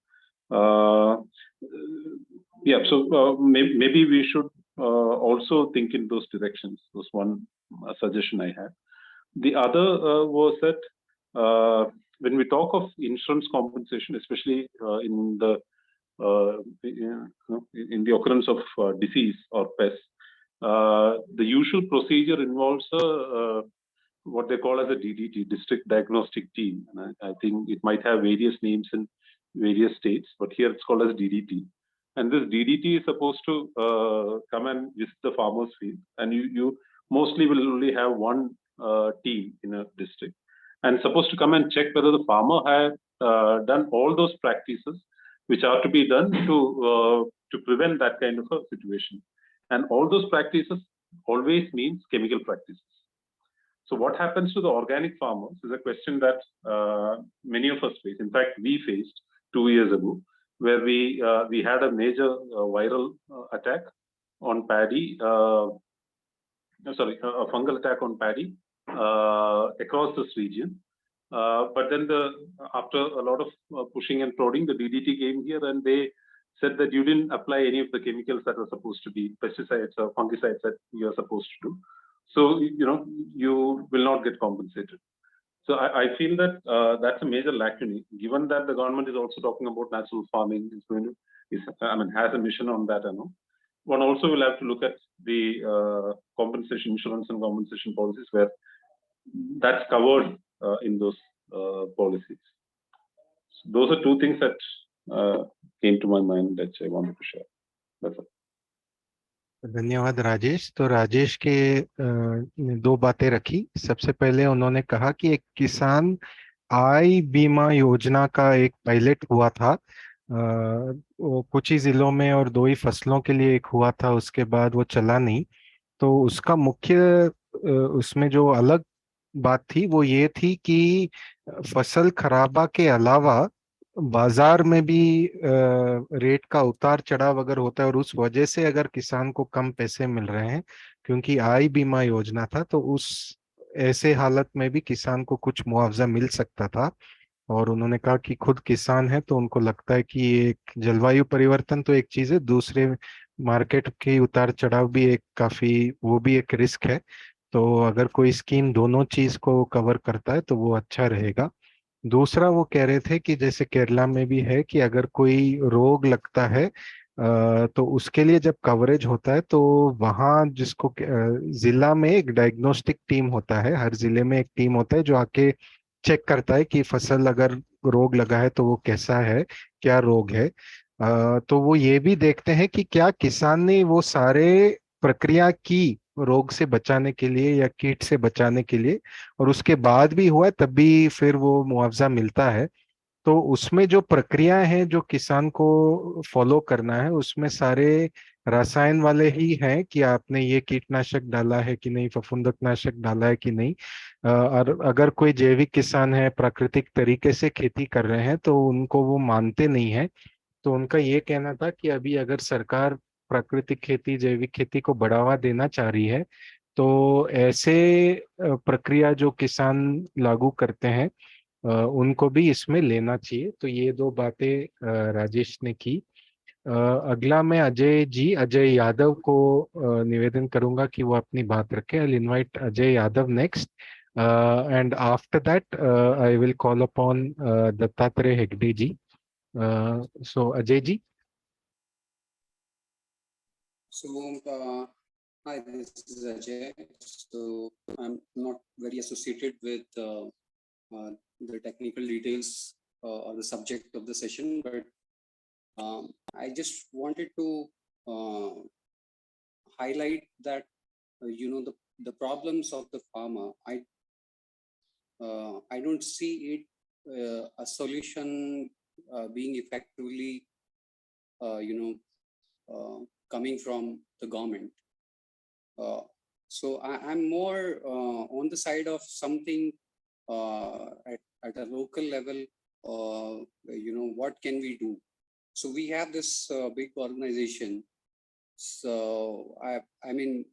Yeah, so maybe we should also think in those directions. That was one suggestion I had. The other was that when we talk of insurance compensation, especially in the occurrence of disease or pest, the usual procedure involves what they call as a DDT, District Diagnostic Team. And I think it might have various names in various states, but here it's called as DDT. And this DDT is supposed to come and visit the farmer's field, and you mostly will only have one team in a district, and supposed to come and check whether the farmer had done all those practices which are to be done to prevent that kind of a situation. And all those practices always means chemical practices. So what happens to the organic farmers is a question that many of us face. In fact, we faced 2 years ago, where we had a major viral attack on paddy. A fungal attack on paddy across this region. But then after a lot of pushing and prodding, the DDT came here and they said that you didn't apply any of the chemicals that were supposed to be pesticides or fungicides that you're supposed to do. So, you will not get compensated. So I feel that that's a major lacuna, given that the government is also talking about natural farming. Has a mission on that. I know. One also will have to look at the compensation, insurance and compensation policies where that's covered in those policies. So those are two things that came to my mind that I wanted to share. That's it. धन्यवाद राजेश। तो राजेश के दो बातें रखी। सबसे पहले उन्होंने कहा कि एक किसान आय बीमा योजना का एक पायलट हुआ था, वो कुछ ही जिलों में और 2 ही फसलों के लिए एक हुआ था, उसके बाद वो चला नहीं। तो उसका मुख्य उसमें जो अलग बात थी वो ये थी कि फसल खराबा के अलावा बाजार में भी रेट का उतार चढ़ाव अगर होता है और उस वजह से अगर किसान को कम पैसे मिल रहे हैं क्योंकि आय बीमा योजना था, तो उस ऐसे हालत में भी किसान को कुछ मुआवजा मिल सकता था। और उन्होंने कहा कि खुद किसान है तो उनको लगता है कि एक जलवायु परिवर्तन तो एक चीज है, दूसरे मार्केट के उतार चढ़ाव भी एक काफी वो भी एक रिस्क है। तो अगर कोई स्कीम दोनों चीज को कवर करता है तो वो अच्छा रहेगा। दूसरा वो कह रहे थे कि जैसे केरला में भी है कि अगर कोई रोग लगता है तो उसके लिए जब कवरेज होता है तो वहाँ जिसको जिला में एक डायग्नोस्टिक टीम होता है, हर जिले में एक टीम होता है जो आके चेक करता है कि फसल अगर रोग लगा है तो वो कैसा है, क्या रोग है। तो वो ये भी देखते हैं कि क्या किसान ने वो सारे प्रक्रिया की रोग से बचाने के लिए या कीट से बचाने के लिए, और उसके बाद भी हुआ तब भी फिर वो मुआवजा मिलता है। तो उसमें जो प्रक्रिया है जो किसान को फॉलो करना है उसमें सारे रसायन वाले ही हैं कि आपने ये कीटनाशक डाला है कि नहीं, फफूंदकनाशक डाला है कि नहीं। और अगर कोई जैविक किसान है, प्राकृतिक तरीके से खेती कर रहे हैं तो उनको वो मानते नहीं है। तो उनका ये कहना था कि अभी अगर सरकार प्राकृतिक खेती, जैविक खेती को बढ़ावा देना चाह रही है तो ऐसे प्रक्रिया जो किसान लागू करते हैं उनको भी इसमें लेना चाहिए। तो ये दो बातें राजेश ने की। अगला मैं अजय यादव को निवेदन करूंगा कि वो अपनी बात रखें। I will invite Ajay Yadav next and after that I will call upon Dattatreya Hegde ji. So Ajay ji. So, hi, this is Ajay. So, I'm not very associated with the technical details or the subject of the session, but I just wanted to highlight that, the problems of the farmer. I don't see it a solution being effectively, coming from the government. So I'm more on the side of something at at a local level, what can we do? So we have this big organization. So I mean,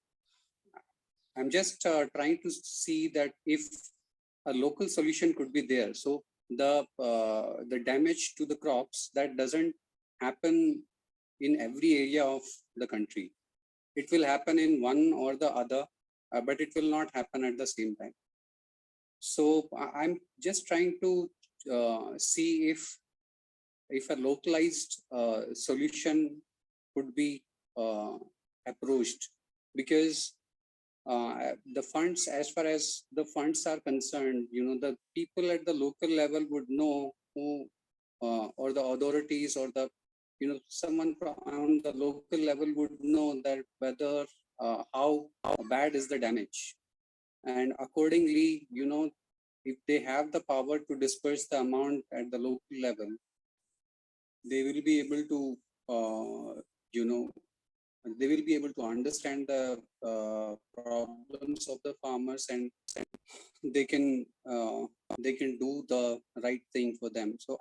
I'm just trying to see that if a local solution could be there. So the damage to the crops that doesn't happen in every area of the country. It will happen in one or the other, but it will not happen at the same time. So I'm just trying to see if a localized solution could be approached, because the funds, as far as the funds are concerned, the people at the local level would know who or the authorities or the someone on the local level would know that whether how bad is the damage, and accordingly, if they have the power to disperse the amount at the local level, they will be able to they will be able to understand the problems of the farmers, and they can do the right thing for them. So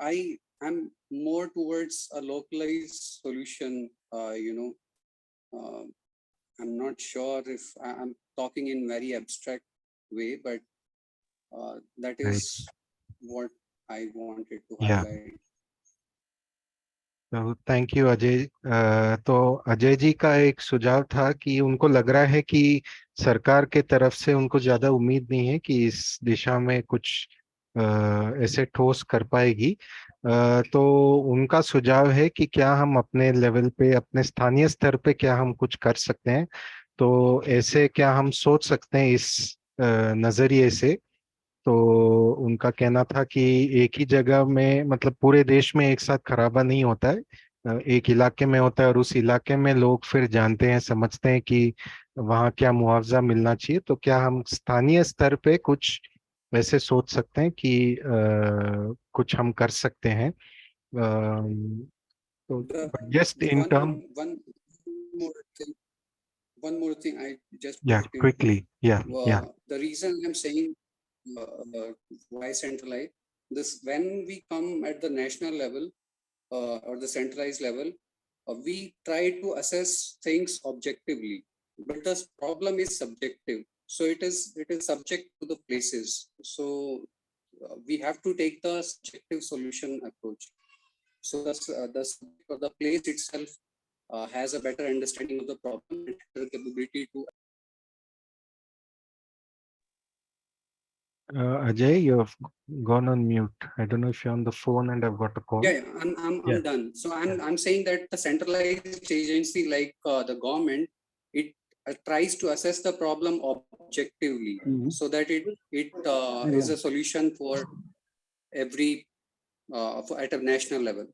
I'm more towards a localized solution. I'm not sure if I'm talking in very abstract way, but that Right. is what I wanted to Yeah. highlight. तो thank you Ajay. तो अजय जी का एक सुझाव था कि उनको लग रहा है कि सरकार के तरफ से उनको ज्यादा उम्मीद नहीं है कि इस दिशा में कुछ ऐसे ठोस कर पाएगी। तो उनका सुझाव है कि क्या हम अपने लेवल पे, अपने स्थानीय स्तर पे क्या हम कुछ कर सकते हैं। तो ऐसे क्या हम सोच सकते हैं इस नजरिए से। तो उनका कहना था कि एक ही जगह में, मतलब पूरे देश में एक साथ खराबा नहीं होता है, एक इलाके में होता है और उस इलाके में लोग फिर जानते हैं, समझते हैं कि वहाँ क्या मुआवजा मिलना चाहिए। तो क्या हम स्थानीय स्तर पे कुछ वैसे सोच सकते हैं कि कुछ हम कर सकते हैं। तो just in term, one more thing I just या put in. क्विकली, या The reason I'm saying why centralized, this when we come at the national level or the centralized level, we try to assess things objectively, but the problem is subjective. So it is subject to the places. So we have to take the subjective solution approach. So the place itself has a better understanding of the problem and better capability to. Ajay, you have gone on mute. I don't know if you're on the phone and I've got a call. Yeah, I'm done. So I'm saying that the centralized agency like the government, it tries to assess the problem objectively, so that it is a solution for every at a national level.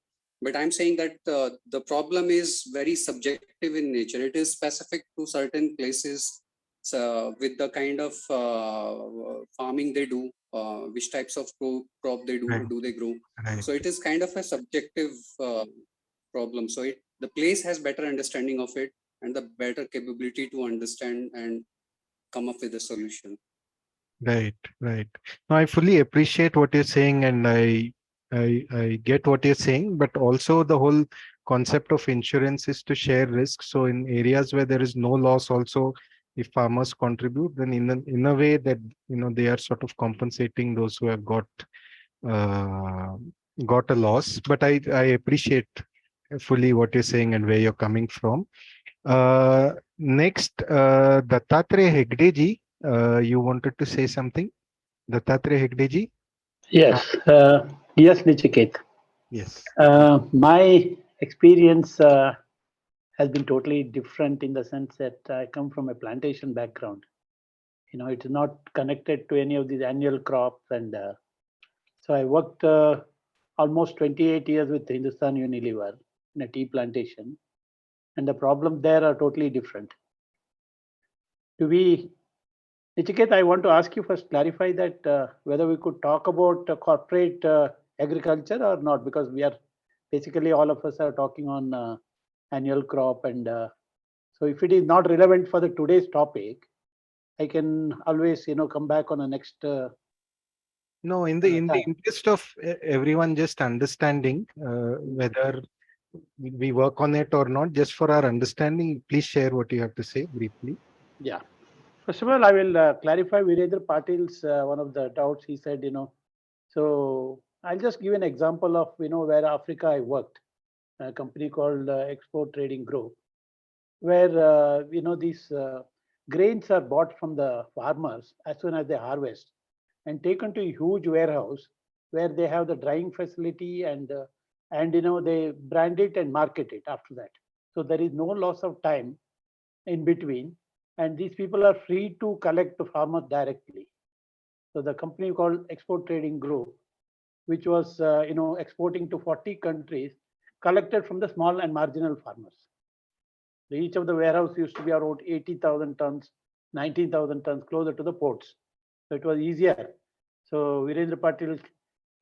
But I'm saying that the problem is very subjective in nature. It is specific to certain places, with the kind of farming they do, which types of crop they do they grow. Right. So it is kind of a subjective problem. So the place has better understanding of it and the better capability to understand and come up with a solution. Right. No, I fully appreciate what you're saying, and I get what you're saying, but also the whole concept of insurance is to share risk. So in areas where there is no loss, also if farmers contribute, then in a way that they are sort of compensating those who have got a loss. But I appreciate fully what you're saying and where you're coming from. Next, Dattatreya Hegde ji, you wanted to say something? Dattatreya Hegde ji? Yes, yes, Nichiket. Yes. My experience has been totally different in the sense that I come from a plantation background. It is not connected to any of these annual crops, and so I worked almost 28 years with Hindustan Unilever in a tea plantation, and the problems there are totally different. Nichiket, I want to ask you first, clarify that whether we could talk about corporate agriculture or not, because we are basically all of us are talking on annual crop, and so if it is not relevant for the today's topic, I can always come back on the next No, in the interest of everyone just understanding whether we work on it or not, just for our understanding, please share what you have to say briefly. Yeah. First of all, I will clarify Virendra Patil's one of the doubts. He said, so I'll just give an example of, where Africa I worked, a company called Export Trading Group, where, these grains are bought from the farmers as soon as they harvest and taken to a huge warehouse where they have the drying facility and they brand it and market it after that. So there is no loss of time in between, and these people are free to collect the farmers directly. So the company called Export Trading Group, which was exporting to 40 countries, collected from the small and marginal farmers. So each of the warehouse used to be around 80,000 tons, 19,000 tons, closer to the ports. So it was easier. So Virendra Patil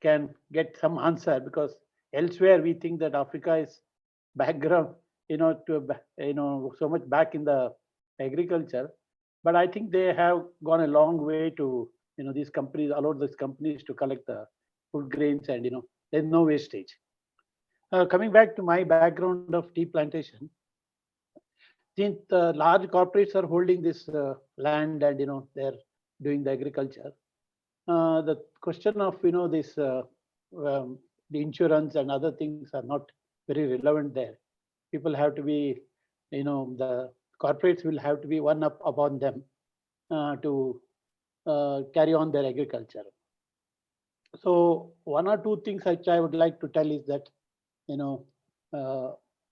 can get some answer, because elsewhere we think that Africa is background, so much back in the agriculture. But I think they have gone a long way to, these companies, allowed these companies to collect the food grains, and there's no wastage. Coming back to my background of tea plantation, since the large corporates are holding this land and they're doing the agriculture, the question of this the insurance and other things are not very relevant there. People have to be, the corporates will have to be one up upon them to carry on their agriculture. So one or two things which I would like to tell is that,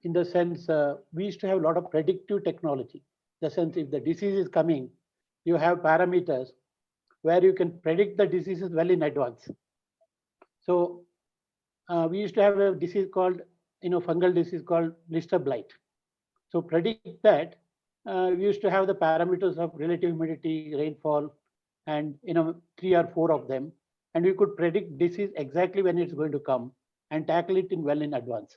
in the sense, we used to have a lot of predictive technology. In the sense, if the disease is coming, you have parameters where you can predict the diseases well in advance. So we used to have a disease called, fungal disease called blister blight. So predict that, we used to have the parameters of relative humidity, rainfall, and 3 or 4 of them, and we could predict disease exactly when it's going to come and tackle it well in advance.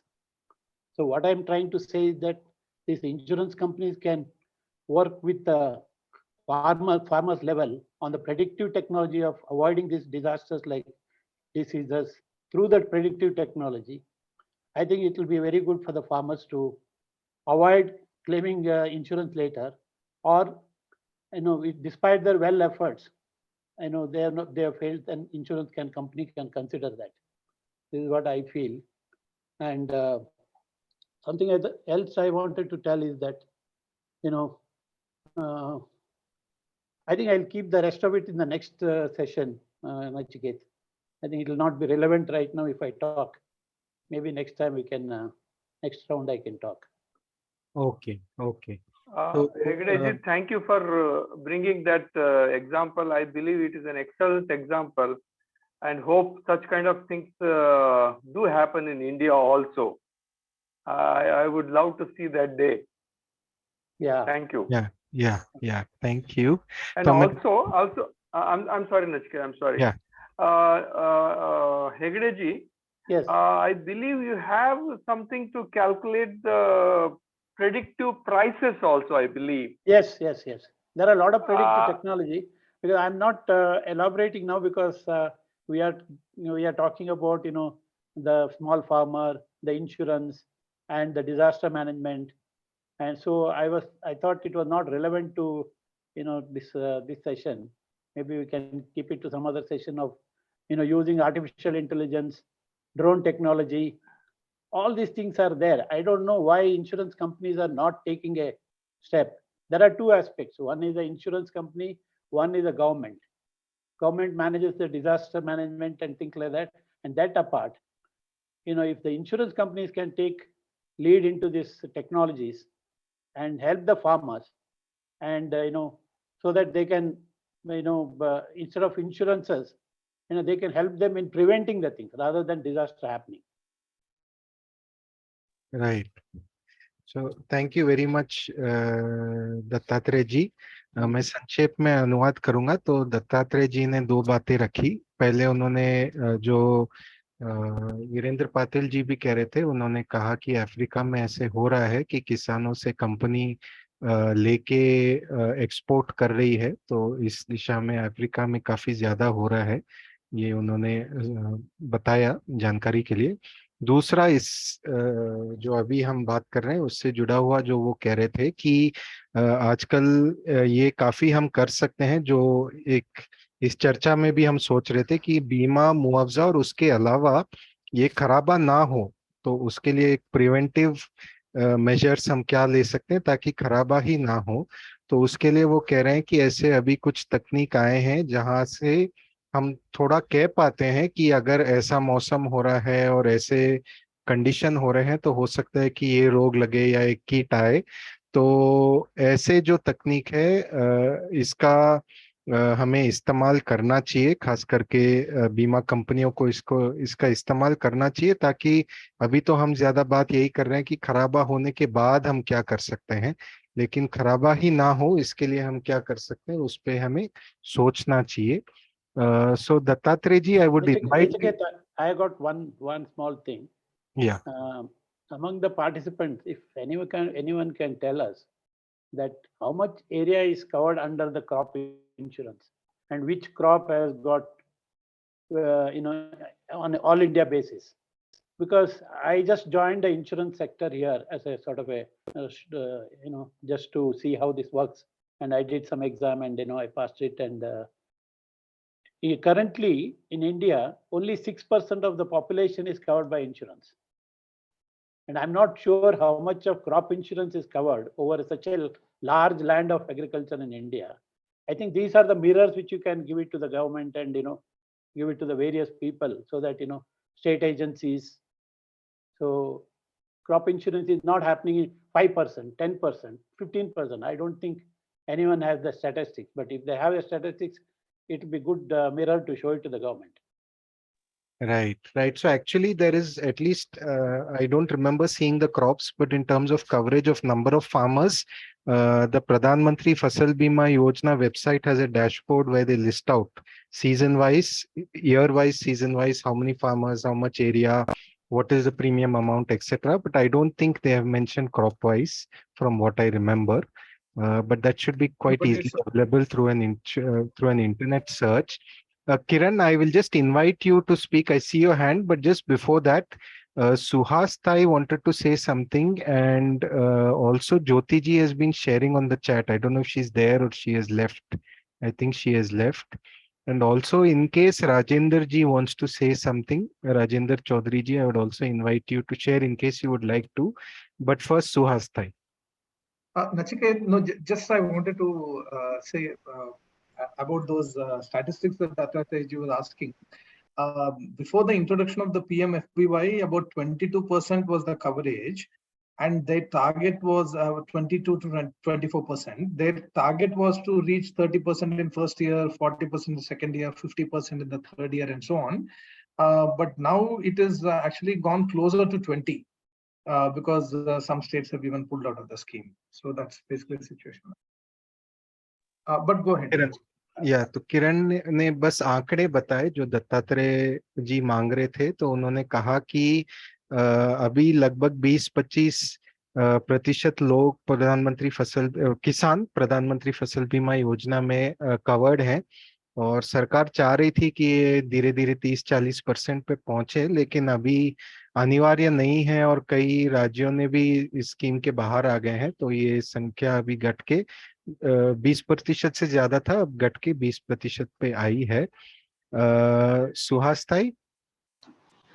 So what I'm trying to say is that these insurance companies can work with the farmers level on the predictive technology of avoiding these disasters like diseases through that predictive technology. I think it will be very good for the farmers to avoid claiming insurance later, or despite their well efforts, they have failed, and insurance company can consider that. This is what I feel. And something else I wanted to tell is that, I think I'll keep the rest of it in the next session, Nachiket. I think it will not be relevant right now if I talk. Maybe next time we can, next round I can talk. Okay. Hegdeji, thank you for bringing that example. I believe it is an excellent example, and hope such kind of things do happen in India also. I would love to see that day. Yeah. Thank you. Yeah. Thank you. And also, I'm sorry, Nachiket, I'm sorry. Yeah. Hegdeji, yes. I believe you have something to calculate the predictive prices also, I believe. Yes. There are a lot of predictive technology, because I'm not elaborating now, because we are talking about the small farmer, the insurance, and the disaster management. And so I thought it was not relevant to this session. Maybe we can keep it to some other session of using artificial intelligence, drone technology. All these things are there. I don't know why insurance companies are not taking a step. There are two aspects. One is the insurance company, one is the government. Government manages the disaster management and things like that. And that apart, if the insurance companies can take lead into these technologies and help the farmers, and so that they can, instead of insurances, they can help them in preventing the things rather than disaster happening. Right. So thank you very much, Dattatreya ji. मैं संक्षेप में अनुवाद करूंगा. तो दत्तात्रेय जी ने 2 बातें रखी. पहले उन्होंने जो वीरेंद्र पाटिल जी भी कह रहे थे, उन्होंने कहा कि अफ्रीका में ऐसे हो रहा है कि किसानों से कंपनी लेके एक्सपोर्ट कर रही है. तो इस दिशा में अफ्रीका में काफी ज्यादा हो रहा है. ये उन्होंने बताया जानकारी के लिए। दूसरा, इस जो अभी हम बात कर रहे हैं उससे जुड़ा हुआ जो वो कह रहे थे कि आजकल ये काफी हम कर सकते हैं, जो एक इस चर्चा में भी हम सोच रहे थे कि बीमा मुआवजा और उसके अलावा ये खराबा ना हो, तो उसके लिए एक प्रिवेंटिव मेजर्स हम क्या ले सकते हैं ताकि खराबा ही ना हो। तो उसके लिए वो कह रहे हैं कि ऐसे अभी कुछ तकनीक आए हैं जहां से हम थोड़ा कह पाते हैं कि अगर ऐसा मौसम हो रहा है और ऐसे कंडीशन हो रहे हैं तो हो सकता है कि ये रोग लगे या एक कीट आए। तो ऐसे जो तकनीक है इसका हमें इस्तेमाल करना चाहिए, खास करके बीमा कंपनियों को इसका इस्तेमाल करना चाहिए, ताकि अभी तो हम ज्यादा बात यही कर रहे हैं कि खराबा होने के बाद हम क्या कर सकते हैं, लेकिन खराबा ही ना हो इसके लिए हम क्या कर सकते हैं उस पे हमें सोचना चाहिए। So Dattatreya ji, I would invite you. I got one small thing. Yeah. Among the participants, if anyone can tell us that how much area is covered under the crop insurance and which crop has got on an all India basis. Because I just joined the insurance sector here as a sort of a just to see how this works, and I did some exam and I passed it. And currently in India, only 6% of the population is covered by insurance. And I'm not sure how much of crop insurance is covered over such a large land of agriculture in India. I think these are the mirrors which you can give it to the government and give it to the various people, so that state agencies. So crop insurance is not happening in 5%, 10%, 15%. I don't think anyone has the statistics, but if they have the statistics, it would be good mirror to show it to the government. Right. So actually there is at least, I don't remember seeing the crops, but in terms of coverage of number of farmers, the Pradhan Mantri Fasal Bima Yojana website has a dashboard where they list out season-wise, year-wise, season-wise, how many farmers, how much area, what is the premium amount, etc. But I don't think they have mentioned crop-wise from what I remember. But that should be quite easily available through an internet search. Kiran, I will just invite you to speak. I see your hand, but just before that, Suhas Thai wanted to say something, and also Jyoti ji has been sharing on the chat. I don't know if she's there or she has left. I think she has left. And also, in case Rajender ji wants to say something, Rajender Chaudhary ji, I would also invite you to share in case you would like to. But first, Suhas Thai. Nachiket, no, just I wanted to say about those statistics that Dattatreya was asking. Before the introduction of the PMFBY, about 22% was the coverage, and their target was 22 to 24%. Their target was to reach 30% in first year, 40% in the second year, 50% in the third year, and so on. But now it is actually gone closer to 20. Because some states have even pulled out of the scheme. So that's basically the situation. But go ahead. या तो किरण ने बस आंकड़े बताए जो दत्तात्रेय जी मांग रहे थे। तो उन्होंने कहा कि अभी लगभग 20-25% लोग किसान प्रधानमंत्री फसल बीमा योजना में कवर्ड हैं, और सरकार चाह रही थी कि ये धीरे धीरे 30-40% पे पहुंचे, लेकिन अभी अनिवार्य नहीं है और कई राज्यों ने भी इस स्कीम के बाहर आ गए हैं, तो ये संख्या अभी घट के 20% से ज्यादा था, अब घट के 20% पे आई है। सुहास ताई।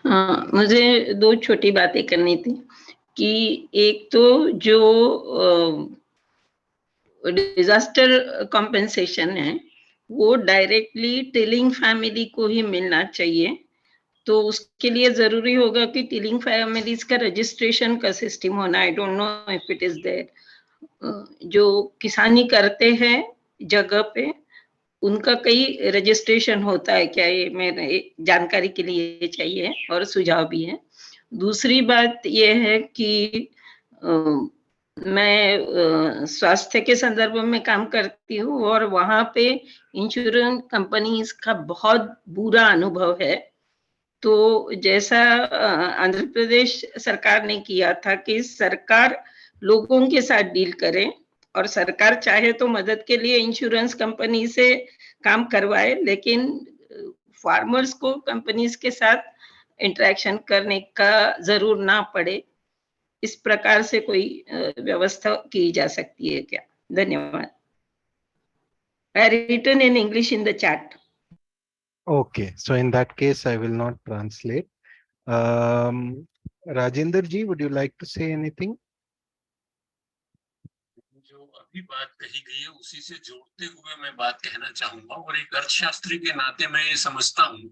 हाँ, मुझे दो छोटी बातें करनी थी कि एक तो जो डिजास्टर कॉम्पेंसेशन है वो डायरेक्टली टिलिंग फैमिली को ही मिलना चाहिए। तो उसके लिए जरूरी होगा कि टिलिंग फैमिलीज का रजिस्ट्रेशन का सिस्टम होना। I don't know if it is there. जो किसानी करते हैं जगह पे उनका कई रजिस्ट्रेशन होता है क्या, ये मेरे जानकारी के लिए चाहिए और सुझाव भी है। दूसरी बात ये है कि मैं स्वास्थ्य के संदर्भ में काम करती हूँ और वहां पे इंश्योरेंस कंपनीज का बहुत बुरा अनुभव है। तो जैसा आंध्र प्रदेश सरकार ने किया था कि सरकार लोगों के साथ डील करे और सरकार चाहे तो मदद के लिए इंश्योरेंस कंपनी से काम करवाए, लेकिन फार्मर्स को कंपनीज के साथ इंटरेक्शन करने का जरूर ना पड़े, इस प्रकार से कोई व्यवस्था की जा सकती है क्या? धन्यवाद. I written in English in the chat. Okay, so in that case, I will not translate. Rajinder ji, would you like to say anything? जो अभी बात कही गई है उसी से जोड़ते हुए मैं बात कहना चाहूंगा, और एक अर्थशास्त्री के नाते मैं ये समझता हूं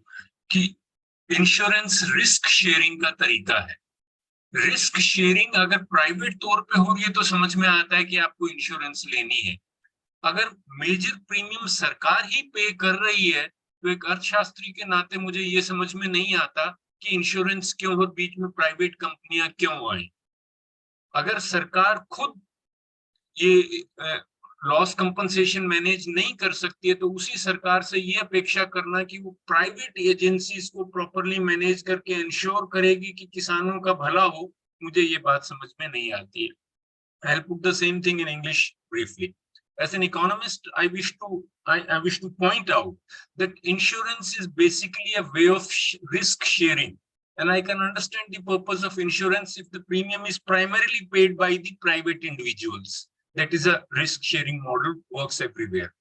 कि इंश्योरेंस रिस्क शेयरिंग का तरीका है. रिस्क शेयरिंग अगर प्राइवेट तौर पे हो रही है तो समझ में आता है कि आपको इंश्योरेंस लेनी है. अगर मेजर प्रीमियम सरकार ही पे कर रही है तो एक अर्थशास्त्री के नाते मुझे ये समझ में नहीं आता कि इंश्योरेंस क्यों हो, बीच में प्राइवेट कंपनियां क्यों आए. अगर सरकार खुद ये लॉस कंपनसेशन मैनेज नहीं कर सकती है तो उसी सरकार से ये अपेक्षा करना कि वो प्राइवेट एजेंसीज को प्रॉपरली मैनेज करके इंश्योर करेगी कि किसानों का भला हो, मुझे ये बात समझ में नहीं आती है. I'll put the same thing in English briefly. As an economist, I wish to point out that insurance is basically a way of risk sharing, and I can understand the purpose of insurance if the premium is primarily paid by the private individuals. That is a risk sharing model, works everywhere.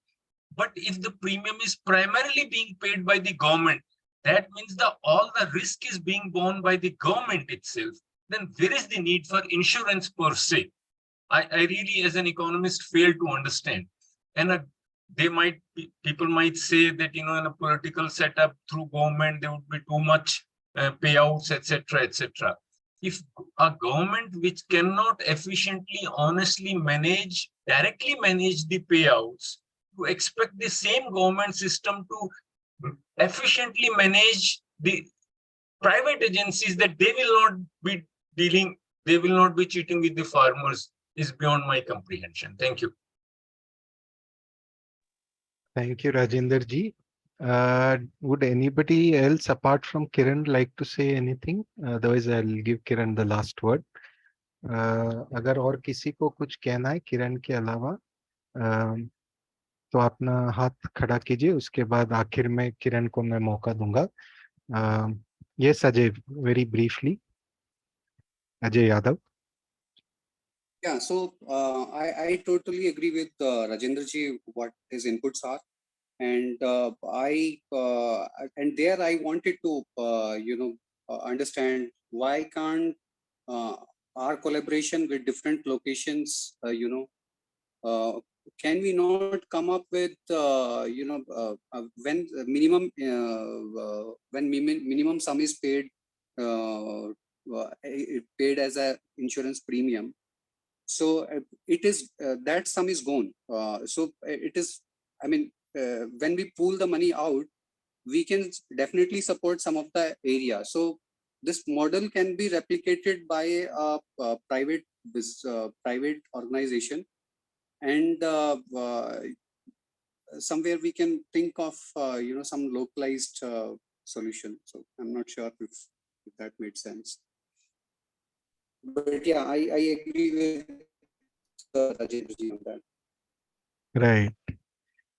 But if the premium is primarily being paid by the government, that means all the risk is being borne by the government itself. Then where is the need for insurance per se? I really, as an economist, fail to understand. And people might say that, in a political setup through government, there would be too much payouts, etc., etc. If a government which cannot efficiently, honestly directly manage the payouts, to expect the same government system to efficiently manage the private agencies, that they will not be cheating with the farmers, is beyond my comprehension. Thank you. Thank you, Rajinder ji. Would anybody else apart from Kiran like to say anything? Otherwise, I'll give Kiran the last word. अगर और किसी को कुछ कहना है किरण के अलावा, तो अपना हाथ खड़ा कीजिए, उसके बाद आखिर में किरण को मैं मौका दूंगा. Yes, Ajay, very briefly. Ajay Yadav. Yeah, so I totally agree with Rajendra ji what his inputs are, and and there I wanted to understand why can't our collaboration with different locations can we not come up with when minimum sum is paid paid as a insurance premium. So it is that sum is gone. So it is, I mean, when we pull the money out, we can definitely support some of the area. So this model can be replicated by a private organization, and somewhere we can think of some localized solution. So I'm not sure if that made sense. But yeah, I agree with Rajendra ji on that. Right.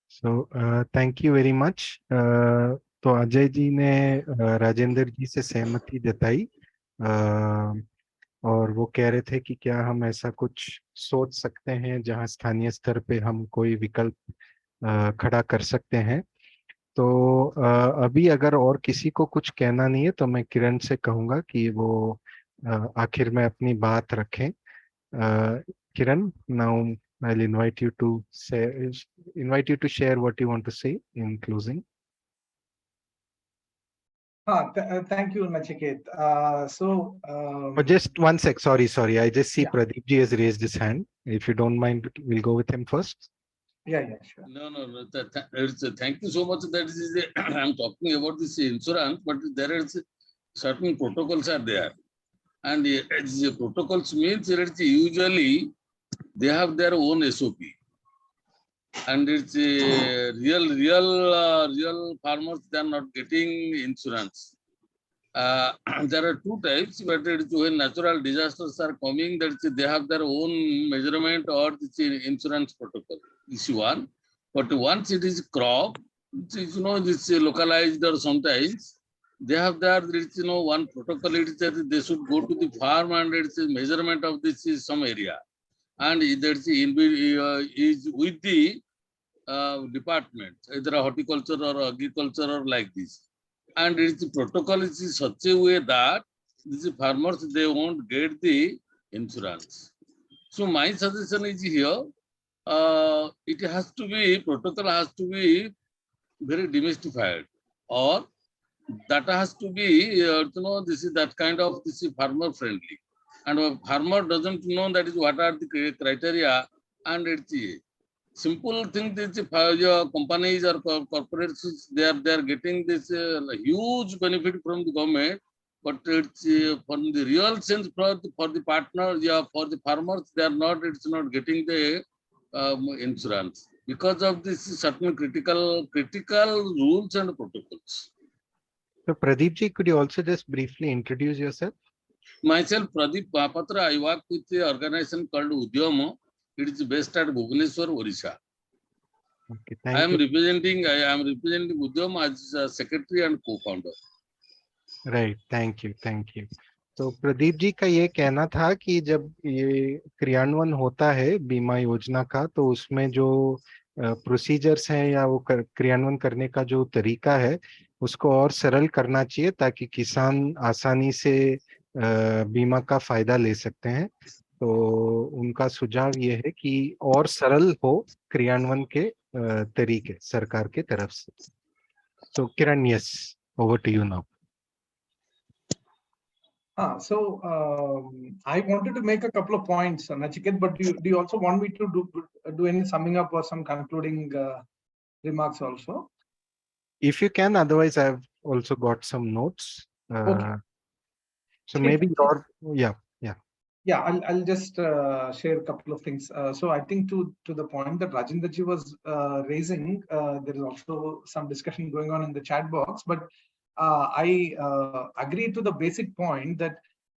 So thank you very much. तो अजय जी ने राजेंद्र जी से सहमति जताई, और वो कह रहे थे कि क्या हम ऐसा कुछ सोच सकते हैं जहां स्थानीय स्तर पे हम कोई विकल्प खड़ा कर सकते हैं. तो अभी अगर और किसी को कुछ कहना नहीं है तो मैं किरण से कहूंगा कि वो आखिर में अपनी बात रखें. Kiran, now I'll invite you to share what you want to say in closing. Thank you, Nachiket. Just one sec. Sorry. I just see Pradeep ji has raised his hand. If you don't mind, we'll go with him first. Yeah, sure. No. Thank you so much. That is, I'm talking about this insurance, but there is certain protocols are there, and the protocols means that usually they have their own SOP, and it's real farmers, they are not getting insurance. There are two types, but it's when natural disasters are coming, that they have their own measurement or the insurance protocol. Issue one, but once it is crop, this localized or sometimes they have there is one protocol. It is that they should go to the farm and it's a measurement of this is some area, and that's is with the department, either horticulture or agriculture or like this. And its protocol is such a way that these farmers they won't get the insurance. So my suggestion is here, it has to be protocol has to be very demystified, or that has to be this is that kind of this is farmer friendly, and a farmer doesn't know that is what are the criteria, and it's a simple thing that your companies or corporates they are getting this huge benefit from the government, but it's from the real sense for the partner, for the farmers they are not, it's not getting the insurance because of this certain critical rules and protocols. So Pradeep ji, could you also just briefly introduce yourself? Myself, Pradeep Mahapatra, I work with the organization called Udyama. It is based at Bhubaneswar, Odisha. Okay, I am representing Udyama as a secretary and co-founder. Right, thank you. तो प्रदीप जी का ये कहना था कि जब ये क्रियान्वयन होता है बीमा योजना का, तो उसमें जो प्रोसीजर्स हैं या वो क्रियान्वयन करने का जो तरीका है उसको और सरल करना चाहिए ताकि किसान आसानी से बीमा का फायदा ले सकते हैं। तो उनका सुझाव ये है कि और सरल हो क्रियान्वयन के तरीके सरकार के तरफ से। तो Kiran, yes, over to you now. I wanted to make a couple of points, Nachiket, but do you also want me to do any summing up or some concluding remarks also? If you can, otherwise I've also got some notes. Okay. So maybe your, Yeah, I'll just share a couple of things. So I think to the point that Rajendra ji was raising, there is also some discussion going on in the chat box, but I agree to the basic point that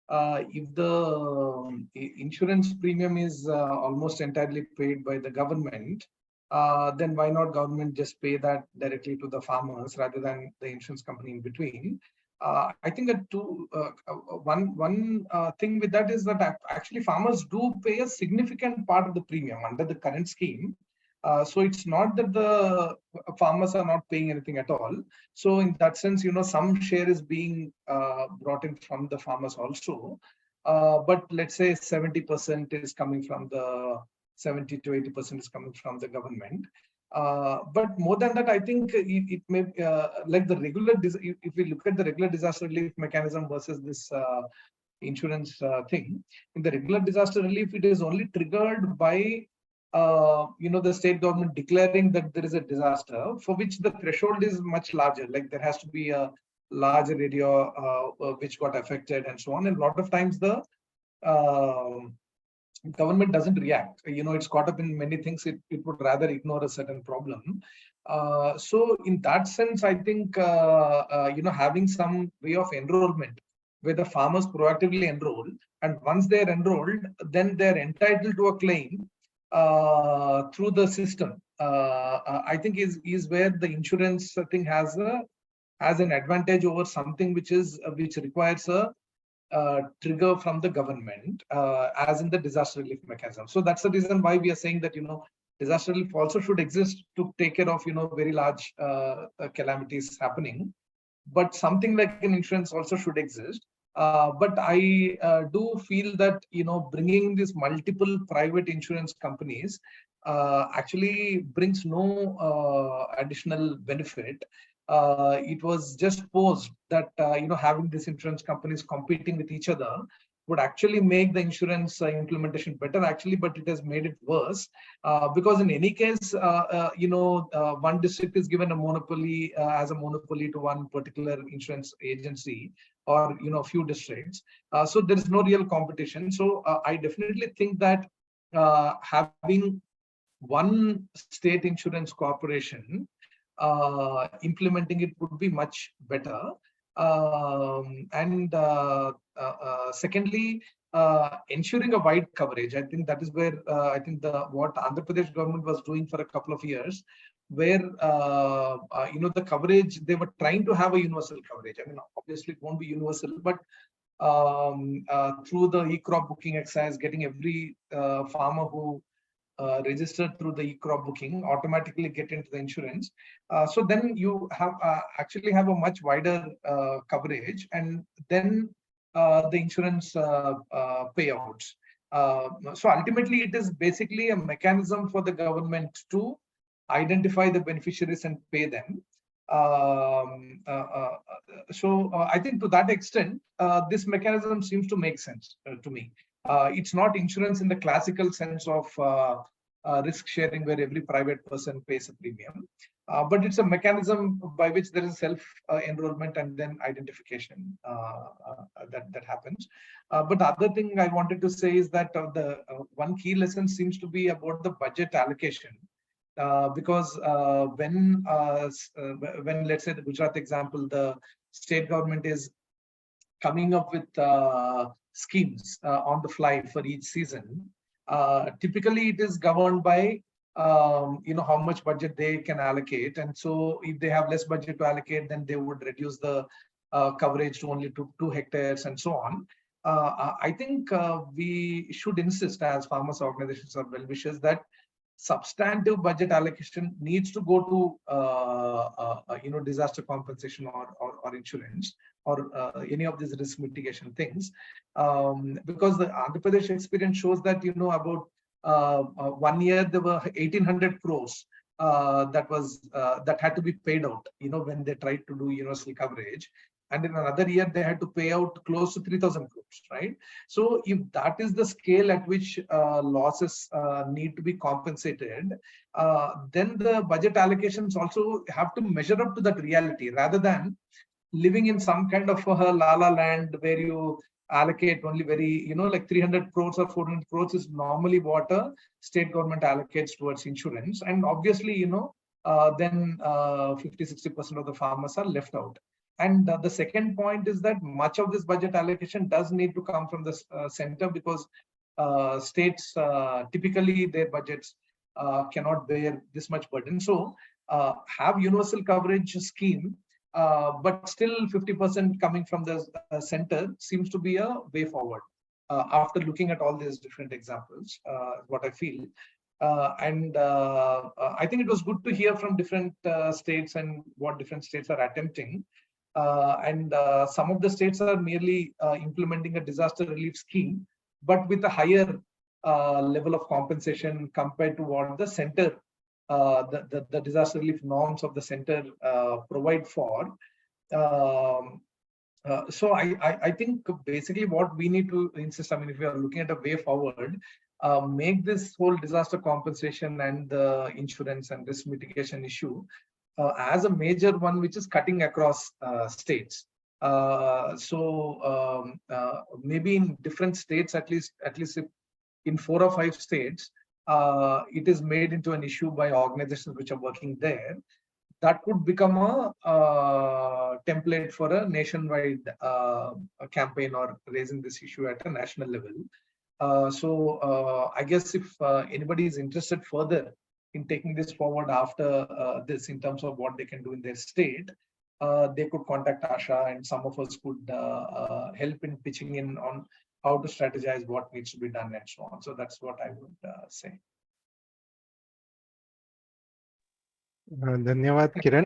if the insurance premium is almost entirely paid by the government, then why not government just pay that directly to the farmers rather than the insurance company in between? I think that one thing with that is that actually farmers do pay a significant part of the premium under the current scheme. So it's not that the farmers are not paying anything at all. So in that sense, some share is being brought in from the farmers also. But let's say 70% is coming from the 70 to 80% is coming from the government. But more than that, I think it may like the regular. If we look at the regular disaster relief mechanism versus this insurance thing, in the regular disaster relief, it is only triggered by the state government declaring that there is a disaster for which the threshold is much larger. Like there has to be a larger area which got affected and so on. And a lot of times the government doesn't react. It's caught up in many things. It would rather ignore a certain problem. So in that sense, I think having some way of enrollment where the farmers proactively enroll, and once they're enrolled, then they're entitled to a claim through the system. I think is where the insurance thing has an advantage over something which requires a trigger from the government, as in the disaster relief mechanism. So that's the reason why we are saying that disaster relief also should exist to take care of very large calamities happening, but something like an insurance also should exist. But I do feel that bringing these multiple private insurance companies actually brings no additional benefit. It was just posed that having these insurance companies competing with each other would actually make the insurance implementation better, actually, but it has made it worse because in any case, one district is given a monopoly as a monopoly to one particular insurance agency or a few districts. So there is no real competition. So I definitely think that having one state insurance corporation implementing it would be much better. Secondly, ensuring a wide coverage. I think that is where I think what Andhra Pradesh government was doing for a couple of years where the coverage, they were trying to have a universal coverage. I mean, obviously it won't be universal, but through the e-crop booking exercise, getting every farmer who registered through the e-crop booking automatically get into the insurance. So then you have actually have a much wider coverage, and then the insurance payouts. So ultimately, it is basically a mechanism for the government to identify the beneficiaries and pay them. So I think to that extent, this mechanism seems to make sense to me. It's not insurance in the classical sense of risk sharing, where every private person pays a premium, but it's a mechanism by which there is self enrollment and then identification that happens. But the other thing I wanted to say is that the one key lesson seems to be about the budget allocation. Because when let's say the Gujarat example, the state government is coming up with schemes on the fly for each season, typically it is governed by how much budget they can allocate. And so if they have less budget to allocate, then they would reduce the coverage to only 2 hectares and so on. I think we should insist, as farmers organizations or well-wishers, that substantive budget allocation needs to go to disaster compensation or insurance, or any of these risk mitigation things, because the Andhra Pradesh experience shows that about 1 year there were 1,800 crores that had to be paid out when they tried to do universal coverage. And in another year, they had to pay out close to 3,000 crores, right? So if that is the scale at which losses need to be compensated, then the budget allocations also have to measure up to that reality, rather than living in some kind of a la-la land where you allocate only very, like 300 crores or 400 crores is normally what a state government allocates towards insurance. And obviously, then 50-60% of the farmers are left out. And the second point is that much of this budget allocation does need to come from the center, because states typically their budgets cannot bear this much burden. So have universal coverage scheme, but still 50% coming from the center seems to be a way forward. After looking at all these different examples, what I feel. And I think it was good to hear from different states and what different states are attempting. And some of the states are merely implementing a disaster relief scheme, but with a higher level of compensation compared to what the center, the disaster relief norms of the center provide for. So I think basically what we need to insist, I mean, if we are looking at a way forward, make this whole disaster compensation and the insurance and risk mitigation issue as a major one, which is cutting across states. Maybe in different states, at least in 4 or 5 states, it is made into an issue by organizations which are working there. That could become a template for a nationwide campaign or raising this issue at a national level. I guess if anybody is interested further in taking this forward after this, in terms of what they can do in their state, they could contact Asha, and some of us could help in pitching in on how to strategize what needs to be done and so on. So that's what I would say. धन्यवाद किरण।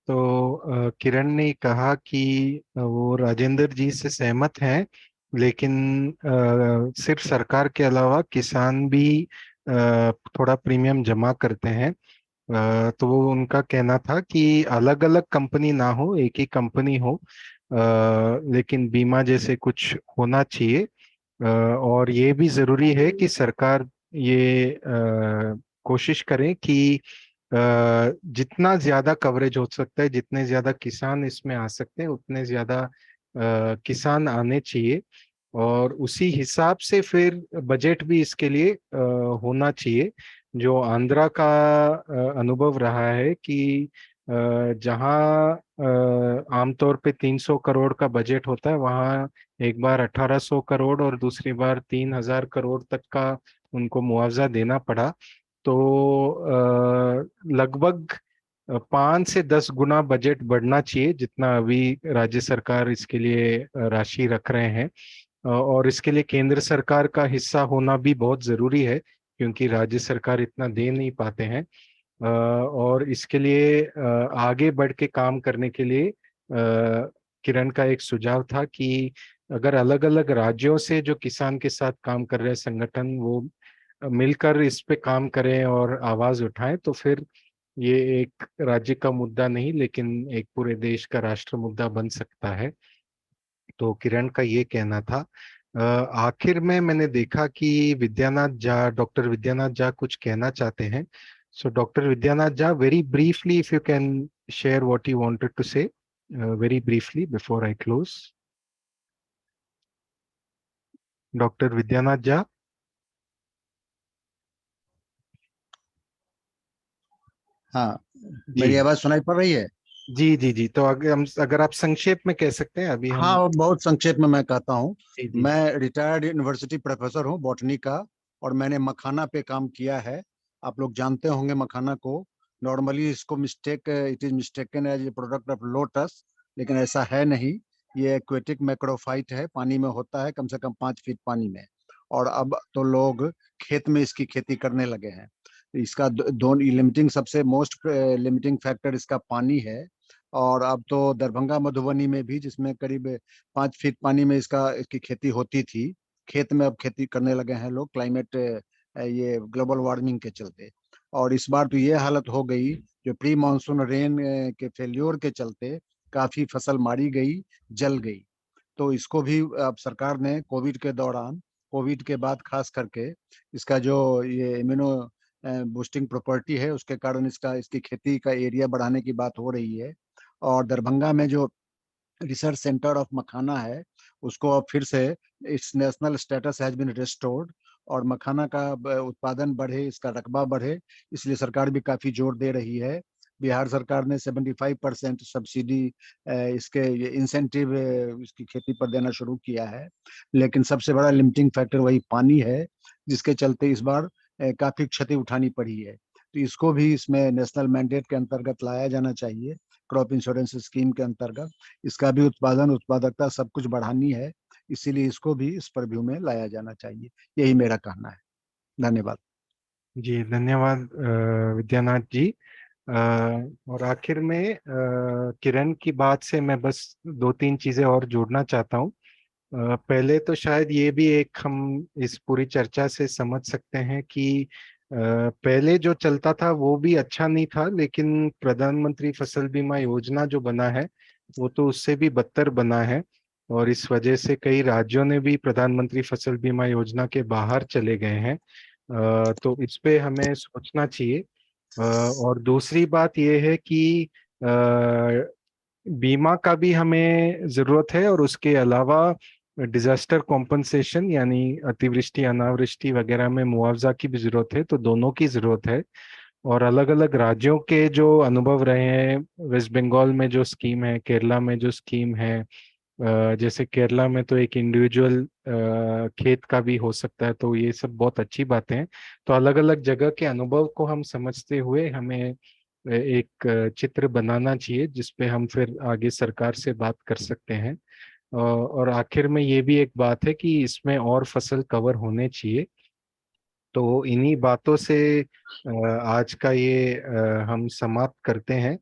तो किरण ने कहा कि वो राजेंद्र जी से सहमत हैं, लेकिन सिर्फ सरकार के अलावा किसान भी थोड़ा प्रीमियम जमा करते हैं। तो वो उनका कहना था कि अलग अलग कंपनी ना हो, एक ही कंपनी हो, लेकिन बीमा जैसे कुछ होना चाहिए। और ये भी जरूरी है कि सरकार ये कोशिश करे कि जितना ज्यादा कवरेज हो सकता है, जितने ज्यादा किसान इसमें आ सकते हैं, उतने ज्यादा किसान आने चाहिए, और उसी हिसाब से फिर बजट भी इसके लिए होना चाहिए। जो आंध्रा का अनुभव रहा है कि जहां आमतौर पे 300 करोड़ का बजट होता है, वहां एक बार 1800 करोड़ और दूसरी बार 3000 करोड़ तक का उनको मुआवजा देना पड़ा। तो लगभग 5 से 10 गुना बजट बढ़ना चाहिए, जितना अभी राज्य सरकार इसके लिए राशि रख रहे हैं। और इसके लिए केंद्र सरकार का हिस्सा होना भी बहुत जरूरी है, क्योंकि राज्य सरकार इतना दे नहीं पाते हैं। और इसके लिए आगे बढ़ के काम करने के लिए किरण का एक सुझाव था कि अगर अलग अलग राज्यों से जो किसान के साथ काम कर रहे संगठन, वो मिलकर इस पे काम करें और आवाज उठाएं, तो फिर ये एक राज्य का मुद्दा नहीं, लेकिन एक पूरे देश का राष्ट्र मुद्दा बन सकता है। तो किरण का ये कहना था। आखिर में मैंने देखा कि डॉक्टर विद्यानाथ झा कुछ कहना चाहते हैं। So doctor Vidyanath Jha, very briefly if you can share what you wanted to say, very briefly before I close. Doctor Vidyanath Jha. हाँ, मेरी आवाज सुनाई पड़ रही है? जी जी जी, तो अगर आप संक्षेप में कह सकते हैं अभी हम। हाँ, बहुत संक्षेप में मैं कहता हूँ। जी जी। मैं रिटायर्ड यूनिवर्सिटी प्रोफेसर हूँ बॉटनी का, और मैंने मखाना पे काम किया है। आप लोग जानते होंगे मखाना को। नॉर्मली इसको it is mistaken as a product of lotus, लेकिन ऐसा है नहीं। ये एक्वेटिक मैक्रोफाइट है, पानी में होता है, कम से कम 5 फीट पानी में। और अब तो लोग खेत में इसकी खेती करने लगे हैं। इसका दो लिमिटिंग, सबसे मोस्ट लिमिटिंग फैक्टर इसका पानी है। और अब तो दरभंगा मधुबनी में भी, जिसमें करीब 5 फीट पानी में इसकी खेती होती थी, खेत में अब खेती करने लगे हैं लोग, क्लाइमेट ये ग्लोबल वार्मिंग के चलते। और इस बार तो ये हालत हो गई, जो प्री मानसून रेन के फेल्योर के चलते काफी फसल मारी गई, जल गई। तो इसको भी अब सरकार ने कोविड के दौरान, कोविड के बाद खास करके, इसका जो ये इम्यूनो बूस्टिंग प्रॉपर्टी है, उसके कारण इसकी खेती का एरिया बढ़ाने की बात हो रही है। और दरभंगा में जो रिसर्च सेंटर ऑफ मखाना है, उसको अब फिर से it's national status has been restored, और मखाना का उत्पादन बढ़े, इसका रकबा बढ़े, इसलिए सरकार भी काफी जोर दे रही है। बिहार सरकार ने 75% सब्सिडी इसके इंसेंटिव इसकी खेती पर देना शुरू किया है। लेकिन सबसे बड़ा लिमिटिंग फैक्टर वही पानी है, जिसके चलते इस बार काफी क्षति उठानी पड़ी है। तो इसको भी इसमें नेशनल मैंडेट के अंतर्गत लाया जाना चाहिए, क्रॉप इंश्योरेंस स्कीम के अंतर्गत। इसका भी उत्पादकता सब कुछ बढ़ानी है, इसीलिए इसको भी इस परव्यू में लाया जाना चाहिए। यही मेरा कहना है। धन्यवाद। जी धन्यवाद विद्यानाथ जी। और आखिर में किरण की बात से मैं बस 2-3 चीजें और जोड़ना चाहता हूँ। पहले तो शायद ये भी एक हम इस पूरी चर्चा से समझ सकते हैं कि पहले जो चलता था वो भी अच्छा नहीं था, लेकिन प्रधानमंत्री फसल बीमा योजना जो बना है वो तो उससे भी बदतर बना है। और इस वजह से कई राज्यों ने भी प्रधानमंत्री फसल बीमा योजना के बाहर चले गए हैं। तो इस पे हमें सोचना चाहिए। और दूसरी बात यह है कि बीमा का भी हमें जरूरत है, और उसके अलावा डिजास्टर कॉम्पनसेशन यानी अतिवृष्टि अनावृष्टि वगैरह में मुआवजा की भी जरूरत है। तो दोनों की जरूरत है। और अलग अलग राज्यों के जो अनुभव रहे हैं, वेस्ट बंगाल में जो स्कीम है, केरला में जो स्कीम है, जैसे केरला में तो एक इंडिविजुअल खेत का भी हो सकता है, तो ये सब बहुत अच्छी बातें हैं। तो अलग अलग जगह के अनुभव को हम समझते हुए हमें एक चित्र बनाना चाहिए, जिसपे हम फिर आगे सरकार से बात कर सकते हैं। और आखिर में ये भी एक बात है कि इसमें और फसल कवर होने चाहिए। तो इन्हीं बातों से आज का ये हम समाप्त करते हैं।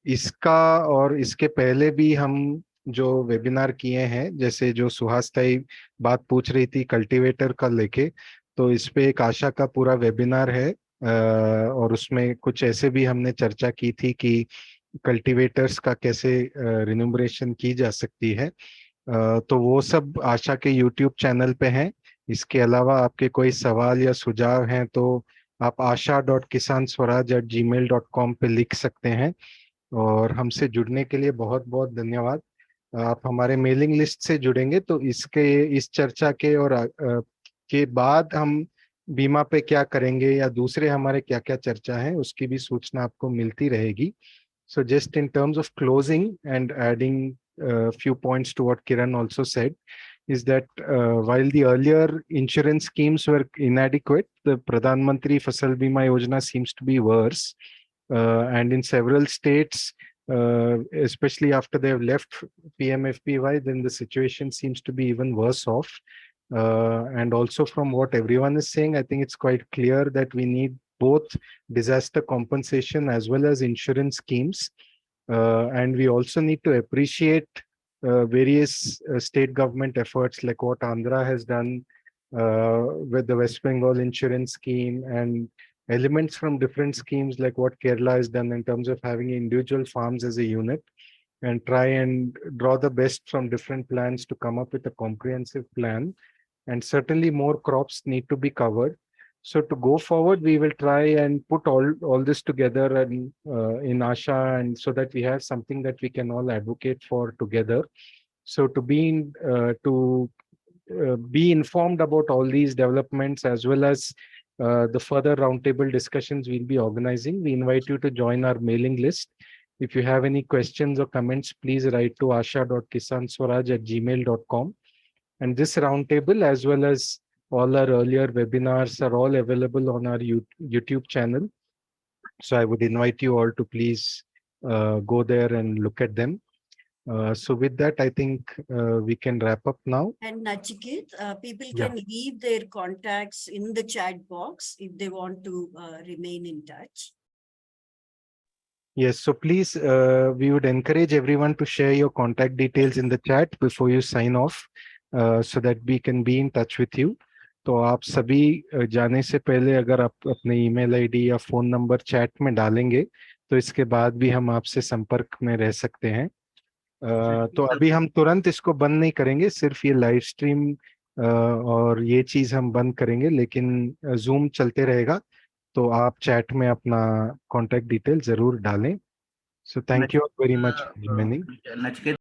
इसका और इसके पहले भी हम जो वेबिनार किए हैं, जैसे जो सुहासताई बात पूछ रही थी कल्टीवेटर का लेके, तो इस पे एक आशा का पूरा वेबिनार है। और उसमें कुछ ऐसे भी हमने चर्चा की थी कि कल्टीवेटर्स का कैसे रिन्यूमरेशन की जा सकती है। तो वो सब आशा के यूट्यूब चैनल पे हैं। इसके अलावा आपके कोई सवाल या सुझाव हैं तो आप asha.kisanswaraj@gmail.com पे लिख सकते हैं। और हमसे जुड़ने के लिए बहुत बहुत धन्यवाद। आप हमारे मेलिंग लिस्ट से जुड़ेंगे तो इस चर्चा के और के बाद हम बीमा पे क्या करेंगे या दूसरे हमारे क्या क्या चर्चा है उसकी भी सूचना आपको मिलती रहेगी। So just in terms of closing and adding a few points to what Kiran also said, is that while the earlier insurance schemes were inadequate, the Pradhan Mantri Fasal Bima Yojana seems to be worse. and in several states, especially after they have left PMFBY, then the situation seems to be even worse off. And also from what everyone is saying, I think it's quite clear that we need both disaster compensation as well as insurance schemes. And we also need to appreciate various state government efforts like what Andhra has done with the West Bengal insurance scheme, and elements from different schemes like what Kerala has done in terms of having individual farms as a unit, and try and draw the best from different plans to come up with a comprehensive plan. And certainly more crops need to be covered. So to go forward, we will try and put all this together and in Asha, and so that we have something that we can all advocate for together. So to be informed about all these developments, as well as the further roundtable discussions we'll be organizing, we invite you to join our mailing list. If you have any questions or comments, please write to asha.kisanswaraj@gmail.com. And this roundtable, as well as all our earlier webinars, are all available on our YouTube channel. So I would invite you all to please go there and look at them. So with that, I think we can wrap up now. And Nachiket, people Yeah. can leave their contacts in the chat box if they want to remain in touch. Yes, so please, we would encourage everyone to share your contact details in the chat before you sign off, so that we can be in touch with you. तो आप सभी जाने से पहले अगर आप अपने email ID या फोन नंबर चैट में डालेंगे, तो इसके बाद भी हम आपसे संपर्क में रह सकते हैं. तो अभी हम तुरंत इसको बंद नहीं करेंगे, सिर्फ ये लाइव स्ट्रीम और ये चीज हम बंद करेंगे, लेकिन जूम चलते रहेगा. तो आप चैट में अपना कांटेक्ट डिटेल जरूर डालें. So thank you very much for joining.